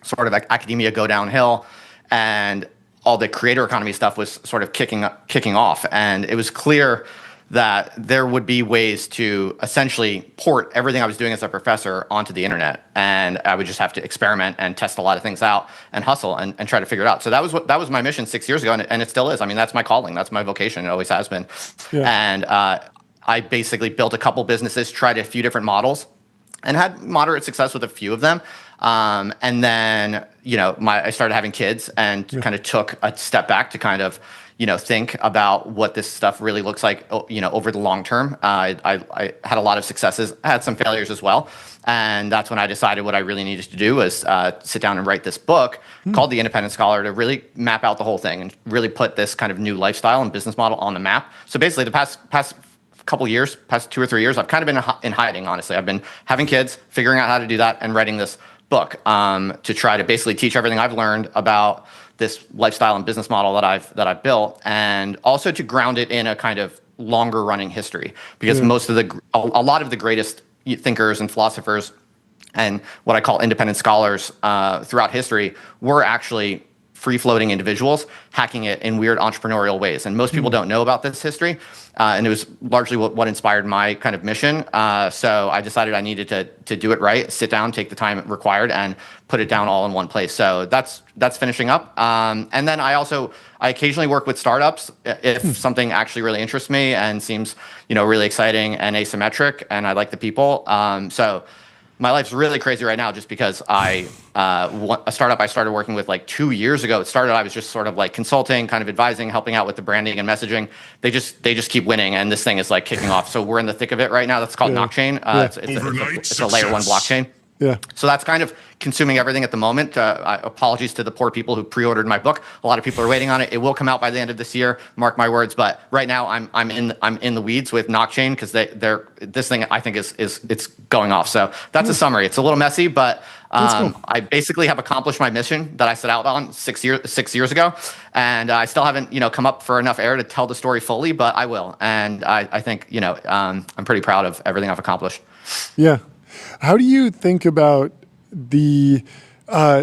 sort of academia go downhill, and all the creator economy stuff was sort of kicking off, and it was clear that there would be ways to essentially port everything I was doing as a professor onto the internet, and I would just have to experiment and test a lot of things out and hustle and try to figure it out. So that was my mission 6 years ago, and it still is. I mean, that's my calling, that's my vocation. It always has been. Yeah. And I basically built a couple businesses, tried a few different models, and had moderate success with a few of them. And then I started having kids and kind of took a step back to kind of think about what this stuff really looks like, over the long term. I had a lot of successes, I had some failures as well. And that's when I decided what I really needed to do was sit down and write this book called The Independent Scholar to really map out the whole thing and really put this kind of new lifestyle and business model on the map. So basically the past couple years, past 2 or 3 years, I've kind of been in hiding, honestly. I've been having kids, figuring out how to do that, and writing this book to try to basically teach everything I've learned about this lifestyle and business model that I've built, and also to ground it in a kind of longer running history, because a lot of the greatest thinkers and philosophers and what I call independent scholars throughout history were actually free-floating individuals hacking it in weird entrepreneurial ways. And most people don't know about this history. And it was largely what inspired my kind of mission. So I decided I needed to do it right, sit down, take the time required, and put it down all in one place. So that's finishing up. And then I occasionally work with startups if something actually really interests me and seems, really exciting and asymmetric, and I like the people. So my life's really crazy right now just because a startup I started working with like 2 years ago. I was just sort of like consulting, kind of advising, helping out with the branding and messaging. They just keep winning, and this thing is like kicking off. So we're in the thick of it right now. That's called Blockchain. It's a layer 1 blockchain. Yeah. So that's kind of consuming everything at the moment. Apologies to the poor people who pre-ordered my book. A lot of people are waiting on it. It will come out by the end of this year. Mark my words. But right now, I'm in the weeds with Blockchain because this thing I think it's going off. So that's a summary. It's a little messy, but cool. I basically have accomplished my mission that I set out on 6 years ago, and I still haven't come up for enough air to tell the story fully, but I will. And I think I'm pretty proud of everything I've accomplished. Yeah. How do you think about the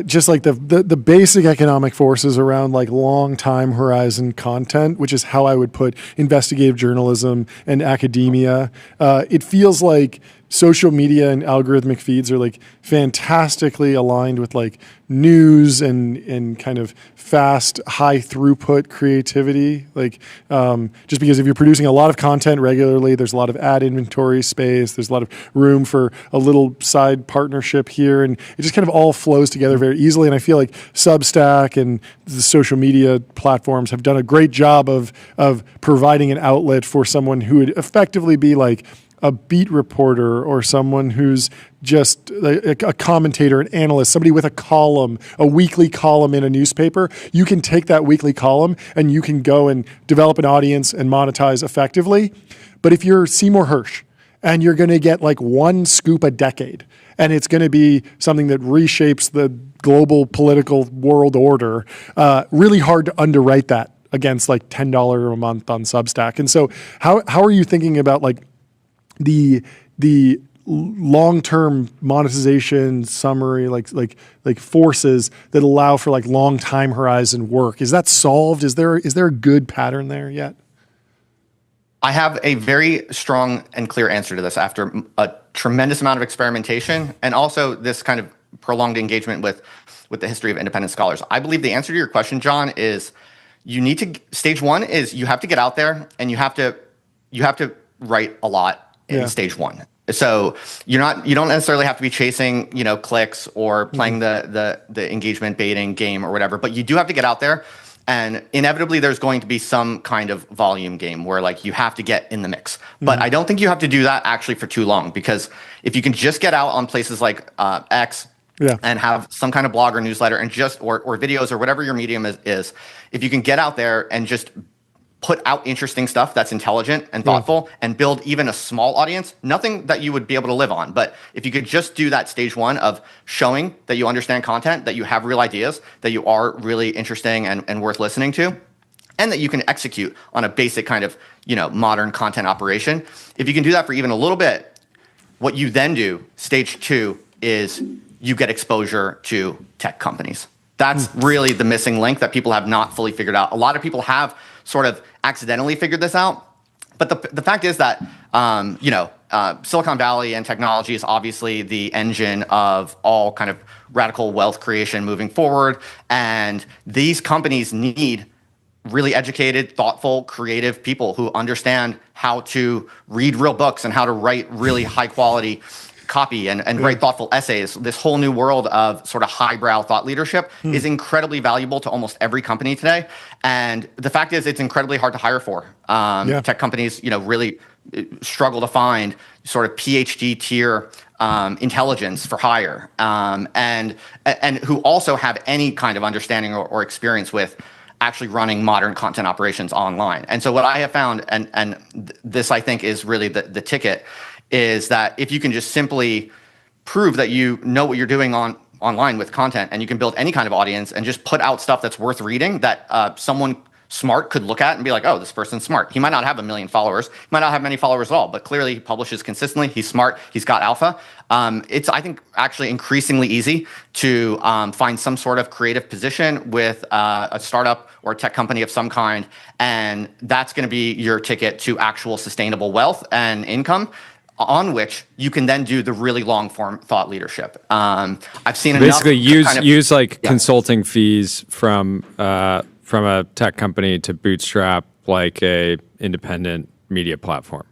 just like the basic economic forces around like long time horizon content, which is how I would put investigative journalism and academia? It feels like social media and algorithmic feeds are like fantastically aligned with like news and kind of fast, high throughput creativity. Like just because if you're producing a lot of content regularly, there's a lot of ad inventory space, there's a lot of room for a little side partnership here, and it just kind of all flows together very easily. And I feel like Substack and the social media platforms have done a great job of providing an outlet for someone who would effectively be like a beat reporter or someone who's just a commentator, an analyst, somebody with a column, a weekly column in a newspaper. You can take that weekly column and you can go and develop an audience and monetize effectively. But if you're Seymour Hersh and you're going to get like one scoop a decade, and it's going to be something that reshapes the global political world order, really hard to underwrite that against like $10 a month on Substack. And so how are you thinking about like the long-term monetization summary, like forces that allow for like long time horizon work? Is that solved? Is there a good pattern there yet? I have a very strong and clear answer to this after a tremendous amount of experimentation and also this kind of prolonged engagement with the history of independent scholars. I believe the answer to your question, John, is stage one is you have to get out there and you have to write a lot in stage one. So you don't necessarily have to be chasing, clicks or playing the engagement baiting game or whatever, but you do have to get out there, and inevitably there's going to be some kind of volume game where like you have to get in the mix. But I don't think you have to do that actually for too long, because if you can just get out on places like X and have some kind of blog or newsletter and just or videos or whatever your medium is, if you can get out there and just put out interesting stuff that's intelligent and thoughtful and build even a small audience, nothing that you would be able to live on. But if you could just do that stage one of showing that you understand content, that you have real ideas, that you are really interesting and worth listening to, and that you can execute on a basic kind of, modern content operation. If you can do that for even a little bit, what you then do, stage two, is you get exposure to tech companies. That's really the missing link that people have not fully figured out. A lot of people have sort of accidentally figured this out. But the fact is that, Silicon Valley and technology is obviously the engine of all kind of radical wealth creation moving forward. And these companies need really educated, thoughtful, creative people who understand how to read real books and how to write really high quality copy and write thoughtful essays. This whole new world of sort of highbrow thought leadership is incredibly valuable to almost every company today. And the fact is, it's incredibly hard to hire for. Tech companies, really struggle to find sort of PhD tier intelligence for hire, and who also have any kind of understanding or experience with actually running modern content operations online. And so what I have found, and this I think is really the ticket, is that if you can just simply prove that you know what you're doing online with content, and you can build any kind of audience and just put out stuff that's worth reading, that someone smart could look at and be like, oh, this person's smart. He might not have 1 million followers. He might not have many followers at all, but clearly he publishes consistently. He's smart. He's got alpha. It's, I think, actually increasingly easy to find some sort of creative position with a startup or a tech company of some kind. And that's going to be your ticket to actual sustainable wealth and income, on which you can then do the really long form thought leadership. I've seen basically use enough consulting fees from a tech company to bootstrap like a independent media platform.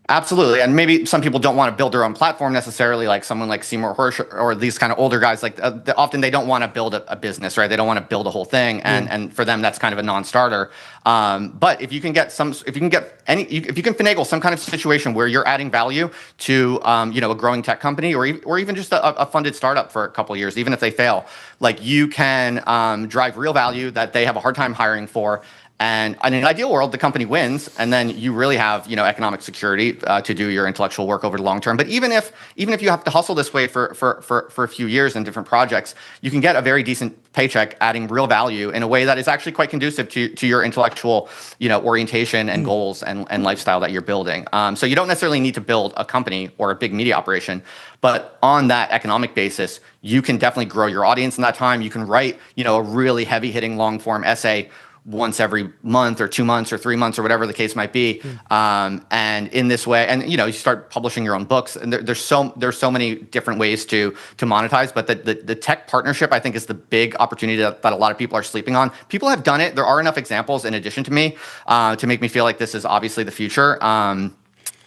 Absolutely. And maybe some people don't want to build their own platform necessarily, like someone like Seymour Hersh or these kind of older guys. Like often they don't want to build a business, right? They don't want to build a whole thing. And for them, that's kind of a non-starter. But if you can finagle some kind of situation where you're adding value to, a growing tech company or even just a funded startup for a couple of years, even if they fail, like you can drive real value that they have a hard time hiring for. And in an ideal world, the company wins, and then you really have, economic security to do your intellectual work over the long term. But even if you have to hustle this way for a few years in different projects, you can get a very decent paycheck, adding real value in a way that is actually quite conducive to your intellectual, orientation and goals and lifestyle that you're building. So you don't necessarily need to build a company or a big media operation, but on that economic basis, you can definitely grow your audience in that time. You can write, a really heavy hitting long form essay once every month or 2 months or 3 months or whatever the case might be. And in this way, and you start publishing your own books, and there's so many different ways to monetize, but the tech partnership, I think, is the big opportunity that a lot of people are sleeping on. People have done it. There are enough examples in addition to me to make me feel like this is obviously the future.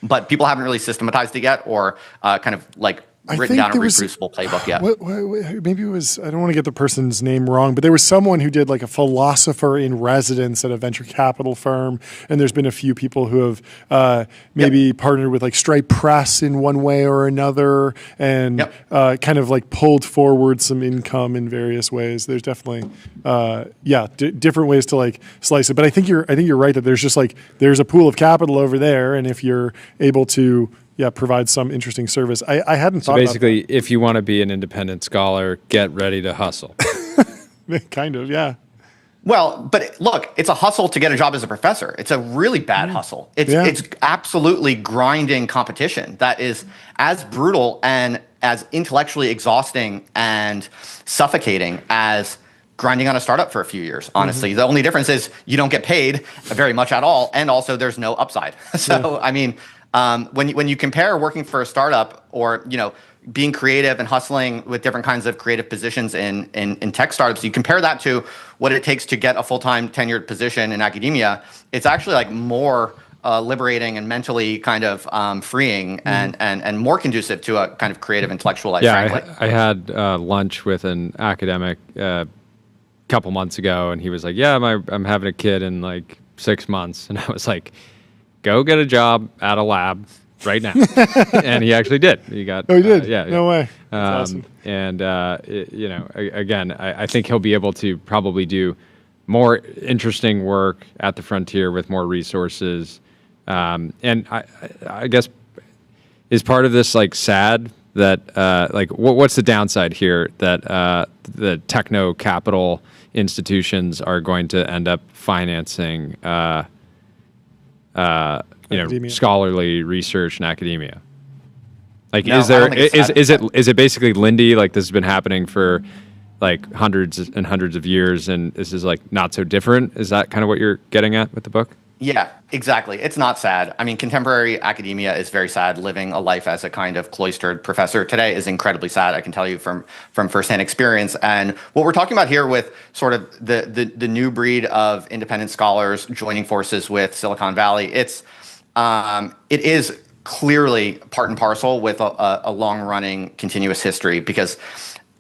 But people haven't really systematized it yet, or kind of like written down a reproducible playbook yet. Maybe it was, I don't want to get the person's name wrong, but there was someone who did like a philosopher in residence at a venture capital firm. And there's been a few people who have maybe partnered with like Stripe Press in one way or another, and kind of like pulled forward some income in various ways. There's definitely, different ways to like slice it. But I think you're right that there's just like, there's a pool of capital over there. And if you're able to provide some interesting service. I hadn't thought basically, about that. If you want to be an independent scholar, get ready to hustle. Kind of, yeah. Well, but look, it's a hustle to get a job as a professor. It's a really bad hustle. It's absolutely grinding competition that is as brutal and as intellectually exhausting and suffocating as grinding on a startup for a few years, honestly. The only difference is you don't get paid very much at all, and also there's no upside. So, I mean, when you compare working for a startup or being creative and hustling with different kinds of creative positions in tech startups, you compare that to what it takes to get a full-time tenured position in academia. It's actually like more liberating and mentally kind of freeing and more conducive to a kind of creative intellectual life. Yeah, I had lunch with an academic a couple months ago, and he was like, "Yeah, I'm having a kid in like 6 months," and I was like, go get a job at a lab right now. And he actually did. He got. Oh, he did? Yeah. No way. That's awesome. And, again, I think he'll be able to probably do more interesting work at the frontier with more resources. And I guess, is part of this like sad that what's the downside here that the techno capital institutions are going to end up financing scholarly research in academia? Like, No, is I don't think it's sad. is it basically Lindy, like this has been happening for like hundreds and hundreds of years, and this is like not so different? Is that kind of what you're getting at with the book? Yeah, exactly. It's not sad. I mean, contemporary academia is very sad. Living a life as a kind of cloistered professor today is incredibly sad. I can tell you from firsthand experience. And what we're talking about here with sort of the new breed of independent scholars joining forces with Silicon Valley, it is clearly part and parcel with a long-running continuous history. Because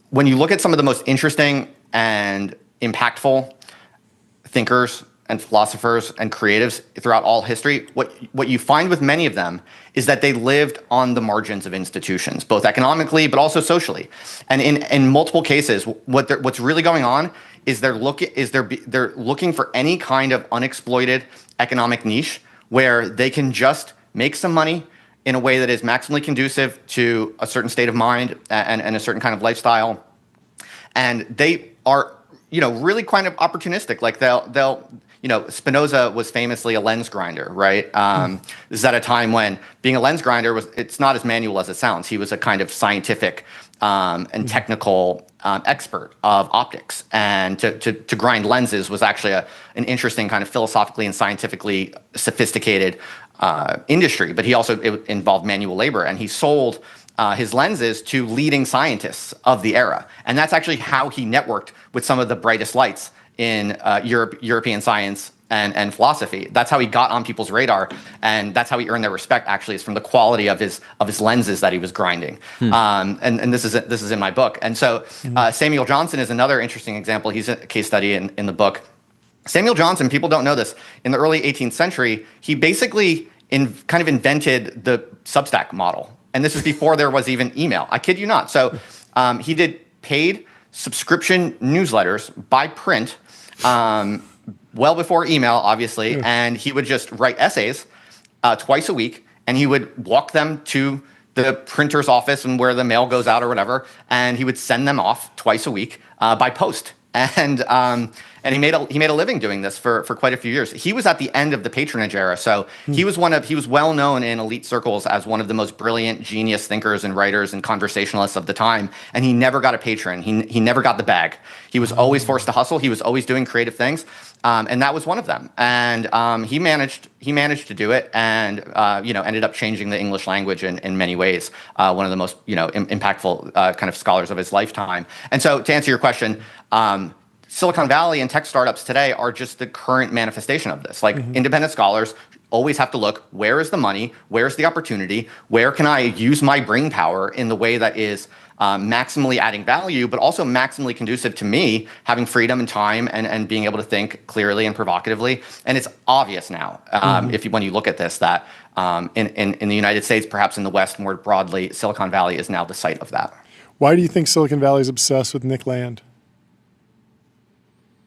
when you look at some of the most interesting and impactful thinkers and philosophers and creatives throughout all history, what you find with many of them is that they lived on the margins of institutions, both economically but also socially. And in multiple cases, what's really going on is they're looking for any kind of unexploited economic niche where they can just make some money in a way that is maximally conducive to a certain state of mind and a certain kind of lifestyle. And they are, really kind of opportunistic. Like they'll Spinoza was famously a lens grinder, right? This is at a time when being a lens grinder it's not as manual as it sounds. He was a kind of scientific and technical expert of optics. And to grind lenses was actually an interesting kind of philosophically and scientifically sophisticated industry. But it involved manual labor, and he sold his lenses to leading scientists of the era. And that's actually how he networked with some of the brightest lights in European science and philosophy. That's how he got on people's radar, and that's how he earned their respect. Actually, is from the quality of his lenses that he was grinding. And this is in my book. And so Samuel Johnston is another interesting example. He's a case study in the book. Samuel Johnston, people don't know this, in the early 18th century, he basically kind of invented the Substack model. And this is before there was even email. I kid you not. So he did paid subscription newsletters by print, well before email, obviously. Yeah. And he would just write essays twice a week, and he would walk them to the printer's office and where the mail goes out or whatever, and he would send them off twice a week by post. And he made a living doing this for quite a few years. He was at the end of the patronage era, so he was well known in elite circles as one of the most brilliant, genius thinkers and writers and conversationalists of the time. And he never got a patron. He never got the bag. He was always forced to hustle. He was always doing creative things, and that was one of them. And he managed to do it, and ended up changing the English language in many ways. One of the most impactful kind of scholars of his lifetime. And so, to answer your question, Silicon Valley and tech startups today are just the current manifestation of this. Like, independent scholars always have to look, where is the money? Where's the opportunity? Where can I use my brain power in the way that is maximally adding value, but also maximally conducive to me having freedom and time and being able to think clearly and provocatively? And it's obvious now, when you look at this, that in the United States, perhaps in the West more broadly, Silicon Valley is now the site of that. Why do you think Silicon Valley is obsessed with Nick Land?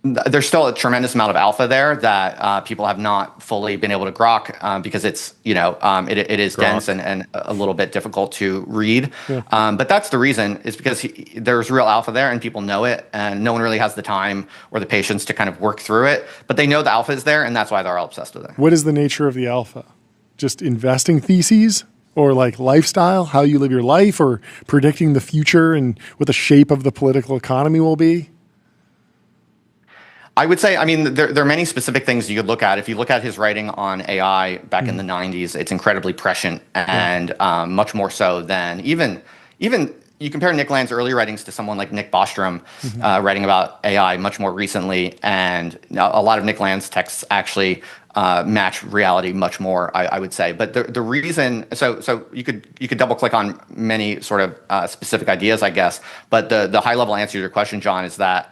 There's still a tremendous amount of alpha there that people have not fully been able to grok because it's, it is dense and a little bit difficult to read. Yeah. But that's the reason, is because there's real alpha there and people know it, and no one really has the time or the patience to kind of work through it. But they know the alpha is there, and that's why they're all obsessed with it. What is the nature of the alpha? Just investing theses? Or like lifestyle, how you live your life, or predicting the future and what the shape of the political economy will be? I would say, there are many specific things you could look at. If you look at his writing on AI back in the 90s, it's incredibly prescient and much more so than even you compare Nick Land's early writings to someone like Nick Bostrom writing about AI much more recently. And a lot of Nick Land's texts actually match reality much more, I would say. But the reason, so you could double click on many sort of specific ideas, I guess. But the high level answer to your question, John, is that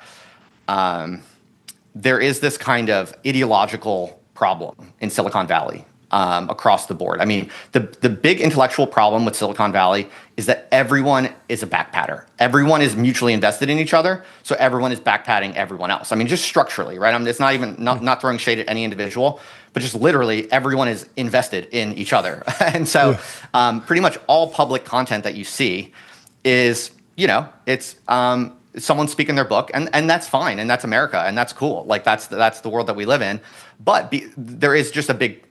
there is this kind of ideological problem in Silicon Valley. across the board. I mean, the big intellectual problem with Silicon Valley is that everyone is a backpatter. Everyone is mutually invested in each other, so everyone is backpatting everyone else. I mean, just structurally, right? I mean, it's not even not throwing shade at any individual, but just literally everyone is invested in each other. And so pretty much all public content that you see is, it's someone speaking their book, and that's fine, and that's America, and that's cool. Like that's the world that we live in. But there is just a big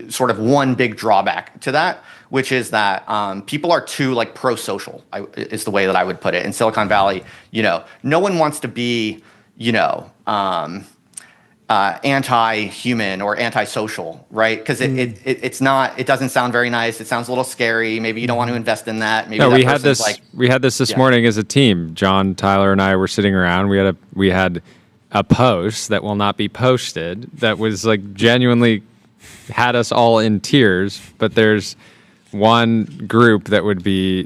sort of one big drawback to that, which is that people are too like pro-social, is the way that I would put it. In Silicon Valley, no one wants to be, anti-human or anti-social, right? Because it doesn't sound very nice. It sounds a little scary. Maybe you don't want to invest in that. Maybe we had this this morning as a team. John, Tyler, and I were sitting around. We had a post that will not be posted that was like genuinely had us all in tears, but there's one group that would be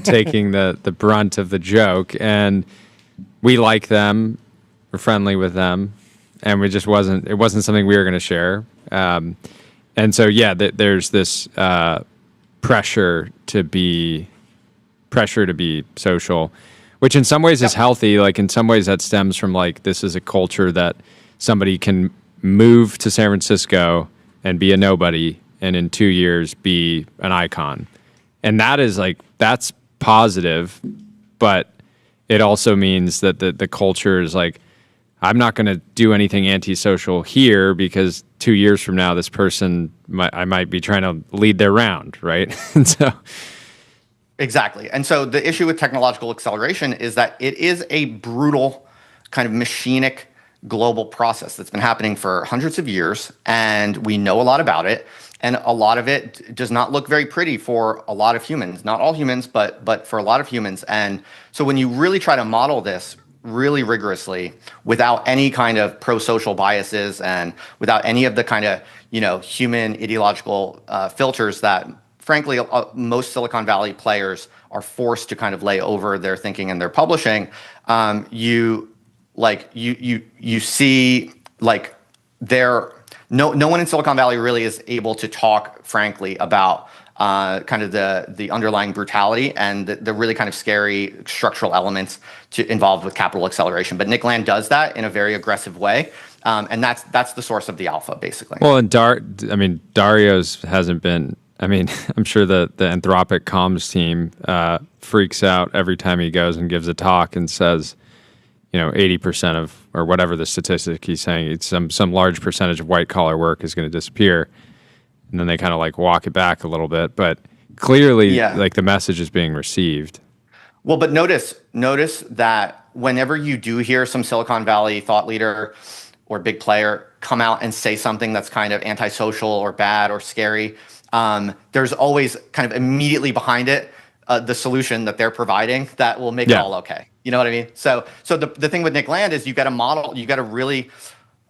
taking the brunt of the joke, and we like them, we're friendly with them, and it wasn't something we were going to share, and so there's this pressure to be social, which in some ways is healthy. Like in some ways that stems from like, this is a culture that somebody can move to San Francisco and be a nobody, and in 2 years be an icon. And that's positive, but it also means that the culture is like, I'm not going to do anything antisocial here because 2 years from now, this person, I might be trying to lead their round, right? And so... Exactly. And so the issue with technological acceleration is that it is a brutal kind of machinic global process that's been happening for hundreds of years, and we know a lot about it, and a lot of it does not look very pretty for a lot of humans. Not all humans, but for a lot of humans. And so when you really try to model this really rigorously without any kind of pro-social biases and without any of the kind of human ideological filters that frankly most Silicon Valley players are forced to kind of lay over their thinking and their publishing, you see like no one in Silicon Valley really is able to talk frankly about kind of the underlying brutality and the really kind of scary structural elements involved with capital acceleration. But Nick Land does that in a very aggressive way, and that's the source of the alpha, basically. Well, and Dario's hasn't been. I mean, I'm sure the Anthropic comms team freaks out every time he goes and gives a talk and says, 80% of, or whatever the statistic he's saying, it's some large percentage of white collar work is going to disappear. And then they kind of like walk it back a little bit, but clearly like the message is being received. Well, but notice that whenever you do hear some Silicon Valley thought leader or big player come out and say something that's kind of antisocial or bad or scary, there's always kind of immediately behind it the solution that they're providing that will make it all okay. You know what I mean? So the thing with Nick Land is you got a really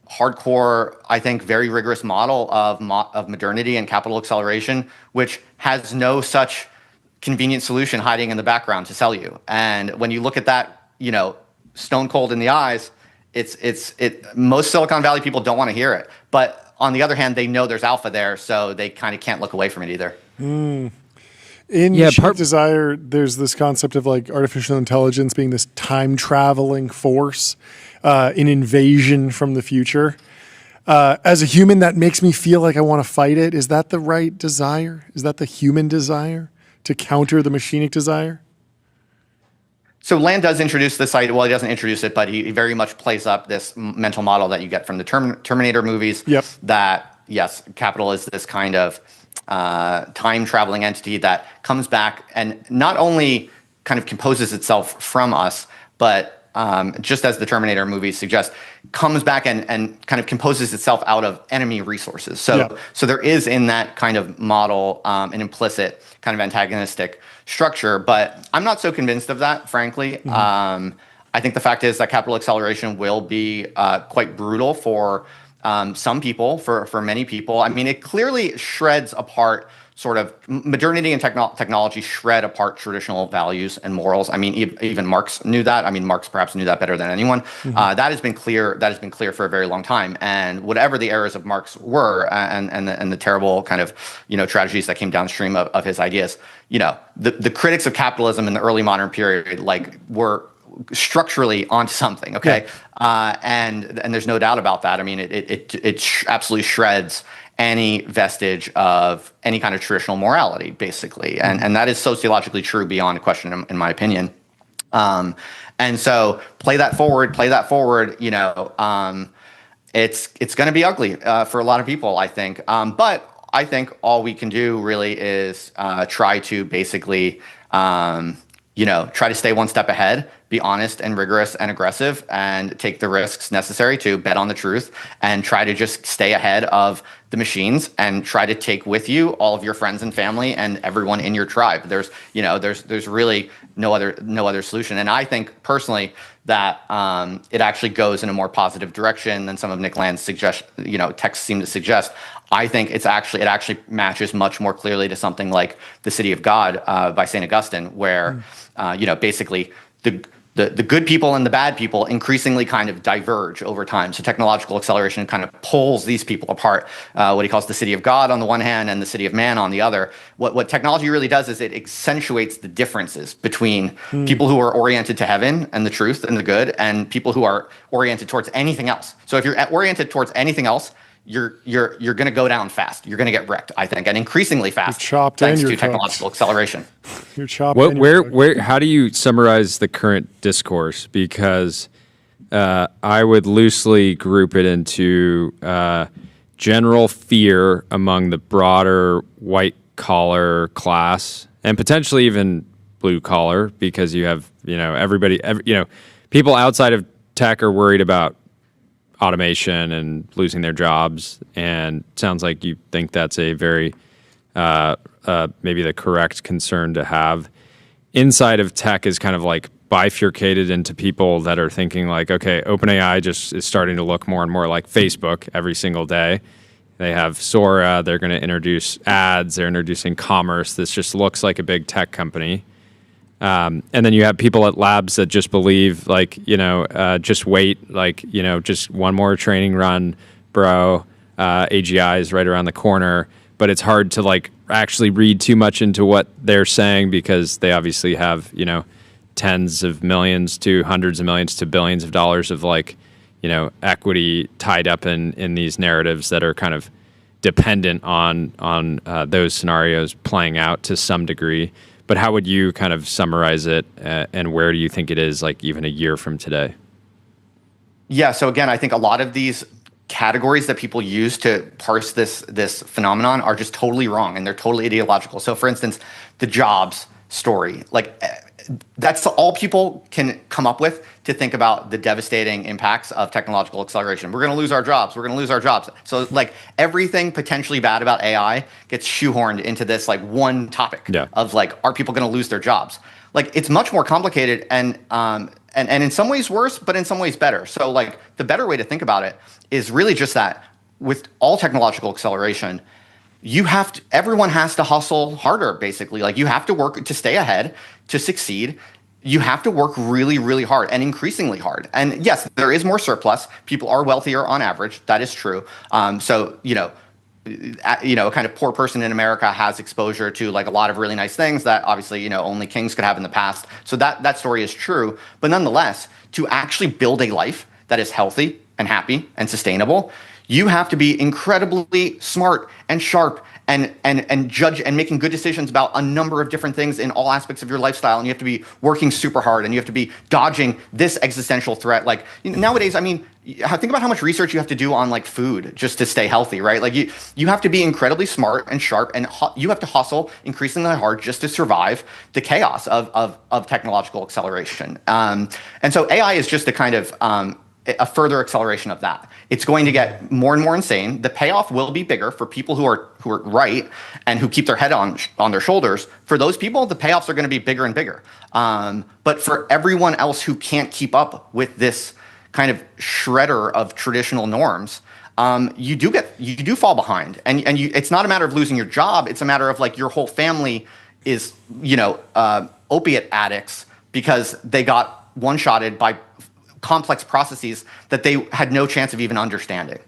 hardcore, I think, very rigorous model of modernity and capital acceleration, which has no such convenient solution hiding in the background to sell you. And when you look at that, stone cold in the eyes, most Silicon Valley people don't want to hear it. But on the other hand, they know there's alpha there, so they kind of can't look away from it either. In Machine Desire, there's this concept of like artificial intelligence being this time traveling force, an invasion from the future. As a human, that makes me feel like I want to fight it. Is that the right desire? Is that the human desire to counter the machinic desire? So Land does introduce this idea. Well, he doesn't introduce it, but he very much plays up this mental model that you get from the Terminator movies. Yep. That, yes, capital is this kind of time-traveling entity that comes back and not only kind of composes itself from us, but just as the Terminator movies suggest, comes back and kind of composes itself out of enemy resources. So there is in that kind of model an implicit kind of antagonistic structure, but I'm not so convinced of that, frankly. I think the fact is that capital acceleration will be quite brutal for some people, for many people. I mean, it clearly shreds apart sort of modernity and technology shred apart traditional values and morals. I mean, even Marx knew that. I mean, Marx perhaps knew that better than anyone. That has been clear. That has been clear for a very long time. And whatever the errors of Marx were, and the terrible kind of tragedies that came downstream of his ideas, the critics of capitalism in the early modern period were structurally onto something. Okay, and there's no doubt about that. I mean, it absolutely shreds any vestige of any kind of traditional morality, basically. And that is sociologically true beyond question, in my opinion. And so play that forward, it's going to be ugly for a lot of people, I think. But I think all we can do really is try to basically, try to stay one step ahead, be honest and rigorous and aggressive, and take the risks necessary to bet on the truth, and try to just stay ahead of the machines, and try to take with you all of your friends and family and everyone in your tribe. There's really no other solution. And I think personally that it actually goes in a more positive direction than some of Nick Land's texts seem to suggest. I think it actually matches much more clearly to something like The City of God by St. Augustine, where basically the good people and the bad people increasingly kind of diverge over time. So technological acceleration kind of pulls these people apart. What he calls the city of God on the one hand and the city of man on the other. What technology really does is it accentuates the differences between people who are oriented to heaven and the truth and the good, and people who are oriented towards anything else. So if you're oriented towards anything else, you're going to go down fast. You're going to get wrecked, I think, and increasely fast, thanks to technological acceleration. You're chopped. Where? How do you summarize the current discourse? Because I would loosely group it into general fear among the broader white collar class, and potentially even blue collar, because you have people outside of tech are worried about automation and losing their jobs, and it sounds like you think that's a very maybe the correct concern to have. Inside of tech is kind of like bifurcated into people that are thinking like, okay, OpenAI just is starting to look more and more like Facebook every single day. They have Sora, they're going to introduce ads, they're introducing commerce. This just looks like a big tech company. And then you have people at labs that just believe, just wait, just one more training run, bro. AGI is right around the corner, but it's hard to actually read too much into what they're saying, because they obviously have, tens of millions to hundreds of millions to billions of dollars of equity tied up in these narratives that are kind of dependent on those scenarios playing out to some degree. But how would you kind of summarize it, and where do you think it is, even a year from today? Yeah. So again, I think a lot of these categories that people use to parse this phenomenon are just totally wrong, and they're totally ideological. So, for instance, the jobs story, that's all people can come up with to think about the devastating impacts of technological acceleration. We're going to lose our jobs. We're going to lose our jobs. So everything potentially bad about AI gets shoehorned into this one topic of are people going to lose their jobs? It's much more complicated and in some ways worse, but in some ways better. So the better way to think about it is really just that with all technological acceleration, everyone has to hustle harder, basically. You have to work to stay ahead, to succeed. You have to work really, really hard, and increasingly hard. And yes, there is more surplus. People are wealthier on average. That is true. So, a kind of poor person in America has exposure to a lot of really nice things that obviously, only kings could have in the past. So that story is true. But nonetheless, to actually build a life that is healthy and happy and sustainable, you have to be incredibly smart and sharp and judge and making good decisions about a number of different things in all aspects of your lifestyle. And you have to be working super hard, and you have to be dodging this existential threat. Nowadays, I mean, think about how much research you have to do on food just to stay healthy, right? You have to be incredibly smart and sharp, and you have to hustle increasingly hard just to survive the chaos of technological acceleration. And so AI is just a kind of a further acceleration of that. It's going to get more and more insane. The payoff will be bigger for people who are right and who keep their head on their shoulders. For those people, the payoffs are going to be bigger and bigger. But for everyone else who can't keep up with this kind of shredder of traditional norms, you do fall behind, and it's not a matter of losing your job. It's a matter of like your whole family is opiate addicts because they got one-shotted by complex processes that they had no chance of even understanding.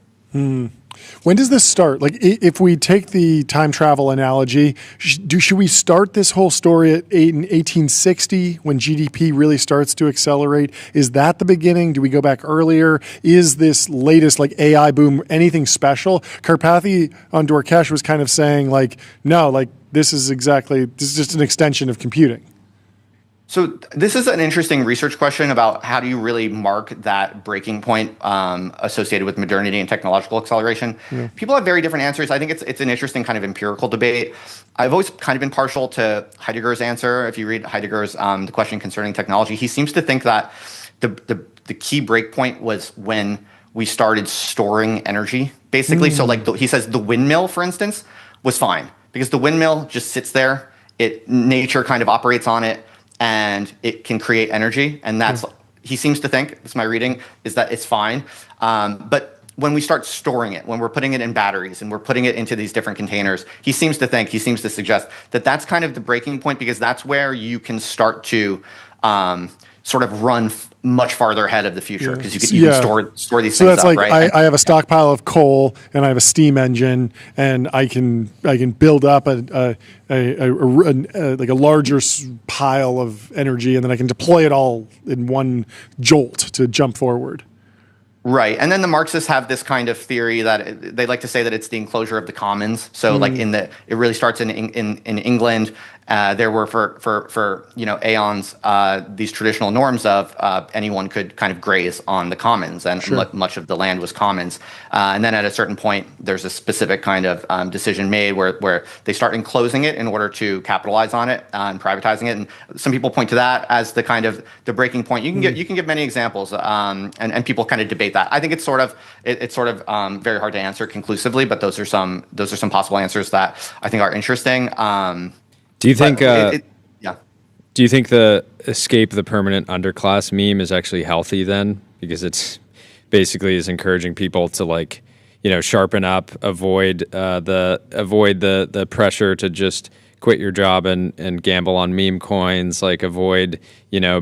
When does this start? Like, if we take the time travel analogy, should we start this whole story in 1860 when GDP really starts to accelerate? Is that the beginning? Do we go back earlier? Is this latest like AI boom anything special? Karpathy on Dorkesh was kind of saying like, no, like this is just an extension of computing. So this is an interesting research question about how do you really mark that breaking point associated with modernity and technological acceleration. Yeah. People have very different answers. I think it's an interesting kind of empirical debate. I've always kind of been partial to Heidegger's answer. If you read Heidegger's The Question Concerning Technology, he seems to think that the key break point was when we started storing energy, basically. So like he says the windmill, for instance, was fine because the windmill just sits there. Nature kind of operates on it, and it can create energy, and that's he seems to think, that's my reading, is that it's fine. But when we start storing it, when we're putting it in batteries and we're putting it into these different containers, he seems to suggest that that's kind of the breaking point because that's where you can start to sort of run much farther ahead of the future because you can store these things that's up, like right? I have a stockpile of coal and I have a steam engine and I can build up a larger pile of energy and then I can deploy it all in one jolt to jump forward. Right. And then the Marxists have this kind of theory that they like to say that it's the enclosure of the commons. So like it really starts in England. There were for aeons these traditional norms of anyone could kind of graze on the commons, and much of the land was commons. And then at a certain point, there's a specific kind of decision made where they start enclosing it in order to capitalize on it and privatizing it. And some people point to that as the kind of the breaking point. You can give many examples, and people kind of debate that. I think it's sort of very hard to answer conclusively, but those are some possible answers that I think are interesting. Do you think? Yeah. Do you think the escape the permanent underclass meme is actually healthy then? Because it's basically is encouraging people to sharpen up, avoid the pressure to just quit your job and gamble on meme coins, avoid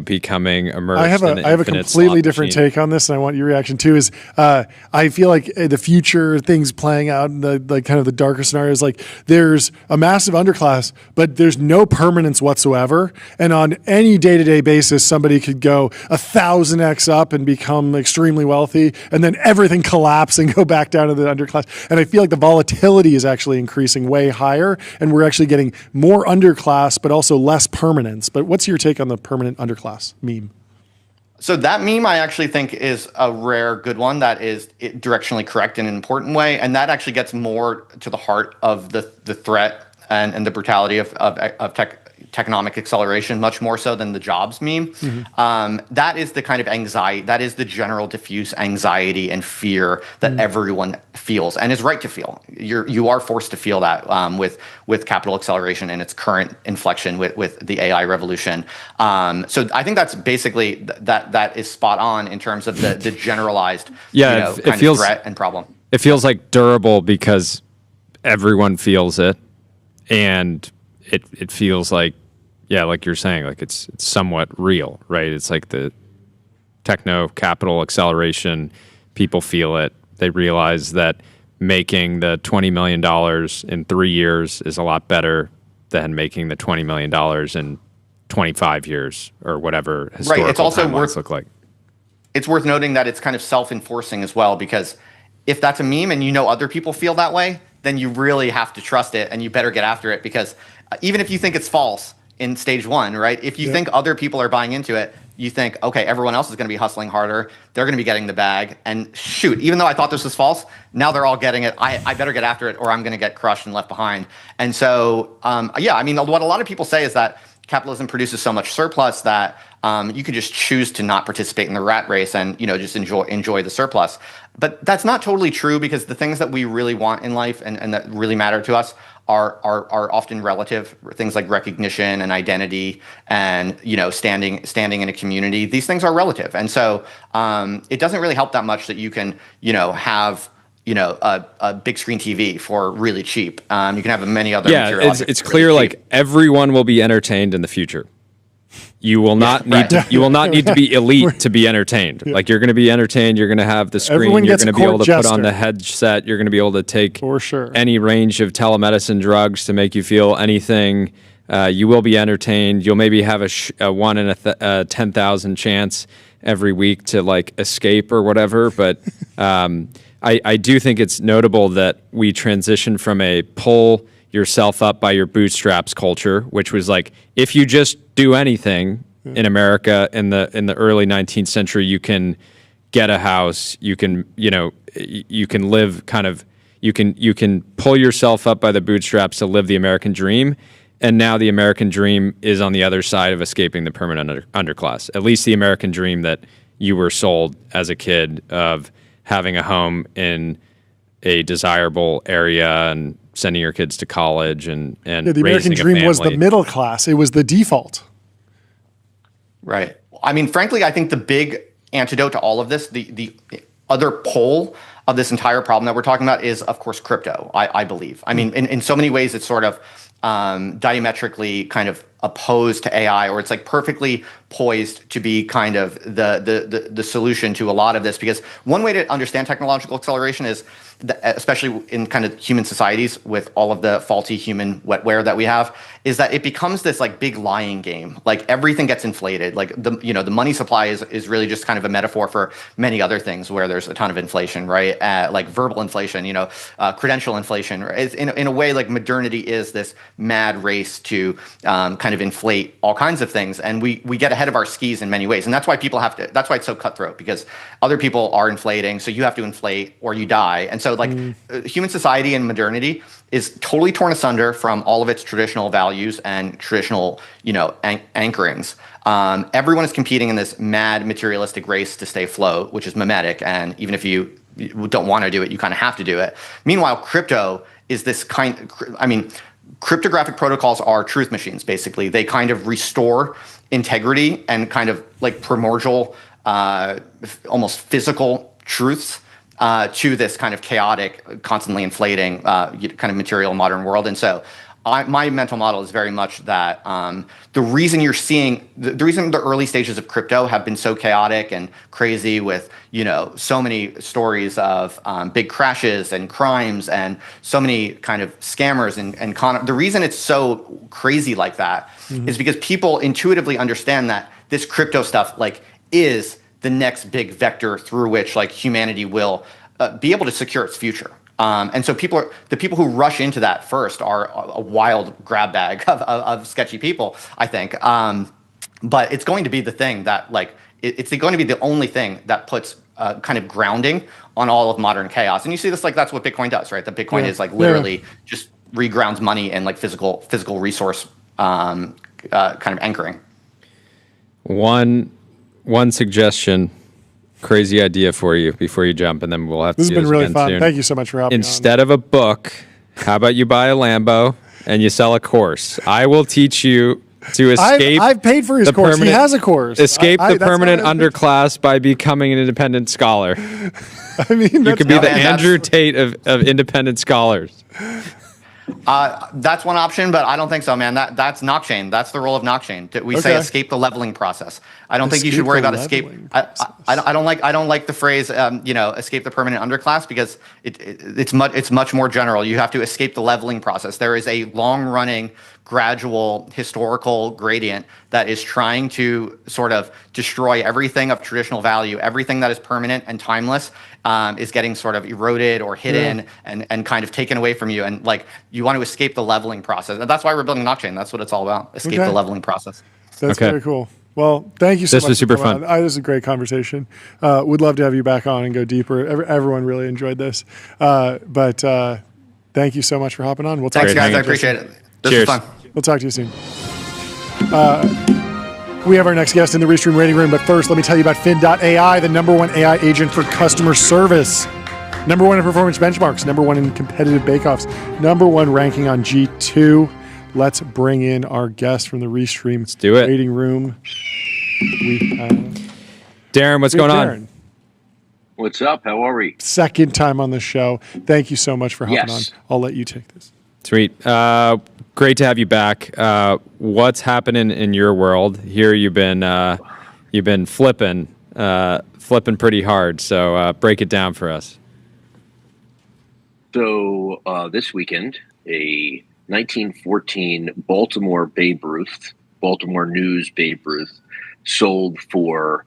becoming immersed. I have a completely different take on this, and I want your reaction too. Is I feel like the future things playing out in the kind of the darker scenarios, like there's a massive underclass, but there's no permanence whatsoever, and on any day-to-day basis, somebody could go 1,000x up and become extremely wealthy, and then everything collapse and go back down to the underclass. And I feel like the volatility is actually increasing way higher, and we're actually getting more underclass, but also less permanence. But what's your take on the permanent underclass meme? So that meme I actually think is a rare good one that is directionally correct in an important way, and that actually gets more to the heart of the threat and the brutality of economic acceleration, much more so than the jobs meme. Mm-hmm. That is the kind of anxiety, that is the general diffuse anxiety and fear that everyone feels and is right to feel. You are forced to feel that with capital acceleration and its current inflection with the AI revolution. So I think that's basically that is spot on in terms of the generalized kind of threat and problem. It feels like durable because everyone feels it, and it feels like, like you're saying, like it's somewhat real, right? It's like the techno capital acceleration. People feel it. They realize that making the $20 million in 3 years is a lot better than making the $20 million in 25 years or whatever historical right. It's also timelines look like. It's worth noting that it's kind of self-enforcing as well, because if that's a meme and other people feel that way, then you really have to trust it and you better get after it, because even if you think it's false in stage one, right? If you think other people are buying into it, you think, okay, everyone else is going to be hustling harder. They're going to be getting the bag. And shoot, even though I thought this was false, now they're all getting it. I better get after it or I'm going to get crushed and left behind. And so, what a lot of people say is that capitalism produces so much surplus that you could just choose to not participate in the rat race and just enjoy the surplus. But that's not totally true, because the things that we really want in life and that really matter to us are often relative. Things like recognition and identity and standing in a community. These things are relative, and so it doesn't really help that much that you can have a big screen TV for really cheap. You can have many other Yeah, material it's objects clear really like cheap. everyone will be entertained in the future. You will not need right. to, you will not need to be elite to be entertained. Like you're going to be entertained. You're going to have the screen. Everyone You're gets going to a be able to court put on the jester. headset. You're going to be able to take For sure. any range of telemedicine drugs to make you feel anything. You will be entertained. You'll maybe have a 1 in a 10,000 chance every week to like escape or whatever. But I do think it's notable that we transitioned from a pull yourself up by your bootstraps culture, which was like, if you just do anything in America in the early 19th century, you can get a house, you can live kind of, you can pull yourself up by the bootstraps to live the American dream. And now the American dream is on the other side of escaping the permanent underclass. At least the American dream that you were sold as a kid of having a home in a desirable area and sending your kids to college and the raising American a dream was the family. middle class. It was the default. Right. I mean, frankly, I think the big antidote to all of this, the other pole of this entire problem that we're talking about is, of course, crypto, I believe. I mean, in so many ways, it's sort of diametrically kind of opposed to AI, or it's like perfectly poised to be kind of the solution to a lot of this. Because one way to understand technological acceleration is, especially in kind of human societies with all of the faulty human wetware that we have, is that it becomes this like big lying game. Like everything gets inflated. Like the money supply is really just kind of a metaphor for many other things where there's a ton of inflation, right? Like verbal inflation, credential inflation. It's in a way, like modernity is this mad race to kind of inflate all kinds of things, and we get ahead of our skis in many ways, and that's why people have to. That's why it's so cutthroat, because other people are inflating, so you have to inflate or you die. And so human society and modernity is totally torn asunder from all of its traditional values and traditional anchorings. Everyone is competing in this mad materialistic race to stay afloat, which is mimetic, and even if you don't want to do it, you kind of have to do it. Meanwhile, crypto is this cryptographic protocols are truth machines, basically. They kind of restore integrity and kind of like primordial, almost physical truths to this kind of chaotic, constantly inflating kind of material modern world. And so my mental model is very much that the reason you're seeing, the reason the early stages of crypto have been so chaotic and crazy with, so many stories of big crashes and crimes and so many kind of scammers and the reason it's so crazy like that is because people intuitively understand that this crypto stuff is the next big vector through which humanity will be able to secure its future. And so the people who rush into that first are a wild grab bag of sketchy people, I think. But it's going to be the thing that it's going to be the only thing that puts kind of grounding on all of modern chaos. And you see this, that's what Bitcoin does, right? That Bitcoin is literally just regrounds money and physical resource kind of anchoring. One suggestion, crazy idea for you before you jump, and then we'll have to This do has been really again fun. soon. Thank you so much for helping. Instead of a book, how about you buy a Lambo and you sell a course? I will teach you to escape. I've paid for his the course. He permanent- has a course. Escape the that's permanent not- underclass by becoming an independent scholar. I mean, You could be not the bad. Andrew Tate of independent scholars. That's one option, but I don't think so, man. That's Blockchain. That's the role of Blockchain. We say Okay. escape the leveling process. I don't think you should Escape worry the about escape. leveling I don't like the phrase escape the permanent underclass, because it's much more general. You have to escape the leveling process. There is a long running, gradual historical gradient that is trying to sort of destroy everything of traditional value. Everything that is permanent and timeless is getting sort of eroded or hidden and kind of taken away from you. And you want to escape the leveling process. And that's why we're building Blockchain. That's what it's all about. Escape the leveling process. That's Okay. very cool. Well, thank you so much. This was super for coming fun. on. This is a great conversation. Would love to have you back on and go deeper. Everyone really enjoyed this. But thank you so much for hopping on. We'll talk Thanks, to you guys. I soon. appreciate it. This Cheers. was fun. We'll talk to you soon. We have our next guest in the Restream Rating Room, but first, let me tell you about Fin.ai, the #1 AI agent for customer service. #1 in performance benchmarks, #1 in competitive bake-offs, #1 ranking on G2. Let's bring in our guest from the Restream do it. Rating Room. We have Darren, what's going on? Darren. What's up? How are we? Second time on the show. Thank you so much for hopping Yes. on. I'll let you take this. Sweet. Great to have you back. What's happening in your world? Here you've been flipping pretty hard. So break it down for us. So this weekend, a 1914 Baltimore Babe Ruth, Baltimore News Babe Ruth, sold for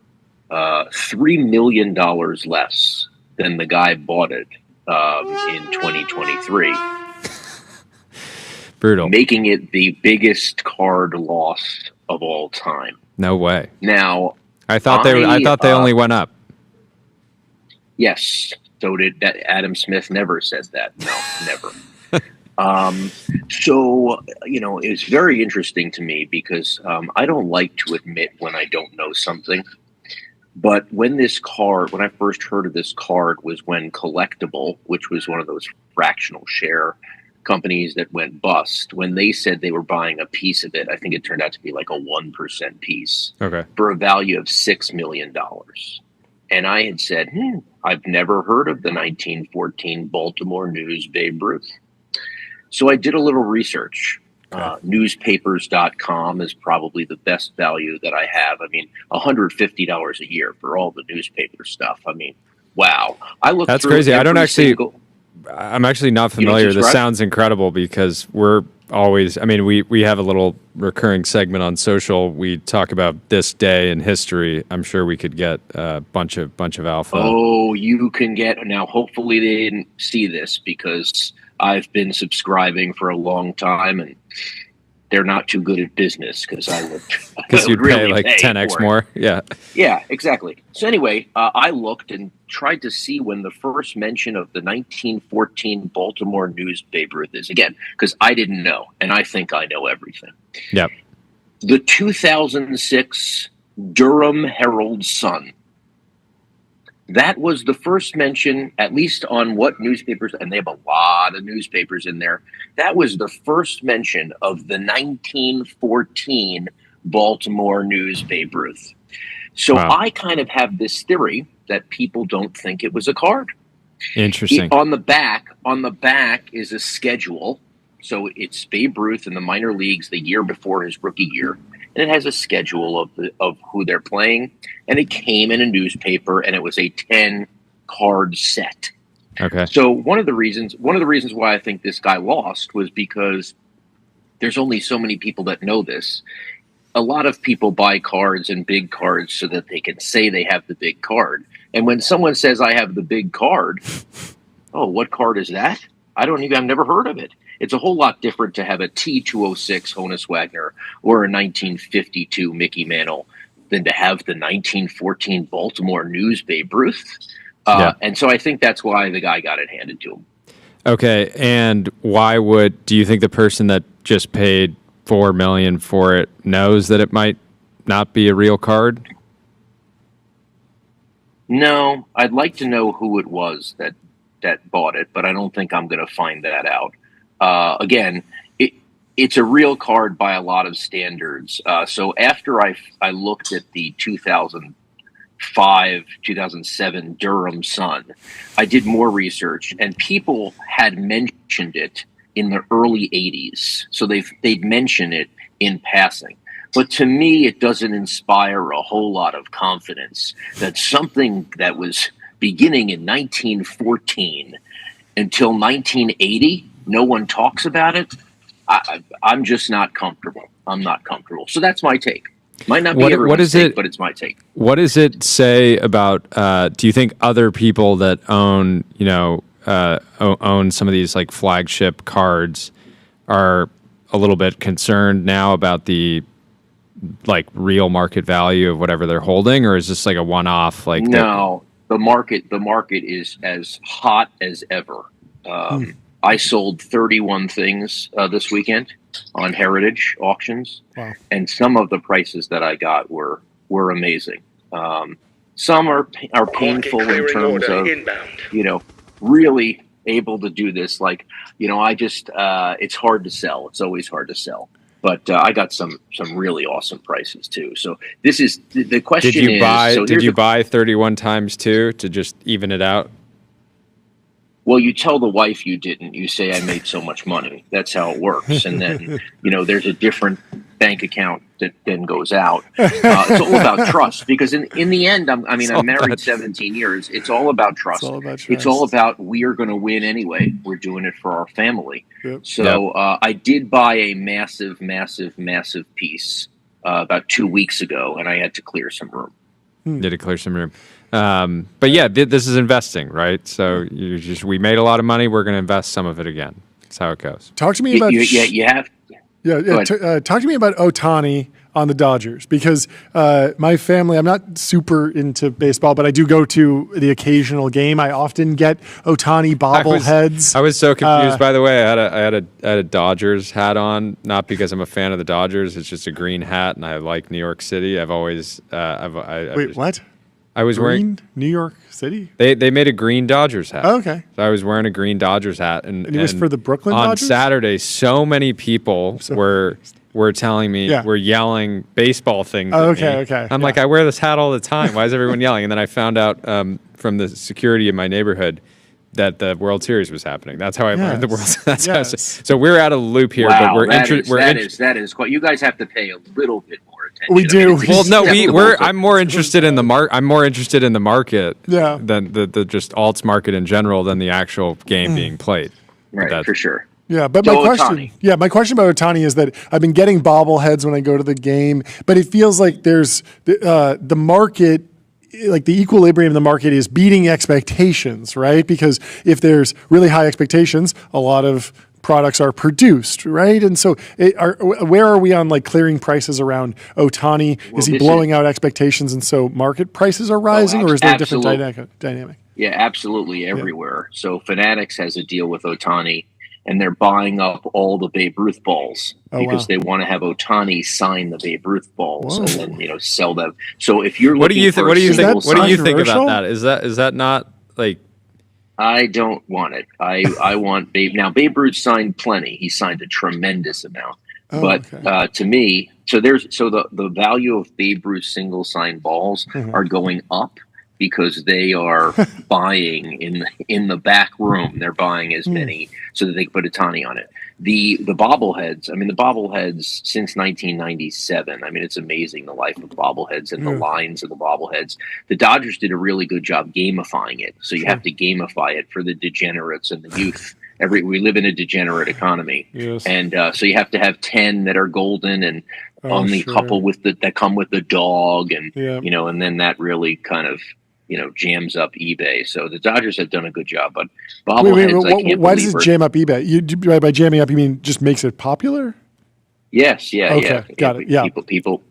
$3 million less than the guy bought it in 2023. Brutal. Making it the biggest card loss of all time. No way. Now, I thought they only went up. Yes. So did that. Adam Smith never said that. No, never. So, it's very interesting to me because I don't like to admit when I don't know something. But when I first heard of this card was when Collectible, which was one of those fractional share companies that went bust, when they said they were buying a piece of it, I think it turned out to be like a 1% piece for a value of $6 million. And I had said, I've never heard of the 1914 Baltimore News Babe Ruth. So I did a little research. Newspapers.com is probably the best value that I have. I mean, $150 a year for all the newspaper stuff. I mean, wow. That's crazy. I'm actually not familiar. This sounds incredible because we're always, we have a little recurring segment on social. We talk about this day in history. I'm sure we could get a bunch of alpha. Oh, you can get, now hopefully they didn't see this because I've been subscribing for a long time and they're not too good at business because because you'd pay like 10x more. Yeah, exactly. So anyway, I looked and tried to see when the first mention of the 1914 Baltimore News Babe Ruth is, again, because I didn't know, and I think I know everything. Yep. The 2006 Durham Herald-Sun. That was the first mention, at least on what newspapers, and they have a lot of newspapers in there. That was the first mention of the 1914 Baltimore News Babe Ruth. So I kind of have this theory that people don't think it was a card. Interesting. On the back is a schedule. So it's Babe Ruth in the minor leagues the year before his rookie year. And it has a schedule of who they're playing. And it came in a newspaper, and it was a 10-card set. Okay. So one of the reasons why I think this guy lost was because there's only so many people that know this. A lot of people buy cards and big cards so that they can say they have the big card. And when someone says, I have the big card, oh, what card is that? I've never heard of it. It's a whole lot different to have a T206 Honus Wagner or a 1952 Mickey Mantle than to have the 1914 Baltimore News Babe Ruth. And so I think that's why the guy got it handed to him. Okay. And do you think the person that just paid $4 million for it knows that it might not be a real card? No, I'd like to know who it was that bought it, but I don't think I'm going to find that out. Again, it's a real card by a lot of standards. So after I looked at the 2005, 2007 Durham Sun, I did more research, and people had mentioned it in the early 80s. So they'd mention it in passing. But to me, it doesn't inspire a whole lot of confidence that something that was beginning in 1914 until 1980, no one talks about it. I'm just not comfortable. I'm not comfortable. So that's my take. Might not be everyone's take, but it's my take. What does it say about, do you think other people that own, own some of these like flagship cards are a little bit concerned now about the like real market value of whatever they're holding, or is this like a one-off? Like no, the market is as hot as ever. I sold 31 things this weekend on Heritage auctions, and some of the prices that I got were amazing. Some are painful in terms of really able to do this. Like it's hard to sell. It's always hard to sell. But I got some really awesome prices too. So this is the question. Did you buy 31 times 2 to just even it out? Well, you tell the wife you didn't. You say, I made so much money. That's how it works. And then, there's a different bank account that then goes out. It's all about trust, because in the end, I'm married 17 years. It's all about trust. It's all about we are going to win anyway. We're doing it for our family. Yep. So I did buy a massive, massive, massive piece about 2 weeks ago, and I had to clear some room. Did to clear some room. But yeah, this is investing, right? So we made a lot of money. We're going to invest some of it again. That's how it goes. Talk to me about you have. Talk to me about Ohtani on the Dodgers, because my family, I'm not super into baseball, but I do go to the occasional game. I often get Ohtani bobbleheads. I was so confused. By the way, I had a Dodgers hat on, not because I'm a fan of the Dodgers. It's just a green hat, and I like New York City. I've always what? I was wearing New York City. They made a green Dodgers hat. Oh, okay. So I was wearing a green Dodgers hat, and it was for the Brooklyn on Dodgers? Saturday. So many people were telling me, were yelling baseball things. Oh, at me. okay. I'm like, I wear this hat all the time. Why is everyone yelling? And then I found out from the security in my neighborhood that the World Series was happening. That's how I learned the World Series. So we're out of the loop here, wow, but we're that is quite. You guys have to pay a little bit more attention. We do. Well, no, I'm more interested in the I'm more interested in the market than the just alts market in general than the actual game being played. Right, for sure. Yeah, but Joe my question about Ohtani is that I've been getting bobbleheads when I go to the game, but it feels like there's the market, like the equilibrium in the market is beating expectations, right? Because if there's really high expectations, a lot of products are produced, right? And so where are we on like clearing prices around Ohtani? Is he blowing out expectations and so market prices are rising, or is there a different dynamic? Yeah, absolutely everywhere. So Fanatics has a deal with Ohtani, and they're buying up all the Babe Ruth balls because they want to have Ohtani sign the Babe Ruth balls and then sell them. So if you're looking what do you think about that? Is that not like? I don't want it. I want Babe. Now Babe Ruth signed plenty. He signed a tremendous amount. To me, the value of Babe Ruth single sign balls are going up, because they are buying in the back room. They're buying as many so that they can put Ohtani on it. The bobbleheads, the bobbleheads since 1997, it's amazing, the life of bobbleheads and the lines of the bobbleheads. The Dodgers did a really good job gamifying it. So you have to gamify it for the degenerates and the youth. We live in a degenerate economy. Yes. And so you have to have 10 that are golden and only a couple that come with the dog. And, and then that really kind of, jams up eBay. So the Dodgers have done a good job, but bobbleheads, why does it jam up eBay? By jamming up, you mean just makes it popular? Yes. Yeah. Got it. Yeah. People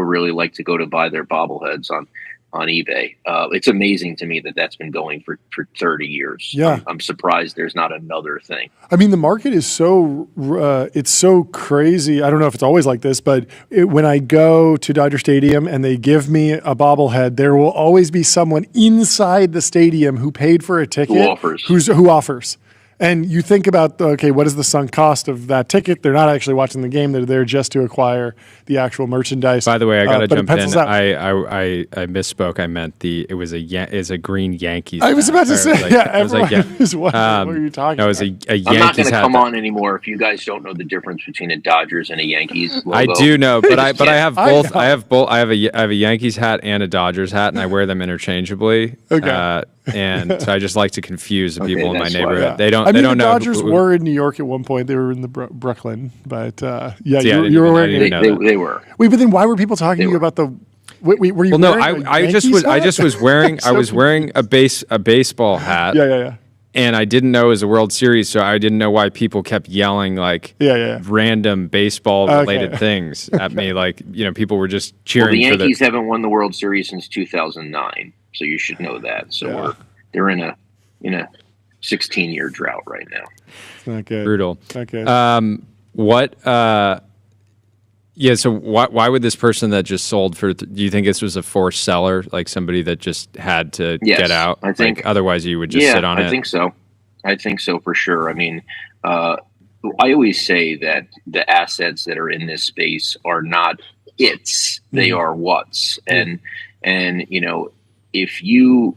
really like to go to buy their bobbleheads on eBay. It's amazing to me that that's been going for 30 years. Yeah. I'm surprised there's not another thing. The market is it's so crazy. I don't know if it's always like this, but when I go to Dodger Stadium and they give me a bobblehead, there will always be someone inside the stadium who paid for a ticket who offers. And you think about, what is the sunk cost of that ticket? They're not actually watching the game. They're there just to acquire the actual merchandise. By the way, I got to jump in. I misspoke. I meant is a green Yankees. I was about to say, everyone was wondering, what are you talking about? No, it was a Yankees I'm not going to come hat. on anymore if you guys don't know the difference between a Dodgers and a Yankees logo. I do know, but I have both. I have both. I have a Yankees hat and a Dodgers hat, and I wear them interchangeably. Okay. And so I just like to confuse the people in my neighborhood. They don't. The know. Dodgers were in New York at one point. They were in the Brooklyn, but you were wearing. They were. Wait, but then why were people talking to you about the? Were you? Well, no, I just was wearing. I was wearing a baseball hat. Yeah. And I didn't know it was a World Series, so I didn't know why people kept yelling random baseball related things at me. Like people were just cheering. Well, the Yankees haven't won the World Series since 2009. So you should know that. So they're in a 16-year drought right now. It's not good. Brutal. Not good. So why would this person that just sold for? Do you think this was a forced seller, like somebody that just had to get out? I think. Otherwise, you would just sit on it. I think so. I think so for sure. I always say that the assets that are in this space are not its, they are what's. And if you,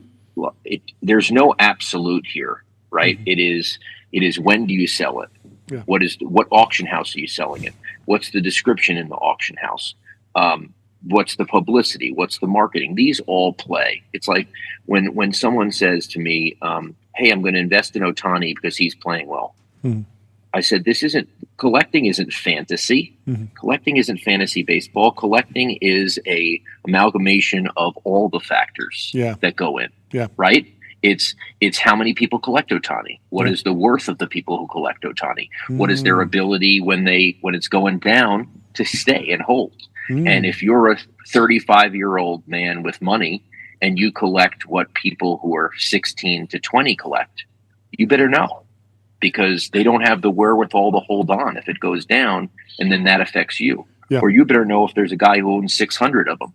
there's no absolute here, right? It is when do you sell it? Yeah. What auction house are you selling it? What's the description in the auction house? What's the publicity? What's the marketing? These all play. It's like when someone says to me, hey, I'm going to invest in Ohtani because he's playing well. I said, collecting isn't fantasy. Collecting isn't fantasy baseball. Collecting is a amalgamation of all the factors that go in, right? It's how many people collect Ohtani. What is the worth of the people who collect Ohtani? What is their ability when it's going down to stay and hold? And if you're a 35-year-old man with money and you collect what people who are 16 to 20 collect, you better know, because they don't have the wherewithal to hold on if it goes down, and then that affects you. Or you better know if there's a guy who owns 600 of them.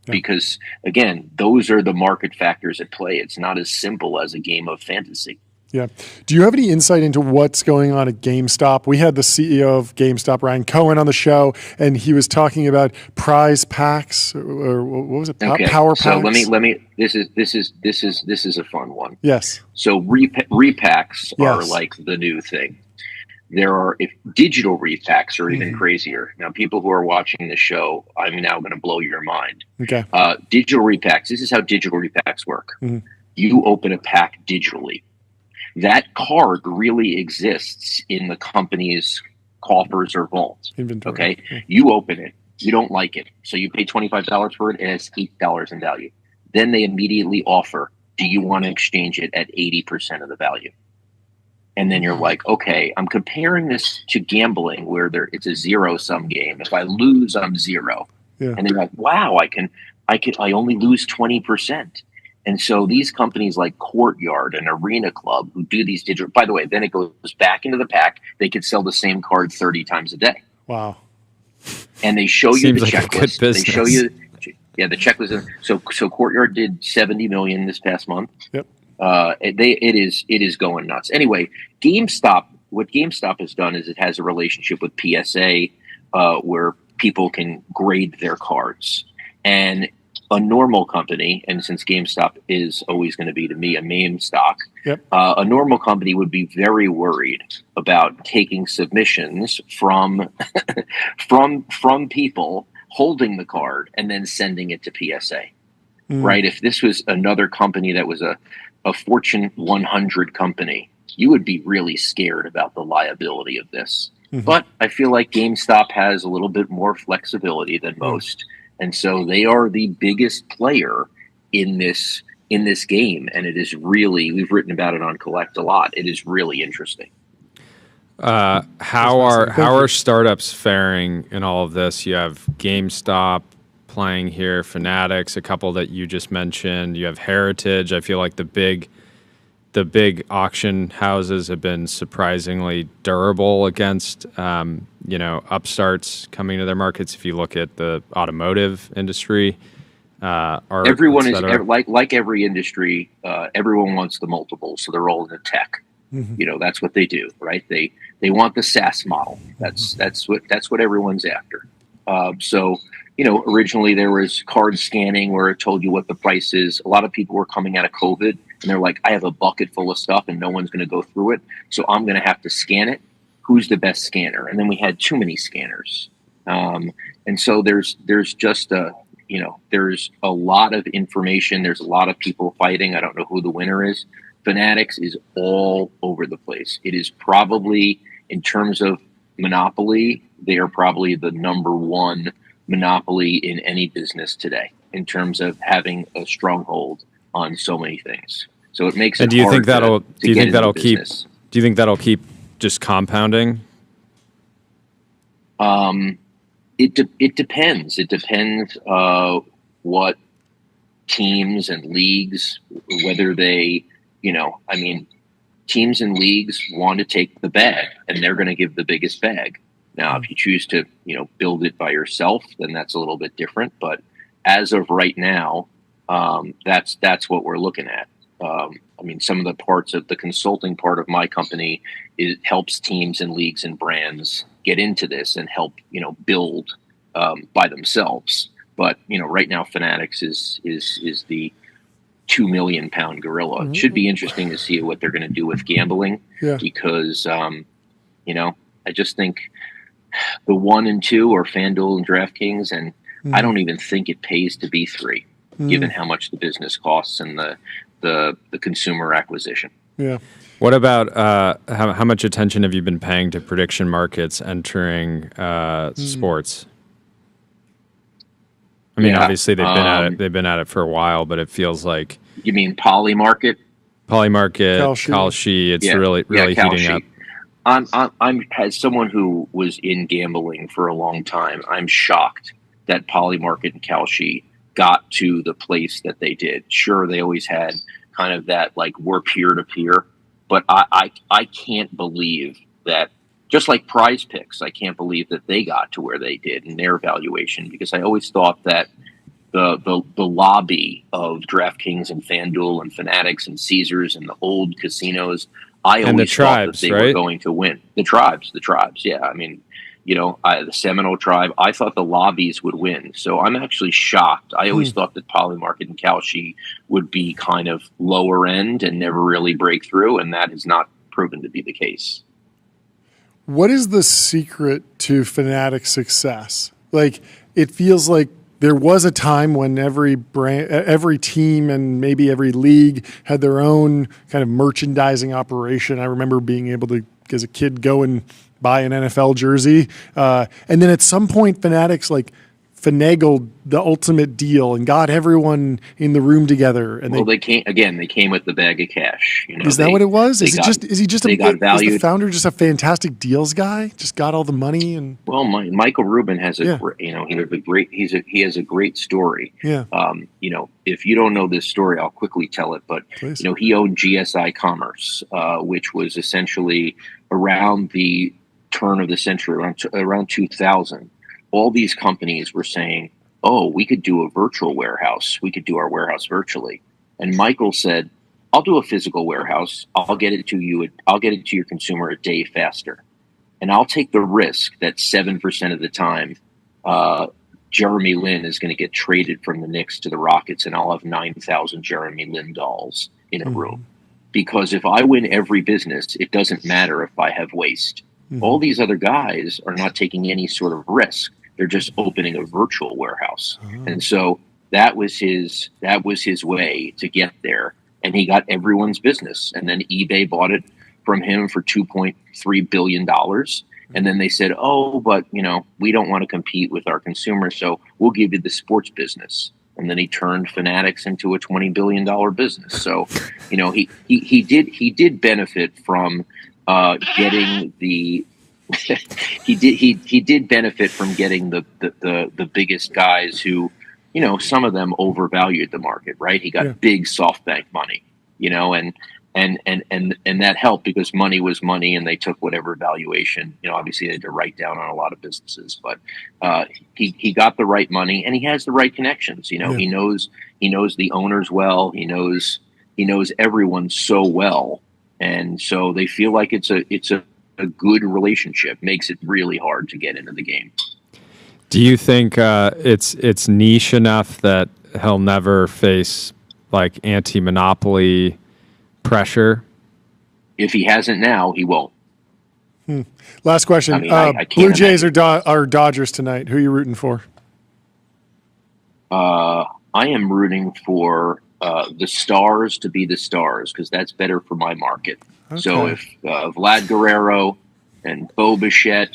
Because, again, those are the market factors at play. It's not as simple as a game of fantasy. Yeah. Do you have any insight into what's going on at GameStop? We had the CEO of GameStop, Ryan Cohen, on the show, and he was talking about prize packs, or what was it? Okay. Power packs. So let me. This is a fun one. Yes. So repacks are like the new thing. There are digital repacks are even crazier. Now, people who are watching the show, I'm now going to blow your mind. Okay. Digital repacks. This is how digital repacks work. You open a pack digitally. That card really exists in the company's coffers or vault. Inventory. Okay. You open it. You don't like it. So you pay $25 for it, and it's $8 in value. Then they immediately offer, do you want to exchange it at 80% of the value? And then you're like, okay, I'm comparing this to gambling where it's a zero-sum game. If I lose, I'm zero. And then you're like, wow, I only lose 20%. And so these companies like Courtyard and Arena Club who do these digital, by the way, then it goes back into the pack. They could sell the same card 30 times a day. Wow. And they show you the Seems like a good checklist. business. They show you, the checklist. So Courtyard did 70 million this past month. Yep. It is going nuts. Anyway, GameStop, what GameStop has done is it has a relationship with PSA where people can grade their cards. And a normal company, and since GameStop is always going to be to me a meme stock, a normal company would be very worried about taking submissions from from people holding the card and then sending it to PSA. Right? If this was another company that was a Fortune 100 company, you would be really scared about the liability of this. But I feel like GameStop has a little bit more flexibility than most. And so they are the biggest player in this game. And it is really, we've written about it on Collect a lot. It is really interesting. How are startups faring in all of this? You have GameStop playing here, Fanatics, a couple that you just mentioned. You have Heritage. I feel like the big auction houses have been surprisingly durable against upstarts coming to their markets. If you look at the automotive industry, everyone is like every industry. Everyone wants the multiples, so they're all in the tech. That's what they do, right? They want the SaaS model. That's what everyone's after. Originally there was card scanning where it told you what the price is. A lot of people were coming out of COVID and they're like, I have a bucket full of stuff and no one's going to go through it. So I'm going to have to scan it. Who's the best scanner? And then we had too many scanners. And so there's just there's a lot of information. There's a lot of people fighting. I don't know who the winner is. Fanatics is all over the place. It is probably, in terms of monopoly, they are probably the number one monopoly in any business today in terms of having a stronghold on so many things. So it makes it do you hard think that'll to do you get think into that'll keep business. do you think that'll keep just compounding? It depends. It depends what teams and leagues, whether they, teams and leagues want to take the bag and they're going to give the biggest bag. Now, if you choose to, build it by yourself, then that's a little bit different. But as of right now, that's what we're looking at. I mean, some of the parts of the consulting part of my company, it helps teams and leagues and brands get into this and help, build by themselves. But, right now Fanatics is the 2 million pound gorilla. It should be interesting to see what they're going to do with gambling because, I just think the 1 and 2 are FanDuel and DraftKings, and I don't even think it pays to be 3, given how much the business costs and the consumer acquisition. Yeah. What about how much attention have you been paying to prediction markets entering sports? I mean, obviously they've been at it. They've been at it for a while, but it feels like you mean Polymarket, Kalshi. It's really heating up. I'm as someone who was in gambling for a long time, I'm shocked that Polymarket and Kalshi got to the place that they did. Sure, they always had kind of that like we're peer to peer, but I can't believe that. Just like Prize Picks, I can't believe that they got to where they did in their valuation, because I always thought that the lobby of DraftKings and FanDuel and Fanatics and Caesars and the old casinos, I always thought that they were going to win. The tribes, yeah. I mean, the Seminole tribe, I thought the lobbies would win. So I'm actually shocked. I always thought that Polymarket and Kalshi would be kind of lower end and never really break through, and that has not proven to be the case. What is the secret to Fanatics' success? Like, it feels like there was a time when every team and maybe every league had their own kind of merchandising operation. I remember being able to, as a kid, go and buy an NFL jersey. And then at some point, Fanatics finagled the ultimate deal and got everyone in the room together. And they came with the bag of cash. Is that what it was? Is the founder just a fantastic deals guy? Just got all the money and. Well, Michael Rubin has he has a great story. Yeah. If you don't know this story, I'll quickly tell it. But please. He owned GSI Commerce, which was essentially around the turn of the century, around 2000. All these companies were saying, oh, we could do a virtual warehouse. We could do our warehouse virtually. And Michael said, I'll do a physical warehouse. I'll get it to you. I'll get it to your consumer a day faster. And I'll take the risk that 7% of the time, Jeremy Lin is going to get traded from the Knicks to the Rockets, and I'll have 9,000 Jeremy Lin dolls in a room. Because if I win every business, it doesn't matter if I have waste. All these other guys are not taking any sort of risk. They're just opening a virtual warehouse. And so that was his way to get there. And he got everyone's business. And then eBay bought it from him for $2.3 billion. And then they said, oh, but we don't want to compete with our consumers, so we'll give you the sports business. And then he turned Fanatics into a $20 billion business. So, he did benefit from getting the he did benefit from getting the biggest guys who, some of them overvalued the market, right? He got big SoftBank money, and that helped because money was money, and they took whatever valuation. Obviously they had to write down on a lot of businesses, but he got the right money, and he has the right connections. He knows the owners well. He knows everyone so well, and so they feel like it's a good relationship. Makes it really hard to get into the game. Do you think it's niche enough that he'll never face like anti-monopoly pressure? If he hasn't now, he won't. Last question. I Blue Jays or Dodgers tonight? Who are you rooting for? I am rooting for the Stars to be the Stars because that's better for my market. Okay. So if Vlad Guerrero and Bo Bichette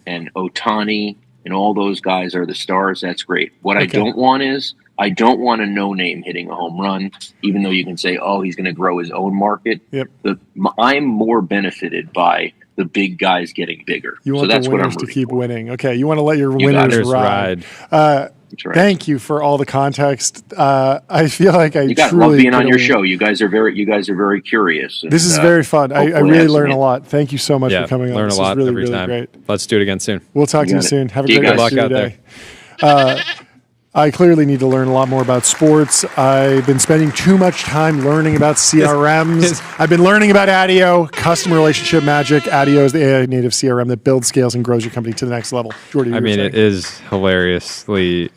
and Ohtani and all those guys are the Stars, that's great. What I don't want is I don't want a no-name hitting a home run, even though you can say, oh, he's going to grow his own market. Yep. I'm more benefited by the big guys getting bigger. You want the winners to keep winning. Okay, you want to let your winners ride. That's right. Thank you for all the context. I feel like I truly love being on your show. You guys are very curious. This is very fun. I really learn a lot. Thank you so much for coming on. Learn a lot really, every really time. Great. Let's do it again soon. We'll talk to you soon. Have a great luck out day. I clearly need to learn a lot more about sports. I've been spending too much time learning about CRMs. I've been learning about ADIO, customer relationship magic. ADIO is the AI native CRM that builds, scales, and grows your company to the next level. Jordy, I mean, it is hilariously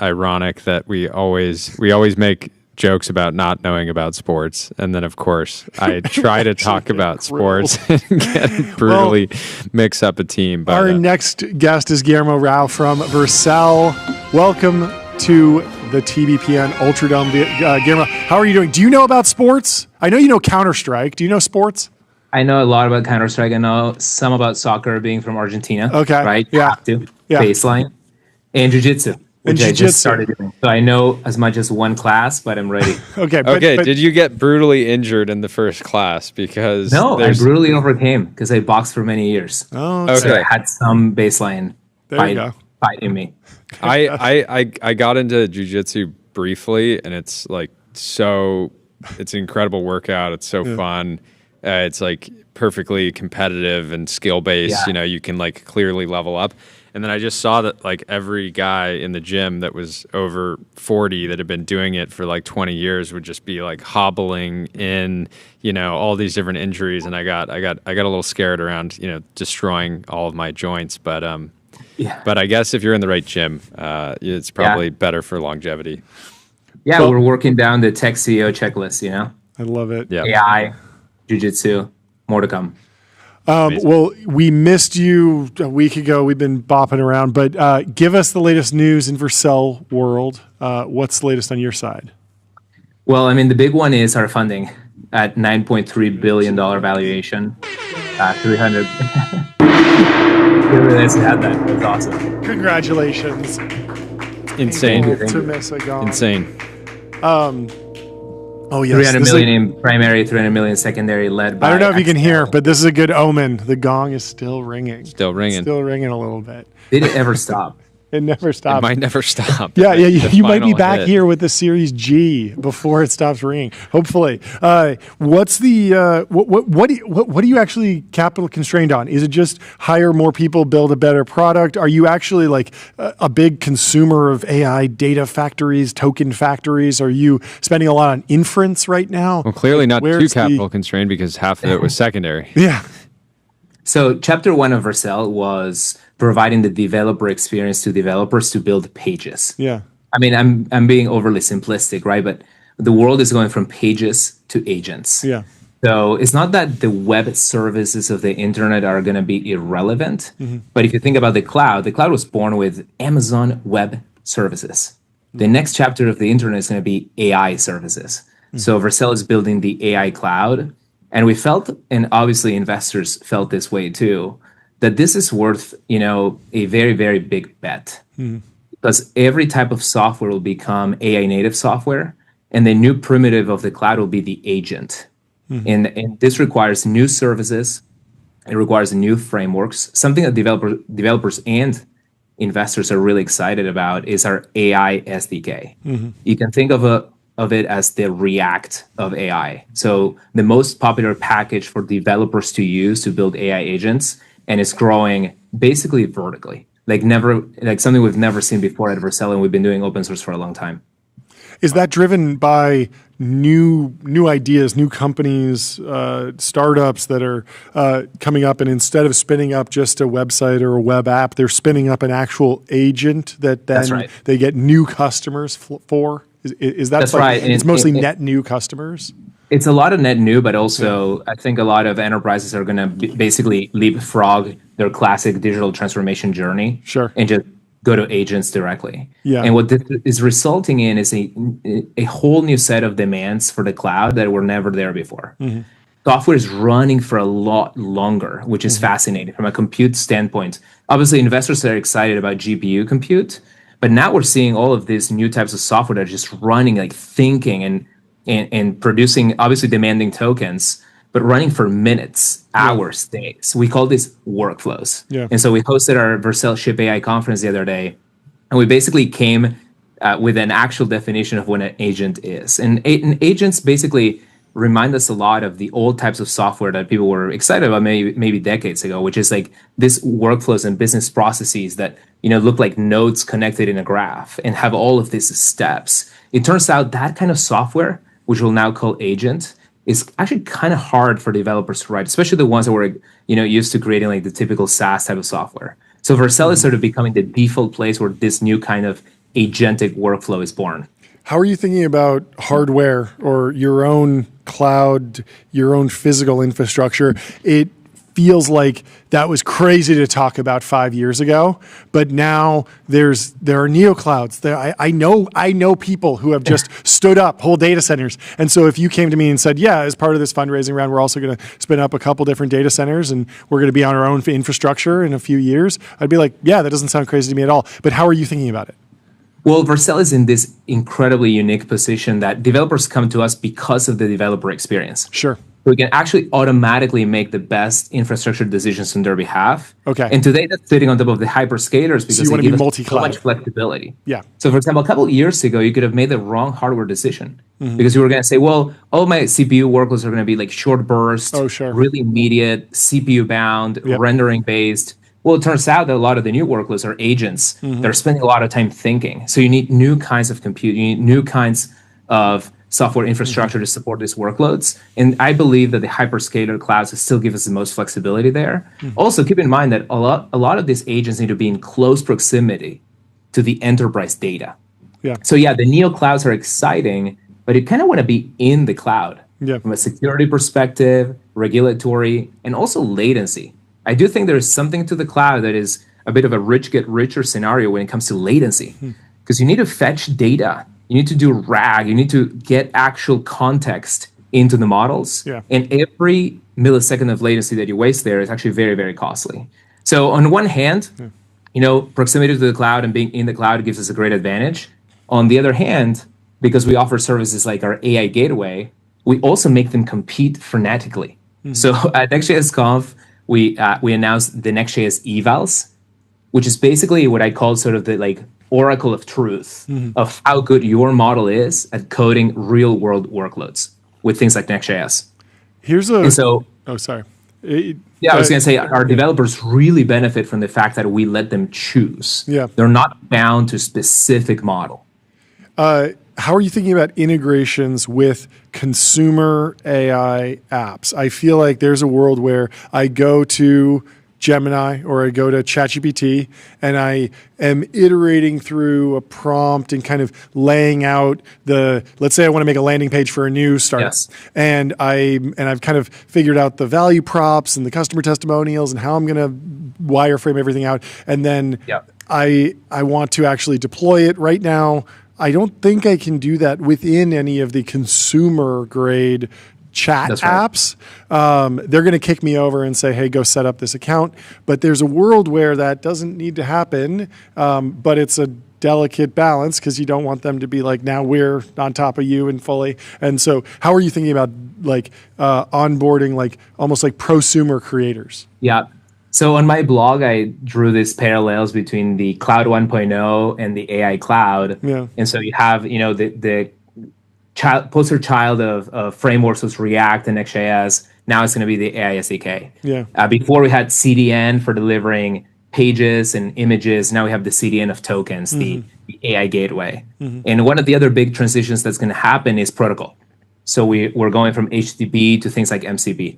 ironic that we always make jokes about not knowing about sports, and then of course I try to talk about sports and get brutally mix up a team. But, our next guest is Guillermo Rauch from Vercel. Welcome to the TBPN Ultra Dome. Guillermo, how are you doing? Do you know about sports? I know you know Counter-Strike. Do you know sports? I know a lot about Counter-Strike. I know some about soccer, being from Argentina. Okay. Right? Yeah. Have to. Yeah. Baseline. And jiu-jitsu. Which I jiu-jitsu. just started doing. So I know as much as one class, but I'm ready. Okay. but did you get brutally injured in the first class? Because No, I brutally overcame because I boxed for many years. Oh, okay. So I had some baseline There you go. fight in me. I got into jiu-jitsu briefly, and it's like it's an incredible workout. It's so fun. It's like perfectly competitive and skill-based. Yeah. You know, you can like clearly level up. And then I just saw that like every guy in the gym that was over 40 that had been doing it for like 20 years would just be like hobbling in, you know, all these different injuries. And I got a little scared around, you know, destroying all of my joints. But I guess if you're in the right gym, it's probably better for longevity. Yeah, we're working down the tech CEO checklist, you know? I love it. Yeah. AI, jiu-jitsu, more to come. Well, we missed you a week ago. We've been bopping around, but give us the latest news in Vercel world. What's the latest on your side? Well, I mean, the big one is our funding at $9.3 billion valuation. 300. You realize we had that. That's awesome. Congratulations. Insane. Painful to miss a gong. Insane. Oh, yes. 300 million in primary, 300 million secondary, led by. I don't know if you can hear, but this is a good omen. The gong is still ringing. Still ringing. Still ringing a little bit. Did it ever stop? It never It stops. might never stop. Yeah, The you might be final back hit. here with the Series G before it stops ringing. Hopefully. What's the what are you actually capital constrained on? Is it just hire more people, build a better product? Are you actually like a big consumer of AI data factories, token factories? Are you spending a lot on inference right now? Well, clearly not too Where's capital constrained because half of it was secondary. Yeah. So chapter 1 of Vercel was providing the developer experience to developers to build pages. Yeah. I mean, I'm being overly simplistic, right? But the world is going from pages to agents. Yeah. So it's not that the web services of the internet are going to be irrelevant, but if you think about the cloud was born with Amazon Web Services. The next chapter of the internet is going to be AI services. So Vercel is building the AI cloud. And we felt, and obviously investors felt this way too, that this is worth, you know, a very, very big bet. Because every type of software will become AI native software, and the new primitive of the cloud will be the agent. And this requires new services. It requires new frameworks. Something that developers and investors are really excited about is our AI SDK. You can think of it as the React of AI. So the most popular package for developers to use to build AI agents, and it's growing basically vertically, like something we've never seen before at Vercel, and we've been doing open source for a long time. Is that driven by new ideas, new companies, startups that are coming up, and instead of spinning up just a website or a web app, they're spinning up an actual agent that then That's right. they get new customers for? Is that That's like, right. It's mostly net new customers? It's a lot of net new, but also I think a lot of enterprises are going to basically leapfrog their classic digital transformation journey. Sure. And just go to agents directly. Yeah. And what this is resulting in is a whole new set of demands for the cloud that were never there before. Software is running for a lot longer, which is fascinating from a compute standpoint. Obviously, investors are excited about GPU compute, but now we're seeing all of these new types of software that are just running, like thinking and producing, obviously demanding tokens, but running for minutes, hours, days. We call this workflows. Yeah. And so we hosted our Vercel Ship AI conference the other day, and we basically came with an actual definition of what an agent is. And agents basically remind us a lot of the old types of software that people were excited about maybe decades ago, which is like this workflows and business processes that look like nodes connected in a graph and have all of these steps. It turns out that kind of software, which we'll now call agent, is actually kind of hard for developers to write, especially the ones that were used to creating like the typical SaaS type of software. So Vercel is sort of becoming the default place where this new kind of agentic workflow is born. How are you thinking about hardware or your own cloud, your own physical infrastructure? It feels like that was crazy to talk about 5 years ago, but now there are neoclouds. I know people who have just stood up whole data centers. And so if you came to me and said, yeah, as part of this fundraising round, we're also going to spin up a couple different data centers and we're going to be on our own infrastructure in a few years, I'd be like, yeah, that doesn't sound crazy to me at all. But how are you thinking about it? Well, Vercel is in this incredibly unique position that developers come to us because of the developer experience. Sure. We can actually automatically make the best infrastructure decisions on their behalf. Okay. And today that's sitting on top of the hyperscalers because you they give us so multi-cloud. much flexibility. Yeah. So for example, a couple of years ago, you could have made the wrong hardware decision because you were going to say, well, all my CPU workloads are going to be like short burst, really immediate, CPU bound, rendering based. Well, it turns out that a lot of the new workloads are agents. They're spending a lot of time thinking. So you need new kinds of compute. You need new kinds of software infrastructure to support these workloads. And I believe that the hyperscaler clouds still give us the most flexibility there. Also, keep in mind that a lot of these agents need to be in close proximity to the enterprise data. Yeah. So yeah, the neo clouds are exciting, but you kind of want to be in the cloud from a security perspective, regulatory, and also latency. I do think there is something to the cloud that is a bit of a rich get richer scenario when it comes to latency, because you need to fetch data, you need to do RAG, you need to get actual context into the models, and every millisecond of latency that you waste there is actually very, very costly. So on one hand, proximity to the cloud and being in the cloud gives us a great advantage. On the other hand, because we offer services like our AI gateway, we also make them compete frenetically. So at Next.js Conf, we announced the Next.js evals, which is basically what I call sort of the like oracle of truth of how good your model is at coding real world workloads with things like Next.js. I was going to say our developers really benefit from the fact that we let them choose. Yeah. They're not bound to a specific model. How are you thinking about integrations with consumer AI apps? I feel like there's a world where I go to Gemini or I go to ChatGPT and I am iterating through a prompt and kind of laying out let's say I want to make a landing page for a new startup. And I've kind of figured out the value props and the customer testimonials and how I'm going to wireframe everything out. And then I want to actually deploy it right now. I don't think I can do that within any of the consumer grade chat apps. They're going to kick me over and say, hey, go set up this account. But there's a world where that doesn't need to happen, but it's a delicate balance because you don't want them to be like, now we're on top of you and fully. And so how are you thinking about like onboarding like almost like prosumer creators? Yeah. So on my blog, I drew these parallels between the Cloud 1.0 and the AI cloud. Yeah. And so you have, the poster child of frameworks was React and Next.js. Now it's going to be the AI SDK. Yeah. Before we had CDN for delivering pages and images. Now we have the CDN of tokens, the AI gateway. And one of the other big transitions that's going to happen is protocol. So we're going from HTTP to things like MCP.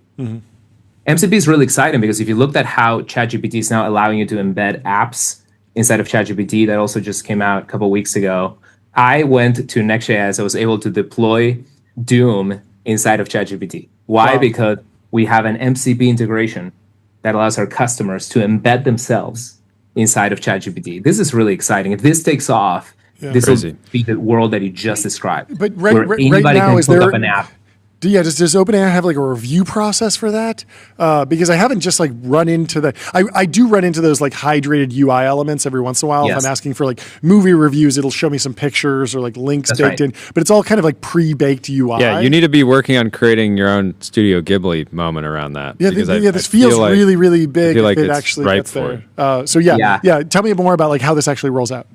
MCP is really exciting because if you looked at how ChatGPT is now allowing you to embed apps inside of ChatGPT, that also just came out a couple of weeks ago. I went to Next.js. I was able to deploy Doom inside of ChatGPT. Why? Wow. Because we have an MCP integration that allows our customers to embed themselves inside of ChatGPT. This is really exciting. If this takes off, this will be the world that you just described. But right now, is there up an app? Does OpenAI have like a review process for that? Because I haven't just like run into that. I do run into those like hydrated UI elements every once in a while. If I'm asking for like movie reviews, it'll show me some pictures or like links baked in. But it's all kind of like pre-baked UI. Yeah, you need to be working on creating your own Studio Ghibli moment around that. Yeah, this feels like, really, really big. Like if it it's actually right gets for there. Yeah. Tell me more about like how this actually rolls out.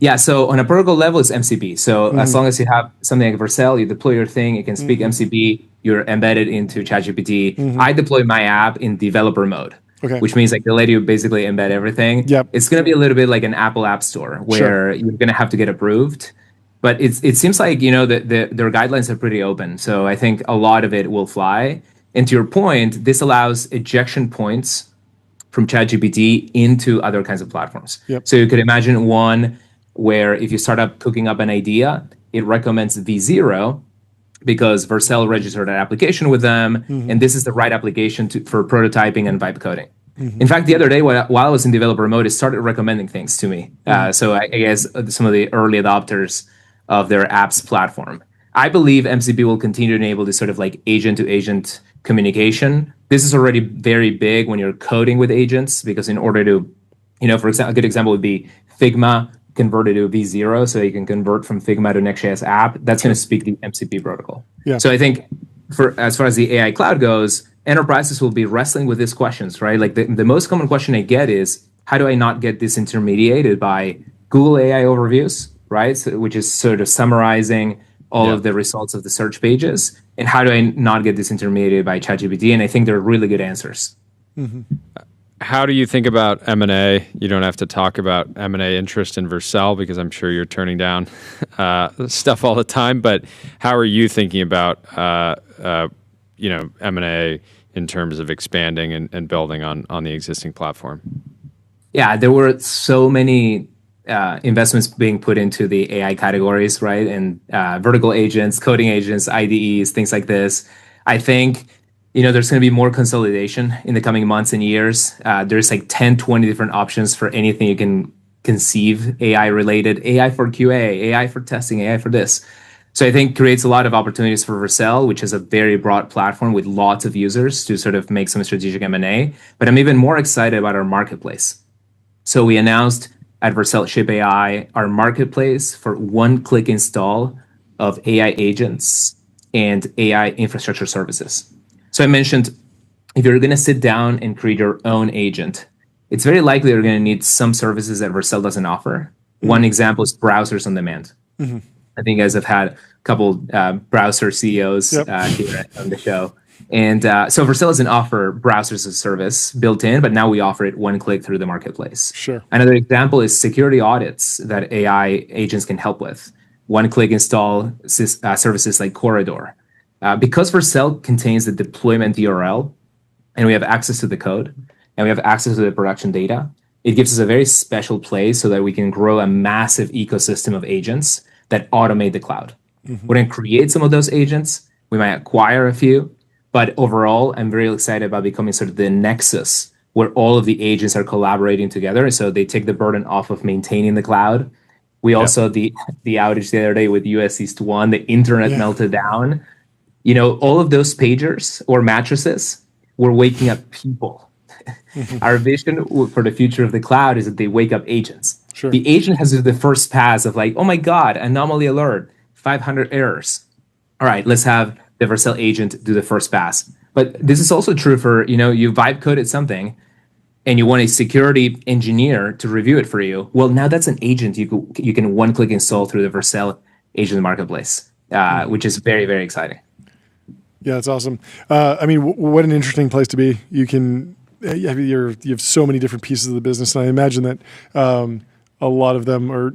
Yeah, so on a protocol level, it's MCP. So as long as you have something like Vercel, you deploy your thing, it can speak MCP, you're embedded into ChatGPT. I deploy my app in developer mode. which means like they let you basically embed everything. Yep. It's going to be a little bit like an Apple App Store where you're going to have to get approved. But it seems like, their guidelines are pretty open. So I think a lot of it will fly. And to your point, this allows ejection points from ChatGPT into other kinds of platforms. Yep. So you could imagine one where if you start up cooking up an idea, it recommends V0 because Vercel registered an application with them. And this is the right application for prototyping and vibe coding. In fact, the other day while I was in developer mode, it started recommending things to me. So I guess some of the early adopters of their apps platform. I believe MCP will continue to enable this sort of like agent-to-agent communication. This is already very big when you're coding with agents, because in order to, for example, a good example would be Figma converted to V0, so you can convert from Figma to Next.js app. That's going to speak the MCP protocol. Yeah. So I think as far as the AI cloud goes, enterprises will be wrestling with these questions, right? Like the most common question I get is, how do I not get disintermediated by Google AI overviews, right? So, which is sort of summarizing all of the results of the search pages. And how do I not get disintermediated by ChatGPT? And I think they're really good answers. How do you think about M&A? You don't have to talk about M&A interest in Vercel because I'm sure you're turning down stuff all the time. But how are you thinking about M&A in terms of expanding and building on the existing platform? Yeah, there were so many investments being put into the AI categories, right? And vertical agents, coding agents, IDEs, things like this. I think, there's going to be more consolidation in the coming months and years. There's like 10, 20 different options for anything you can conceive AI related, AI for QA, AI for testing, AI for this. So I think creates a lot of opportunities for Vercel, which is a very broad platform with lots of users to sort of make some strategic M&A. But I'm even more excited about our marketplace. So we announced at Vercel Ship AI, our marketplace for one-click install of AI agents and AI infrastructure services. So I mentioned, if you're going to sit down and create your own agent, it's very likely you're going to need some services that Vercel doesn't offer. One example is browsers on demand. I think you guys have had a couple browser CEOs here on the show. And so Vercel doesn't offer browsers as a service built in, but now we offer it one click through the marketplace. Sure. Another example is security audits that AI agents can help with. One click install services like Corridor. Because Vercel contains the deployment URL, and we have access to the code, and we have access to the production data, it gives us a very special place so that we can grow a massive ecosystem of agents that automate the cloud. We're going to create some of those agents. We might acquire a few. But overall, I'm very excited about becoming sort of the nexus where all of the agents are collaborating together. So they take the burden off of maintaining the cloud. We also, the outage the other day with US East 1, the internet melted down. All of those pagers or mattresses were waking up people. Our vision for the future of the cloud is that they wake up agents. Sure. The agent has to do the first pass of like, oh my God, anomaly alert, 500 errors. All right, let's have the Vercel agent do the first pass. But this is also true for, you vibe coded something and you want a security engineer to review it for you. Well, now that's an agent you can one click install through the Vercel agent marketplace, which is very, very exciting. Yeah, that's awesome. What an interesting place to be. You have so many different pieces of the business, and I imagine that a lot of them are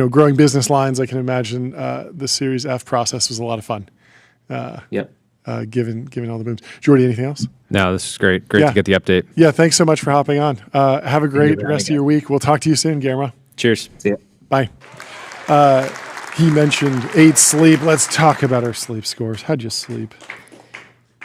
growing business lines. I can imagine the Series F process was a lot of fun. Given all the booms. Jordy, anything else? No, this is great. Great to get the update. Yeah, thanks so much for hopping on. Have a great rest of your week. We'll talk to you soon, Guillermo. Cheers. See ya. Bye. He mentioned 8 sleep. Let's talk about our sleep scores. How'd you sleep?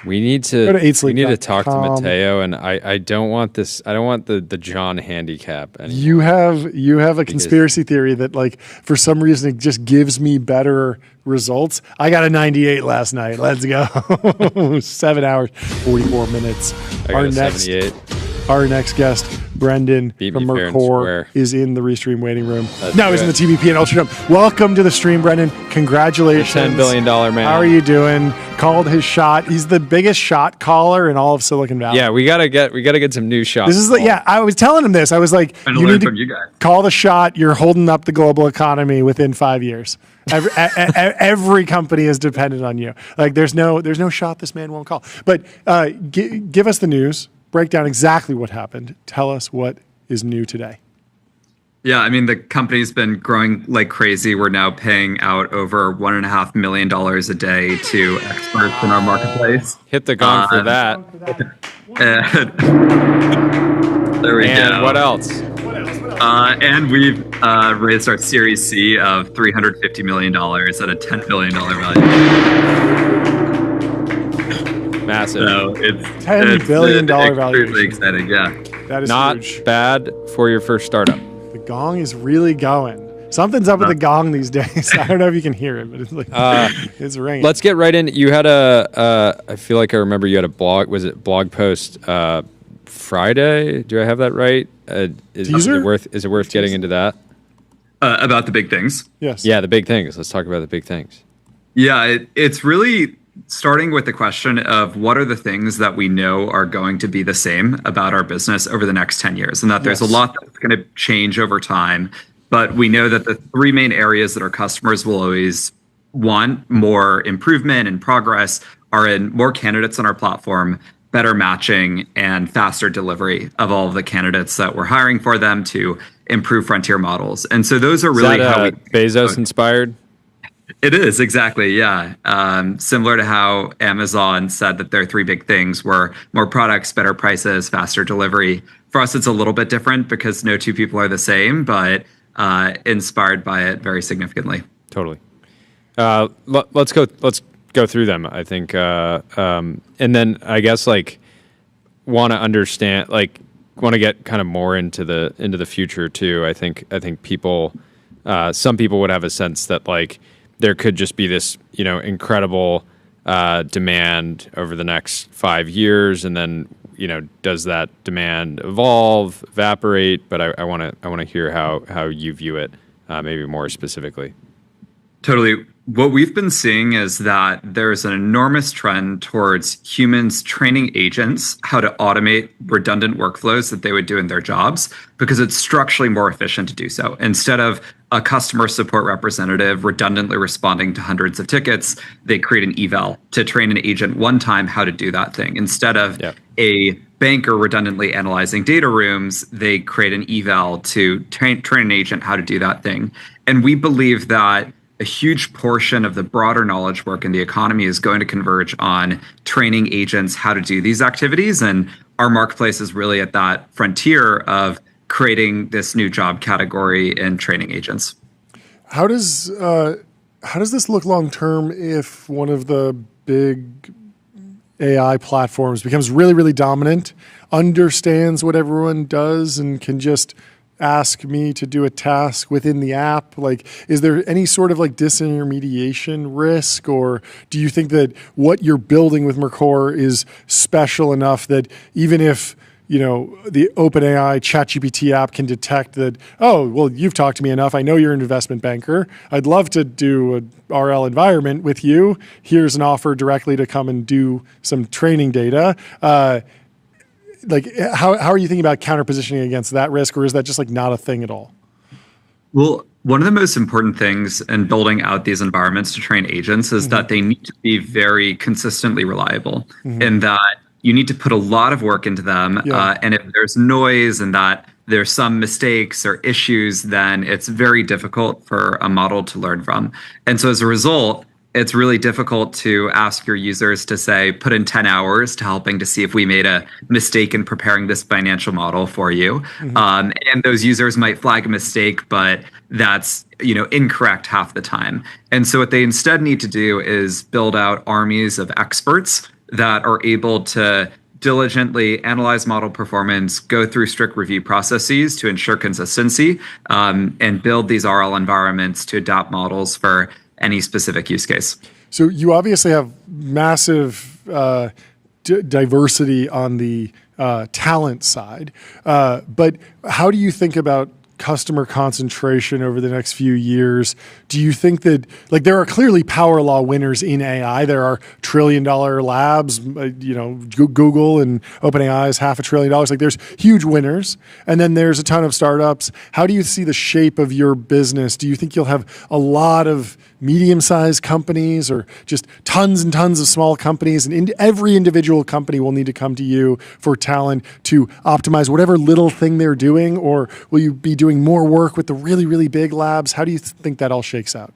We need to talk to Mateo, and I don't want this. I don't want the John handicap anymore. You have a conspiracy theory that, like, for some reason it just gives me better results. I got a 98 last night. Let's go. 7 hours, 44 minutes. I got a 78. Our next guest, Brendan from Mercor, is in the Restream waiting room. He's in the TBPN Ultra Dome. Welcome to the stream, Brendan. Congratulations. The $10 billion man. How are you doing? Called his shot. He's the biggest shot caller in all of Silicon Valley. Yeah, we gotta get some new shots. This is I was telling him this. I was like, you need to call the shot. You're holding up the global economy within 5 years. Every company is dependent on you. Like there's no shot this man won't call. But give us the news. break down exactly what happened. Tell us what is new today. Yeah, I mean, the company's been growing like crazy. We're now paying out over $1.5 million a day to experts in our marketplace. Hit the gong for that. And there we And go. what else? And we've raised our Series C of $350 million at a $10 billion value. Massive. So it's $10 billion extremely valuation. exciting, yeah. That is Not huge. bad for your first startup. The gong is really going. Something's up with the gong these days. I don't know if you can hear it, but it's like it's ringing. Let's get right in. You had I feel like I remember you had a blog. Was it blog post Friday? Do I have that right? Is it worth getting into that? About the big things. Yes. Yeah, the big things. Let's talk about the big things. Yeah, it's really starting with the question of what are the things that we know are going to be the same about our business over the next 10 years, and that there's a lot that's going to change over time. But we know that the three main areas that our customers will always want more improvement and progress are in more candidates on our platform, better matching, and faster delivery of all of the candidates that we're hiring for them to improve frontier models. And so those are really how we Bezos inspired. It is, exactly, yeah. Similar to how Amazon said that their three big things were more products, better prices, faster delivery. For us, it's a little bit different because no two people are the same, but inspired by it very significantly. Totally. Let's go through them. I think, and then I guess want to understand, want to get kind of more into the future too. I think people, some people would have a sense that there could just be this incredible demand over the next 5 years, and then does that demand evolve, evaporate? But I want to hear how you view it, maybe more specifically. Totally. What we've been seeing is that there's an enormous trend towards humans training agents how to automate redundant workflows that they would do in their jobs because it's structurally more efficient to do so. Instead of a customer support representative redundantly responding to hundreds of tickets, they create an eval to train an agent one time how to do that thing. Instead of a banker redundantly analyzing data rooms, they create an eval to train an agent how to do that thing. And we believe that a huge portion of the broader knowledge work in the economy is going to converge on training agents how to do these activities. And our marketplace is really at that frontier of creating this new job category in training agents. How does this look long term if one of the big AI platforms becomes really, really dominant, understands what everyone does, and can just ask me to do a task within the app? Is there any sort of disintermediation risk, or do you think that what you're building with Mercor is special enough that even if the OpenAI ChatGPT app can detect that, oh, well, you've talked to me enough, I know you're an investment banker, I'd love to do a RL environment with you, here's an offer directly to come and do some training data? How are you thinking about counter-positioning against that risk, or is that just not a thing at all? Well, one of the most important things in building out these environments to train agents is that they need to be very consistently reliable, and that you need to put a lot of work into them. And if there's noise and that there's some mistakes or issues, then it's very difficult for a model to learn from. And so as a result, it's really difficult to ask your users to say, put in 10 hours to helping to see if we made a mistake in preparing this financial model for you. And those users might flag a mistake, but that's incorrect half the time. And so what they instead need to do is build out armies of experts that are able to diligently analyze model performance, go through strict review processes to ensure consistency, and build these RL environments to adapt models for any specific use case. So you obviously have massive diversity on the talent side, but how do you think about customer concentration over the next few years? Do you think that there are clearly power law winners in AI? There are $1 trillion labs, Google and OpenAI is $500 billion. There's huge winners, and then there's a ton of startups. How do you see the shape of your business? Do you think you'll have a lot of medium-sized companies or just tons and tons of small companies, and every individual company will need to come to you for talent to optimize whatever little thing they're doing, or will you be doing more work with the really, really big labs? How do you think that all shakes out?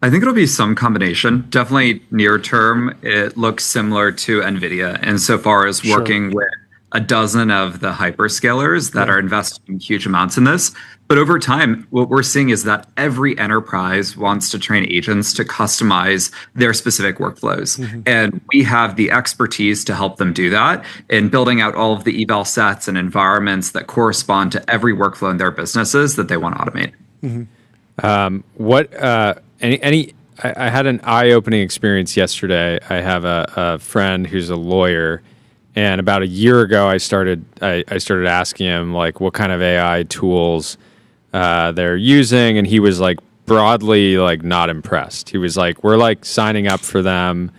I think it'll be some combination. Definitely near term, it looks similar to NVIDIA insofar as working with a dozen of the hyperscalers that are investing huge amounts in this. But over time, what we're seeing is that every enterprise wants to train agents to customize their specific workflows. And we have the expertise to help them do that in building out all of the eval sets and environments that correspond to every workflow in their businesses that they want to automate. I had an eye-opening experience yesterday. I have a friend who's a lawyer, and about a year ago, I started asking him like what kind of AI tools they're using, and he was like broadly like not impressed. He was like, "We're like signing up for them.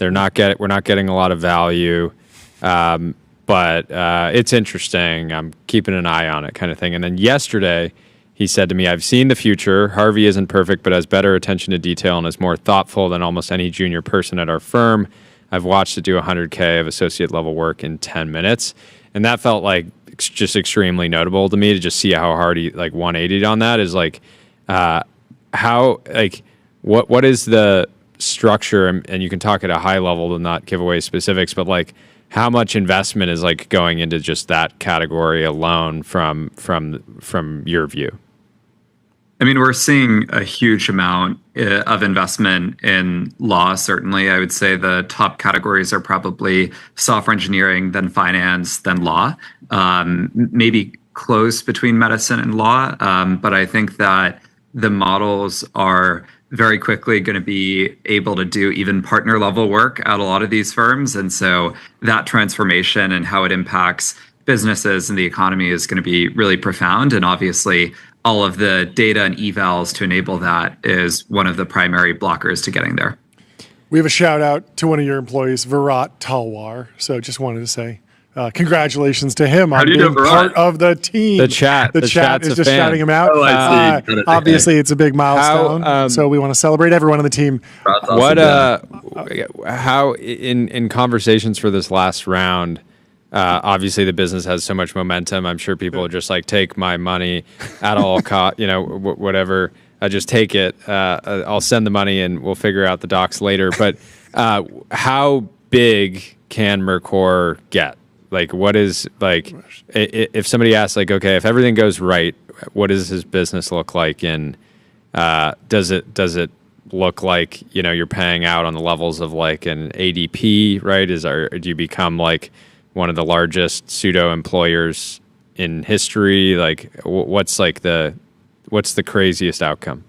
We're not getting a lot of value, but it's interesting. I'm keeping an eye on it," kind of thing. And then yesterday, he said to me, "I've seen the future. Harvey isn't perfect, but has better attention to detail and is more thoughtful than almost any junior person at our firm. I've watched it do 100K of associate level work in 10 minutes." And that felt like just extremely notable to me to just see how hard he like 180'd on that. Is like, how, like, what is the structure? And you can talk at a high level to not give away specifics, but like, how much investment is like going into just that category alone from your view? I mean, we're seeing a huge amount of investment in law, certainly. I would say the top categories are probably software engineering, then finance, then law, maybe close between medicine and law. But I think that the models are very quickly going to be able to do even partner level work at a lot of these firms. And so that transformation and how it impacts businesses and the economy is going to be really profound. And obviously, all of the data and evals to enable that is one of the primary blockers to getting there. We have a shout out to one of your employees, Virat Talwar. So just wanted to say congratulations to him on being part of the team. The chat is just fan. Shouting him out. Oh, I see. Obviously, it's a big milestone. So we want to celebrate everyone on the team. How in conversations for this last round, obviously the business has so much momentum. I'm sure people are just like, take my money at all cost, whatever. I just take it. I'll send the money and we'll figure out the docs later. But how big can Mercor get? Like, what is like, if somebody asks like, okay, if everything goes right, what does his business look like? And does it look like, you're paying out on the levels of like an ADP, right? Do you become like one of the largest pseudo employers in history? Like, what's the craziest outcome?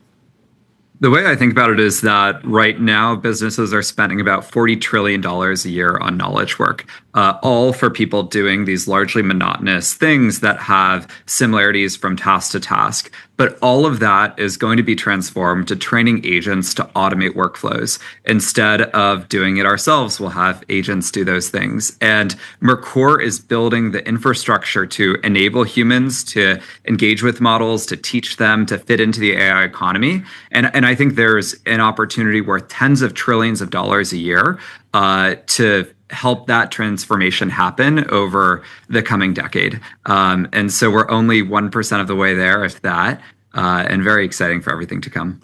The way I think about it is that right now businesses are spending about $40 trillion a year on knowledge work, all for people doing these largely monotonous things that have similarities from task to task. But all of that is going to be transformed to training agents to automate workflows. Instead of doing it ourselves, we'll have agents do those things. And Mercor is building the infrastructure to enable humans to engage with models, to teach them, to fit into the AI economy. And I think there's an opportunity worth tens of trillions of dollars a year to help that transformation happen over the coming decade. And so we're only 1% of the way there, if that, and very exciting for everything to come.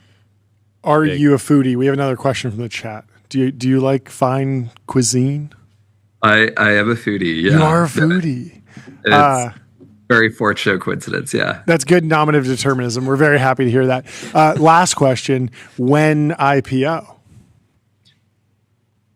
Are you a foodie? We have another question from the chat. Do you like fine cuisine? I am a foodie, yeah. You are a foodie. It's very fortunate coincidence, yeah. That's good nominative determinism. We're very happy to hear that. Last question, when IPO?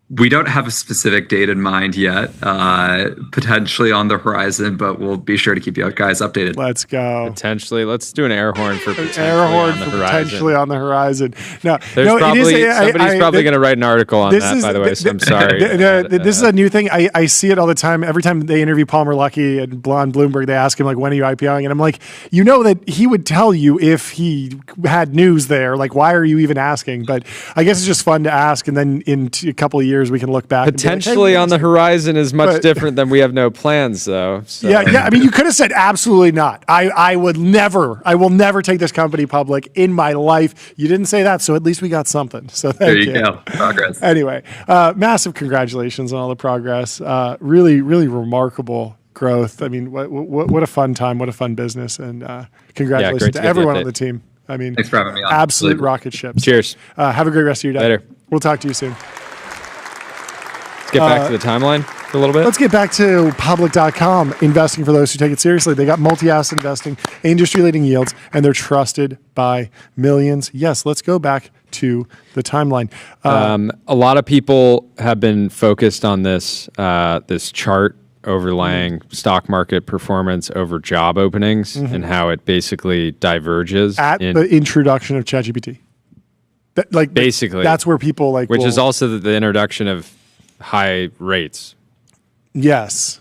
We don't have a specific date in mind yet, potentially on the horizon, but we'll be sure to keep you guys updated. Let's go. Potentially. Let's do an air horn for potentially on the horizon. No, somebody's probably going to write an article on that, by the way, so I'm sorry. This is a new thing. I see it all the time. Every time they interview Palmer Luckey and Blonde Bloomberg, they ask him, like, when are you IPOing? And I'm like, that he would tell you if he had news there. Like, why are you even asking? But I guess it's just fun to ask. And then in a couple of years, years we can look back. Potentially on the horizon is much different than we have no plans, though. So. Yeah. I mean, you could have said absolutely not. I will never take this company public in my life. You didn't say that, so at least we got something. So thank you. There you go. Progress. Anyway, massive congratulations on all the progress. Really, really remarkable growth. I mean, what a fun time. What a fun business. And congratulations to everyone on the team. I mean, thanks for having me on. Absolute rocket ships. Cheers. Have a great rest of your day. Later. We'll talk to you soon. Let's get back to the timeline for a little bit. Let's get back to public.com, investing for those who take it seriously. They got multi-asset investing, industry-leading yields, and they're trusted by millions. Yes, let's go back to the timeline. A lot of people have been focused on this chart overlaying stock market performance over job openings and how it basically diverges at the introduction of ChatGPT. Basically, that's where people which is also the introduction of high rates. Yes.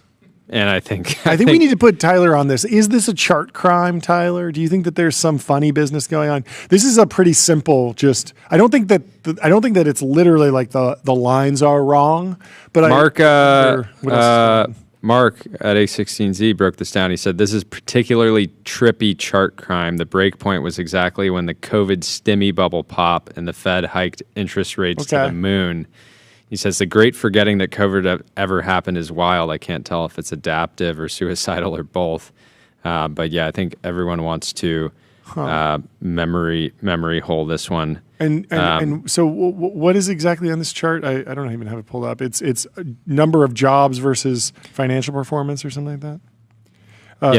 And I think we need to put Tyler on this. Is this a chart crime, Tyler? Do you think that there's some funny business going on? This is a pretty simple. I don't think that it's literally like the lines are wrong. But Mark at A16Z broke this down. He said this is particularly trippy chart crime. The break point was exactly when the COVID stimmy bubble popped and the Fed hiked interest rates to the moon. He says the great forgetting that COVID ever happened is wild. I can't tell if it's adaptive or suicidal or both. But yeah, I think everyone wants to memory hole this one. And so what is exactly on this chart? I don't even have it pulled up. It's number of jobs versus financial performance or something like that.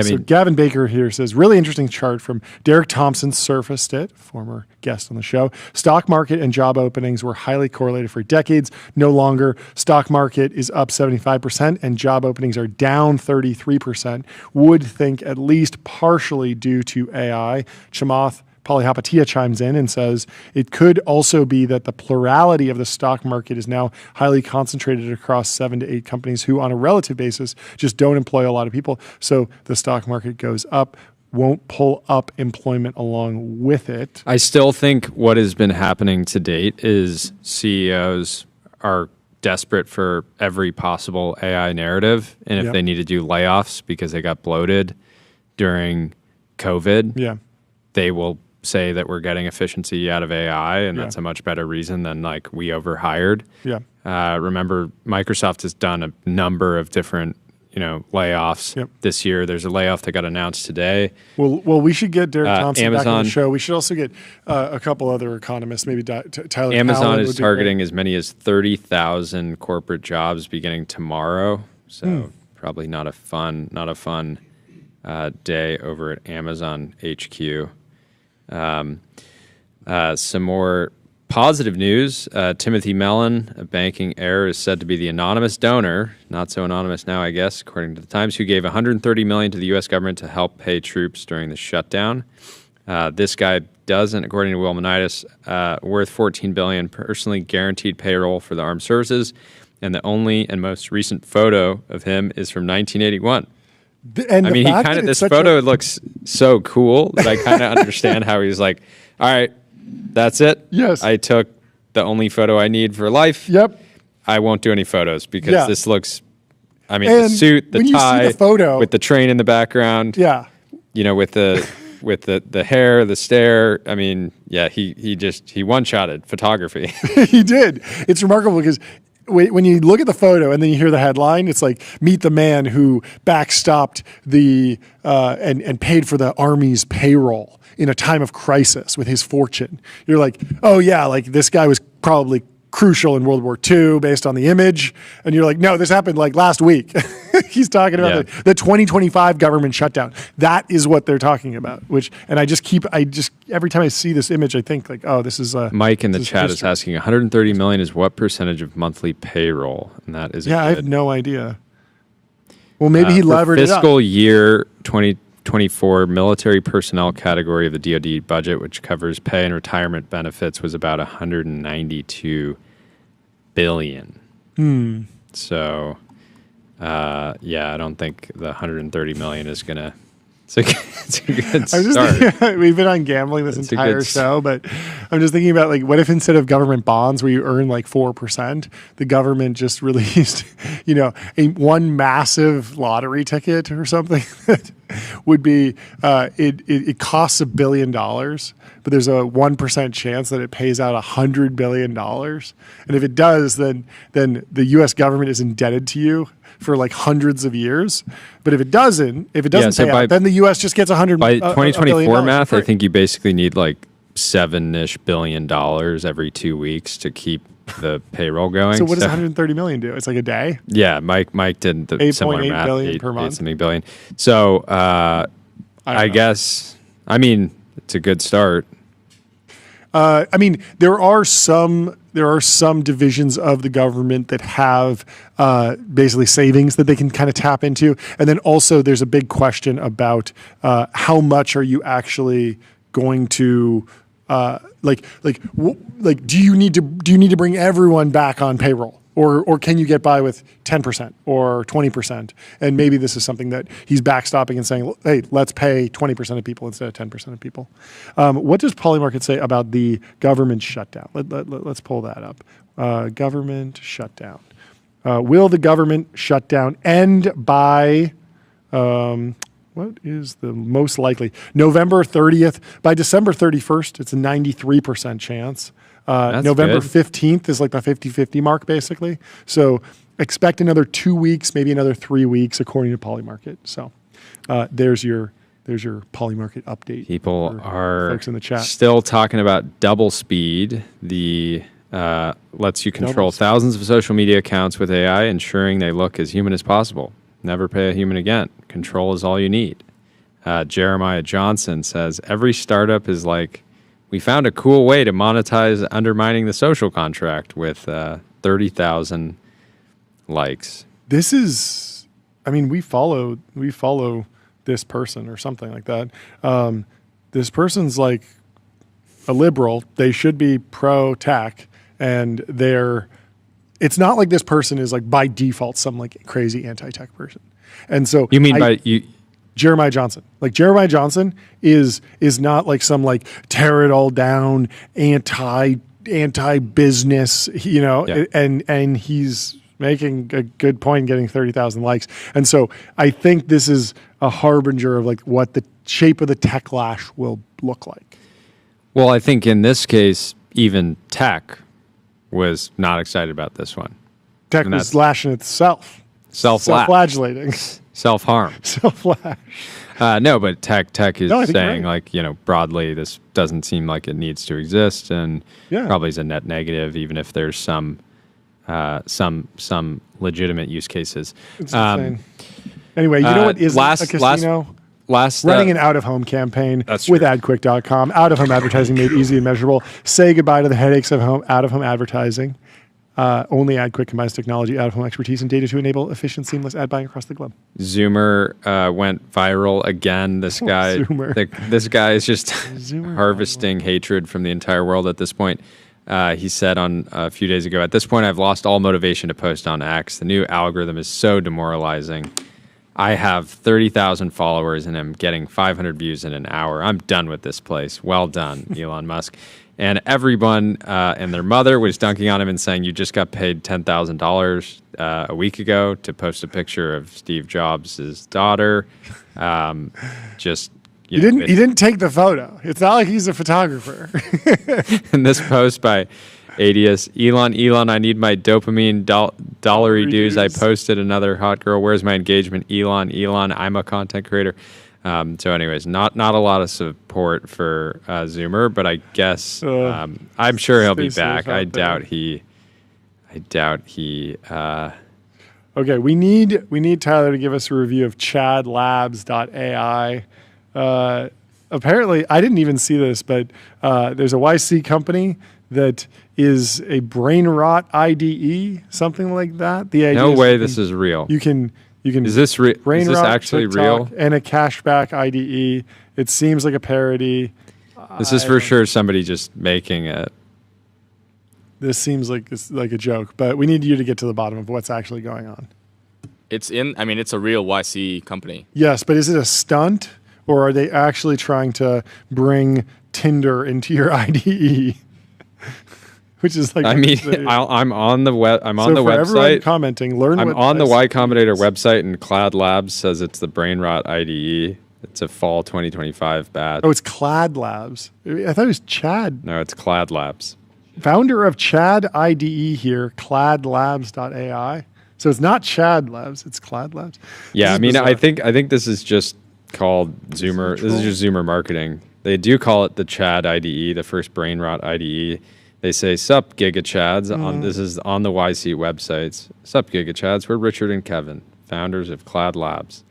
So Gavin Baker here says, really interesting chart from Derek Thompson surfaced it, former guest on the show. Stock market and job openings were highly correlated for decades. No longer. Stock market is up 75% and job openings are down 33%. Would think at least partially due to AI. Chamath Polyhapatia chimes in and says, it could also be that the plurality of the stock market is now highly concentrated across 7 to 8 companies who, on a relative basis, just don't employ a lot of people. So the stock market goes up, won't pull up employment along with it. I still think what has been happening to date is CEOs are desperate for every possible AI narrative. And if they need to do layoffs because they got bloated during COVID, they will say that we're getting efficiency out of AI, and that's a much better reason than like we overhired. Remember, Microsoft has done a number of different layoffs this year. There's a layoff that got announced today. Well, we should get Derek Thompson back on the show. We should also get a couple other economists, maybe Tyler. Amazon is targeting as many as 30,000 corporate jobs beginning tomorrow. So probably not a fun day over at Amazon HQ. Some more positive news. Timothy Mellon, a banking heir, is said to be the anonymous donor, not so anonymous now, I guess, according to the Times, who gave $130 million to the U.S. government to help pay troops during the shutdown. This guy doesn't, according to Will Manitis, worth $14 billion, personally guaranteed payroll for the armed services, and the only and most recent photo of him is from 1981. And this photo looks so cool that I kind of understand how he's like, all right, that's it. Yes. I took the only photo I need for life. Yep. I won't do any photos because this looks, the suit, the tie, you see the photo, with the train in the background. Yeah. With the hair, the stare. He one-shotted photography. He did. It's remarkable because when you look at the photo and then you hear the headline, it's like, meet the man who backstopped the and paid for the Army's payroll in a time of crisis with his fortune. You're like, oh yeah, like this guy was probably crucial in World War II based on the image. And you're like, no, this happened like last week. He's talking about the 2025 government shutdown. That is what they're talking about, every time I see this image, I think like, oh, this is Mike in the chat is asking 130 million is what percentage of monthly payroll? And that is, I have no idea. Well, maybe he levered it up. Fiscal year 2024 military personnel category of the DoD budget, which covers pay and retirement benefits, was about 192 billion. So, I don't think the 130 million is going to It's a good I'm just start. thinking, we've been on gambling this That's a entire good show, but I'm just thinking about like, what if instead of government bonds where you earn like 4%, the government just released, one massive lottery ticket or something that would be, it costs $1 billion, but there's a 1% chance that it pays out $100 billion. And if it does, then the U.S. government is indebted to you for like hundreds of years. But if it doesn't pay out, then the U.S. just gets by 2024 math. Right. I think you basically need like $7-ish billion every 2 weeks to keep the payroll going. So what does 130 million do? It's like a day. Yeah, Mike did the similar 8.8 math. billion per month. 8-something billion. So I guess it's a good start. There are some divisions of the government that have basically savings that they can kind of tap into, and then also there's a big question about how much are you actually going to do you need to bring everyone back on payroll? Or can you get by with 10% or 20%? And maybe this is something that he's backstopping and saying, hey, let's pay 20% of people instead of 10% of people. What does Polymarket say about the government shutdown? Let's pull that up. Government shutdown. Will the government shutdown end by, what is the most likely? November 30th. By December 31st, it's a 93% chance. November 15th is like the 50-50 mark, basically. So expect another 2 weeks, maybe another 3 weeks, according to Polymarket. So there's your Polymarket update. People are folks in the chat still talking about double speed. The lets you control thousands of social media accounts with AI, ensuring they look as human as possible. Never pay a human again. Control is all you need. Jeremiah Johnston says, every startup is like, we found a cool way to monetize undermining the social contract with 30,000 likes. This is, we follow this person or something like that. This person's like a liberal. They should be pro-tech, and it's not like this person is like by default some like crazy anti-tech person. And so you mean by you? Jeremiah Johnston. Like Jeremiah Johnston is not like some like tear it all down anti-business, and he's making a good point getting 30,000 likes. And so I think this is a harbinger of like what the shape of the techlash will look like. Well, I think in this case, even tech was not excited about this one. Tech was lashing itself. Self-flagellating. Self-harm. Self-flash. No, but tech is saying right. like, broadly, this doesn't seem like it needs to exist, and probably is a net negative, even if there's some legitimate use cases. It's insane. Anyway, you know what is a casino? Running an out-of-home campaign with AdQuick.com. Out-of-home advertising made easy and measurable. Say goodbye to the headaches of out-of-home advertising. Only AdQuick combines technology, out-of-home expertise, and data to enable efficient, seamless ad buying across the globe. Zoomer went viral again. This guy is just harvesting hatred from the entire world at this point. He said on a few days ago, at this point, I've lost all motivation to post on X. The new algorithm is so demoralizing. I have 30,000 followers and I'm getting 500 views in an hour. I'm done with this place. Well done, Elon Musk. And everyone and their mother was dunking on him and saying, you just got paid $10,000 a week ago to post a picture of Steve Jobs' daughter. You didn't take the photo. It's not like he's a photographer. And this post by Adius, Elon, I need my dopamine dollary dues. I posted another hot girl. Where's my engagement? Elon, I'm a content creator. So anyways, not a lot of support for Zoomer, but I guess I'm sure he'll be back. I doubt he. Okay, we need Tyler to give us a review of chadlabs.ai. Apparently, I didn't even see this, but there's a YC company that is a brain rot IDE, something like that. The idea no way this is real. You can. Is this actually real? And a cashback IDE. It seems like a parody. This is for sure somebody just making it. This seems like it's like a joke, but we need you to get to the bottom of what's actually going on. It's a real YC company. Yes, but is it a stunt or are they actually trying to bring Tinder into your IDE? Which is like, I mean, I'm on the web. I'm on the everyone website. commenting, learn. I'm what on the ICE Y Combinator is. website, and Cloud Labs says it's the Brain Rot IDE. It's a fall 2025 batch. Oh, it's Clad Labs. I thought it was Chad. No, it's Cloud Labs. Founder of Chad IDE here, cladlabs.ai. So it's not Chad Labs, it's Clad Labs. Yeah, This I is mean, bizarre. I think this is just called Zoomer. This is just Zoomer marketing. They do call it the Chad IDE, the first Brain Rot IDE. They say, "Sup, Giga Chads." This is on the YC websites. "Sup, Giga Chads. We're Richard and Kevin, founders of Clad Labs.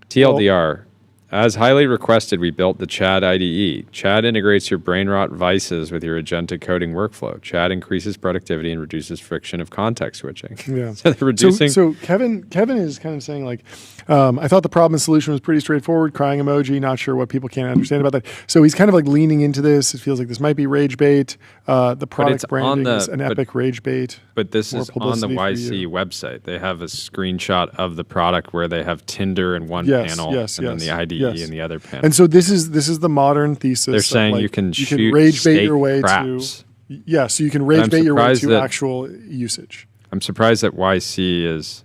TLDR. As highly requested, we built the Chad IDE. Chad integrates your brain rot vices with your agentic coding workflow. Chad increases productivity and reduces friction of context switching." Yeah. So they're reducing. So Kevin is kind of saying like, I thought the problem and solution was pretty straightforward. Crying emoji. Not sure what people can't understand about that. So he's kind of like leaning into this. It feels like this might be rage bait. The product branding is an epic rage bait. But this More is on the publicity for YC you. website. They have a screenshot of the product where they have Tinder in one Yes, panel yes, and then yes, the IDE yes. in the other panel. And so this is the modern thesis. They're of, saying like, you can shoot rage bait steak your way craps. to. Yeah, so you can rage I'm bait your way surprised to that- actual usage. I'm surprised that YC is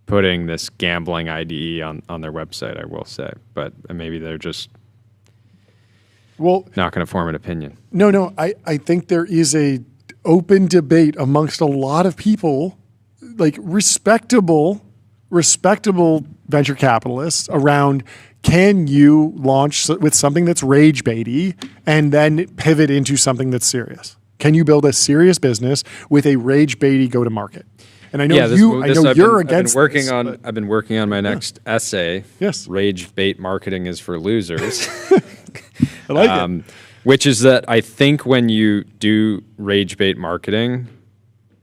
putting this gambling IDE on their website, I will say. But maybe they're just Well, not going to form an opinion. no, I think there is a open debate amongst a lot of people, like respectable venture capitalists around, can you launch with something that's rage baity and then pivot into something that's serious? Can you build a serious business with a rage baity go to market? And I know you're against this, but- I've been working on my next essay. Yes. Rage bait marketing is for losers. I like it. Which is that I think when you do rage bait marketing,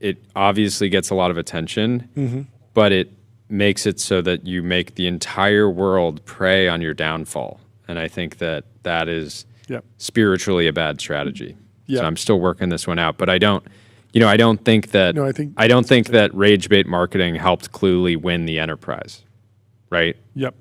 it obviously gets a lot of attention, but it makes it so that you make the entire world prey on your downfall. And I think that is Yep. spiritually a bad strategy. Yeah. So I'm still working this one out, but I don't think that No, I think- I don't think that rage bait marketing helped Cluely win the enterprise. Right? Yep.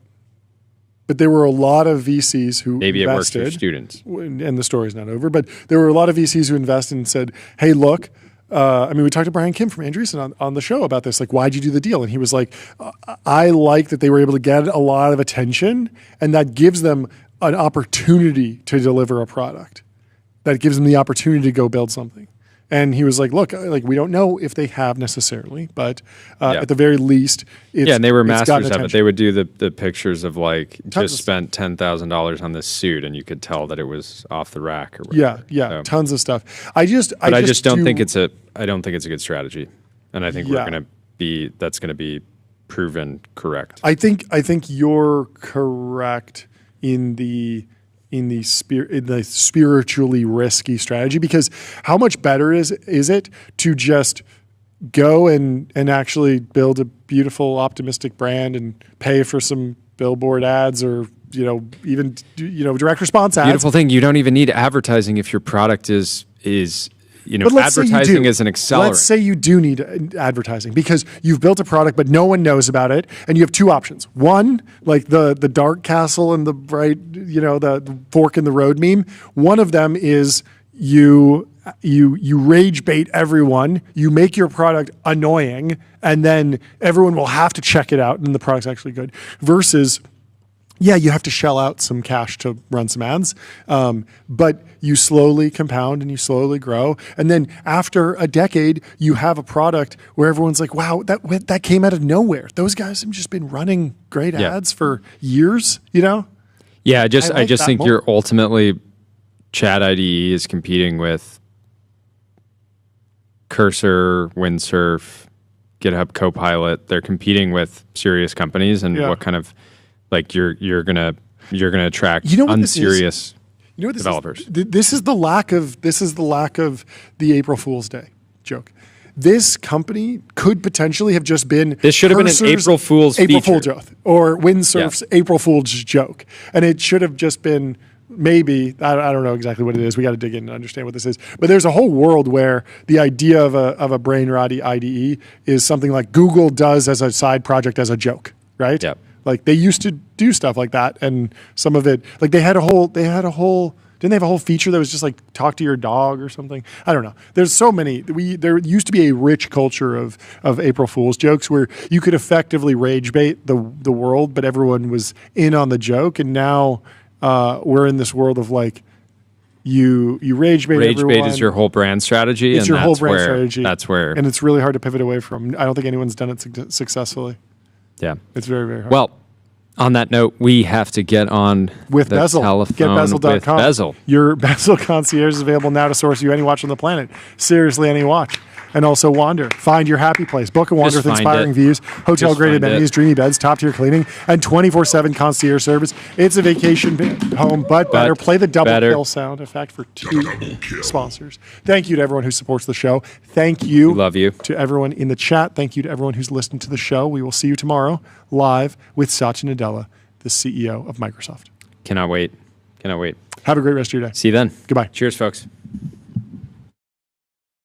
But there were a lot of VCs who Maybe it works invested, for students. and the story's not over, but there were a lot of VCs who invested and said, hey, look, we talked to Brian Kim from Andreessen on the show about this. Like, why'd you do the deal? And he was like, I like that they were able to get a lot of attention, and that gives them an opportunity to deliver a product. That gives them the opportunity to go build something. And he was like, look, like we don't know if they have necessarily, but at the very least, it's, and they were it's masters gotten of it. attention. They would do the pictures of like Tons just of spent $10,000 on this suit, and you could tell that it was off the rack or whatever. Yeah, So- tons of stuff. I just don't think it's a good strategy, and I think that's going to be proven correct. I think you're correct in the spiritually risky strategy, because how much better is it to just go and actually build a beautiful optimistic brand and pay for some billboard ads or even direct response ads. Beautiful thing. You don't even need advertising if your product is But let's say you advertising do. is an accelerant. Let's say you do need advertising because you've built a product, but no one knows about it, and you have two options. One, like the dark castle and the bright, the fork in the road meme. One of them is you rage bait everyone. You make your product annoying, and then everyone will have to check it out, and the product's actually good. Versus, yeah, you have to shell out some cash to run some ads, but you slowly compound and you slowly grow. And then after a decade, you have a product where everyone's like, wow, that came out of nowhere. Those guys have just been running great ads for years, Yeah, I just that think more. you're ultimately Chat IDE is competing with Cursor, Windsurf, GitHub Copilot. They're competing with serious companies, and what kind of like you're gonna attract what this is? unserious What this developers. is? This is the lack of the April Fool's Day joke. This company could potentially have just been. This should have been an Cursor's April Fool's April feature. Fool's joke or Windsurf's April Fool's joke, and it should have just been. Maybe I don't know exactly what it is. We got to dig in and understand what this is. But there's a whole world where the idea of a brain rotty IDE is something like Google does as a side project as a joke, right? Yep. Like they used to do stuff like that, and some of it, like didn't they have a whole feature that was just like talk to your dog or something? I don't know. There's so many. There used to be a rich culture of April Fool's jokes where you could effectively rage bait the world, but everyone was in on the joke. And now we're in this world of like you rage bait everyone. Rage bait is your whole brand strategy. It's your whole brand strategy. That's where. And it's really hard to pivot away from. I don't think anyone's done it successfully. Yeah. It's very, very hard. Well, on that note, we have to get on with the Vercel. telephone Get Vercel.com. with Vercel. Your Vercel concierge is available now to source you any watch on the planet. Seriously, any watch. And also wander. Find your happy place. Book a wander with inspiring views, hotel-grade amenities, dreamy beds, top-tier cleaning, and 24/7 concierge service. It's a vacation home, but better. Play the double kill sound effect for 2 sponsors. Thank you to everyone who supports the show. Thank you. We love you. To everyone in the chat. Thank you to everyone who's listened to the show. We will see you tomorrow live with Satya Nadella, the CEO of Microsoft. Cannot wait. Cannot wait. Have a great rest of your day. See you then. Goodbye. Cheers, folks.